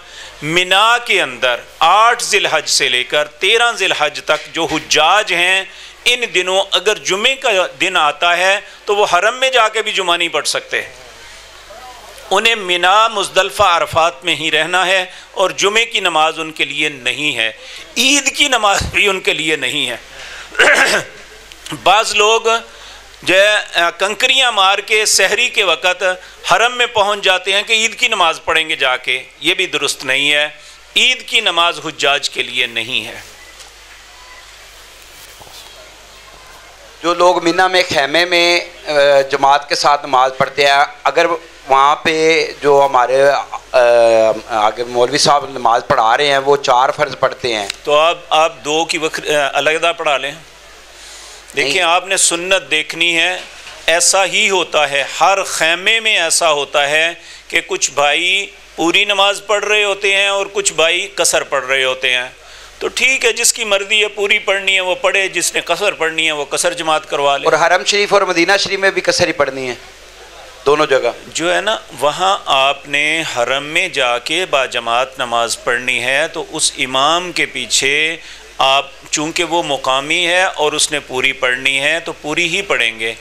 مینا کے اندر 8 ذی الحج سے لے کر 13 ذی الحج تک جو حجاج ہیں، ان دنوں اگر جمعے کا دن آتا ہے تو وہ حرم میں جا کے بھی جمعہ نہیں پڑھ سکتے، انہیں مینا مزدلفہ عرفات میں ہی رہنا ہے، اور جمعے کی نماز ان کے لیے نہیں ہے، عید کی نماز بھی ان کے لیے نہیں ہے۔ بعض لوگ جو کنکریاں مار کے سحری کے وقت حرم میں پہنچ جاتے ہیں کہ عید کی نماز پڑھیں گے جا کے، یہ بھی درست نہیں ہے، عید کی نماز حجاج کے لیے نہیں ہے۔ جو لوگ مینا میں خیمے میں جماعت کے ساتھ نماز پڑھتے ہیں، اگر وہاں پہ جو ہمارے آگے مولوی صاحب نماز پڑھا رہے ہیں وہ 4 فرض پڑھتے ہیں، تو آپ 2 کی علیحدہ پڑھا لیں۔ دیکھیں، آپ نے سنت دیکھنی ہے، ایسا ہی ہوتا ہے، ہر خیمے میں ایسا ہوتا ہے کہ کچھ بھائی پوری نماز پڑھ رہے ہوتے ہیں اور کچھ بھائی قصر پڑھ رہے ہوتے ہیں، تو ٹھیک ہے، جس کی مرضی ہے پوری پڑھنی ہے وہ پڑھے، جس نے قصر پڑھنی ہے وہ قصر جماعت کروا لے۔ اور حرم شریف اور مدینہ شریف میں بھی قصر ہی پڑھنی ہے، دونوں جگہ جو ہے نا، وہاں آپ نے حرم میں جا کے باجماعت نماز پڑھنی ہے تو اس امام کے پیچھے آپ، چونکہ وہ مقامی ہے اور اس نے پوری پڑھنی ہے تو پوری ہی پڑھیں گے۔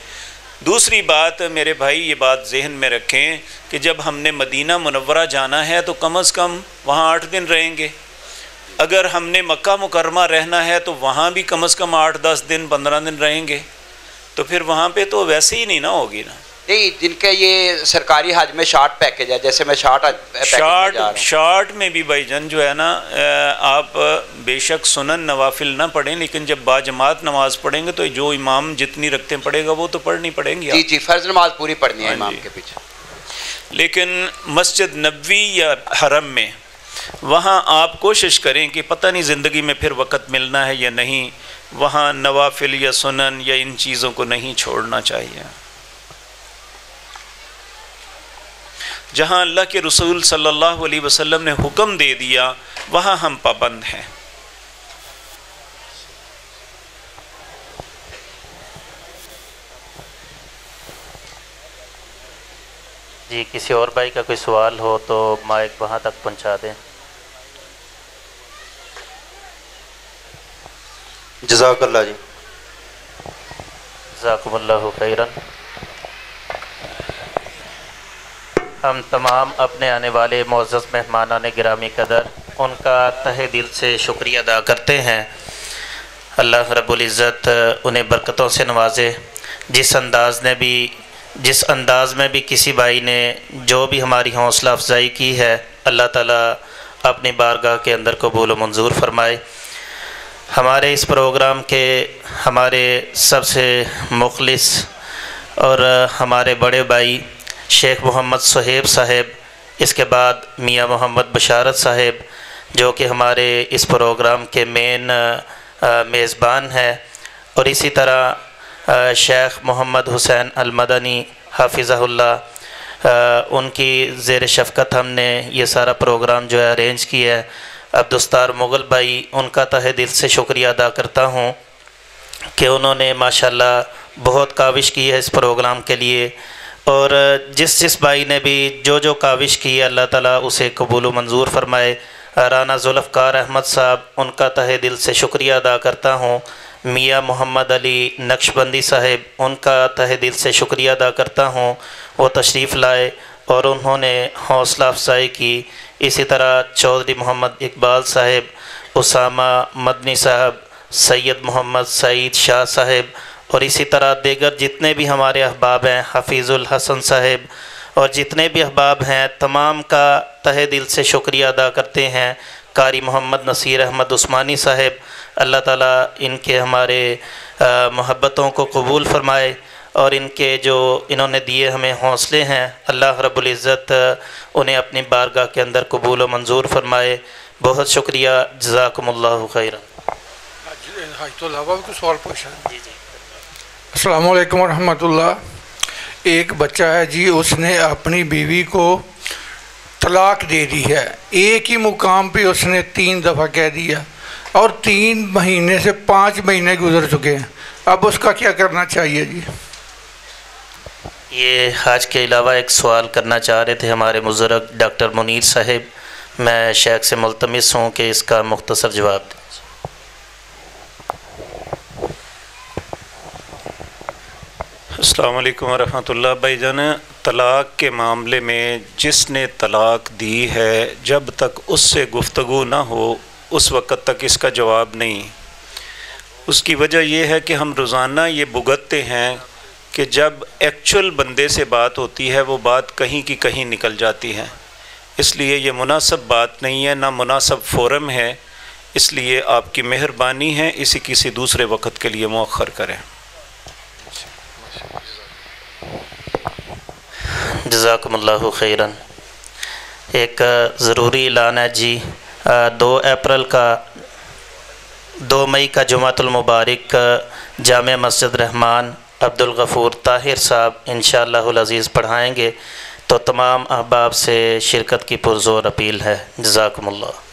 دوسری بات میرے بھائی، یہ بات ذہن میں رکھیں کہ جب ہم نے مدینہ منورہ جانا ہے تو کم از کم وہاں 8 دن رہیں گے، اگر ہم نے مکہ مکرمہ رہنا ہے تو وہاں بھی کم از کم 8 10 دن 15 دن رہیں گے، تو پھر وہاں پہ تو ویسے ہی نہیں نا ہوگی نا۔ نہیں جن کے یہ سرکاری حج میں شارٹ پیکج ہے، جیسے میں شارٹ میں بھی بھائی جان جو ہے نا آپ بے شک سنن نوافل نہ پڑھیں، لیکن جب باجماعت نماز پڑھیں گے تو جو امام جتنی رکھتے پڑھے گا وہ تو پڑھنی پڑیں گی. جی فرض نماز پوری پڑھنی ہے امام کے پیچھے. لیکن مسجد نبوی یا حرم میں وہاں آپ کوشش کریں کہ پتہ نہیں زندگی میں پھر وقت ملنا ہے یا نہیں، وہاں نوافل یا سنن یا ان چیزوں کو نہیں چھوڑنا چاہیے. جہاں اللہ کے رسول صلی اللہ علیہ وسلم نے حکم دے دیا وہاں ہم پابند ہیں. جی کسی اور بھائی کا کوئی سوال ہو تو مائک وہاں تک پہنچا دیں. جزاک اللہ جی. جزاکم اللہ خیراً. ہم تمام اپنے آنے والے معزز مہمانان گرامی قدر ان کا تہہ دل سے شکریہ ادا کرتے ہیں. اللہ رب العزت انہیں برکتوں سے نوازے. جس انداز میں بھی کسی بھائی نے جو بھی ہماری حوصلہ افزائی کی ہے اللہ تعالیٰ اپنی بارگاہ کے اندر قبول و منظور فرمائے. ہمارے اس پروگرام کے ہمارے سب سے مخلص اور ہمارے بڑے بھائی شیخ محمد صہیب صاحب، اس کے بعد میاں محمد بشارت صاحب جو کہ ہمارے اس پروگرام کے مین میزبان ہیں، اور اسی طرح شیخ محمد حسین المدنی حافظہ اللہ، ان کی زیر شفقت ہم نے یہ سارا پروگرام جو ہے ارینج کیا ہے. عبدالستار مغل بھائی، ان کا تہہ دل سے شکریہ ادا کرتا ہوں کہ انہوں نے ماشاءاللہ بہت کاوش کی ہے اس پروگرام کے لیے، اور جس بھائی نے بھی جو کاوش کی ہے اللہ تعالیٰ اسے قبول و منظور فرمائے. رانا ذوالفقار احمد صاحب، ان کا تہہ دل سے شکریہ ادا کرتا ہوں. میاں محمد علی نقشبندی صاحب، ان کا تہہ دل سے شکریہ ادا کرتا ہوں، وہ تشریف لائے اور انہوں نے حوصلہ افزائی کی. اسی طرح چودھری محمد اقبال صاحب، اسامہ مدنی صاحب، سید محمد سعید شاہ صاحب، اور اسی طرح دیگر جتنے بھی ہمارے احباب ہیں، حفیظ الحسن صاحب، اور جتنے بھی احباب ہیں تمام کا تہہ دل سے شکریہ ادا کرتے ہیں. قاری محمد نصیر احمد عثمانی صاحب، اللہ تعالیٰ ان کے ہمارے محبتوں کو قبول فرمائے، اور ان کے جو انہوں نے دیے ہمیں حوصلے ہیں اللہ رب العزت انہیں اپنی بارگاہ کے اندر قبول و منظور فرمائے. بہت شکریہ. جزاکم اللہ خیرا. سوال پوچھا. السلام علیکم ورحمۃ اللہ. ایک بچہ ہے جی، اس نے اپنی بیوی کو طلاق دے دی ہے. ایک ہی مقام پہ اس نے 3 دفعہ کہہ دیا، اور 3 مہینے سے 5 مہینے گزر چکے ہیں. اب اس کا کیا کرنا چاہیے جی؟ یہ حج کے علاوہ ایک سوال کرنا چاہ رہے تھے ہمارے بزرگ ڈاکٹر منیر صاحب. میں شیخ سے ملتمس ہوں کہ اس کا مختصر جواب دیں. السلام علیکم ورحمۃ اللہ. بھائی جان، طلاق کے معاملے میں جس نے طلاق دی ہے جب تک اس سے گفتگو نہ ہو اس وقت تک اس کا جواب نہیں. اس کی وجہ یہ ہے کہ ہم روزانہ یہ بھگتتے ہیں کہ جب ایکچول بندے سے بات ہوتی ہے وہ بات کہیں کی کہیں نکل جاتی ہے. اس لیے یہ مناسب بات نہیں ہے، نہ مناسب فورم ہے. اس لیے آپ کی مہربانی ہے اسے کسی دوسرے وقت کے لیے مؤخر کریں. جزاکم اللہ خیراً. ایک ضروری اعلان ہے جی. 2 مئی کا جمعۃ المبارک جامع مسجد رحمان عبدالغفور طاہر صاحب انشاءاللہ العزیز پڑھائیں گے، تو تمام احباب سے شرکت کی پرزور اپیل ہے. جزاکم اللہ.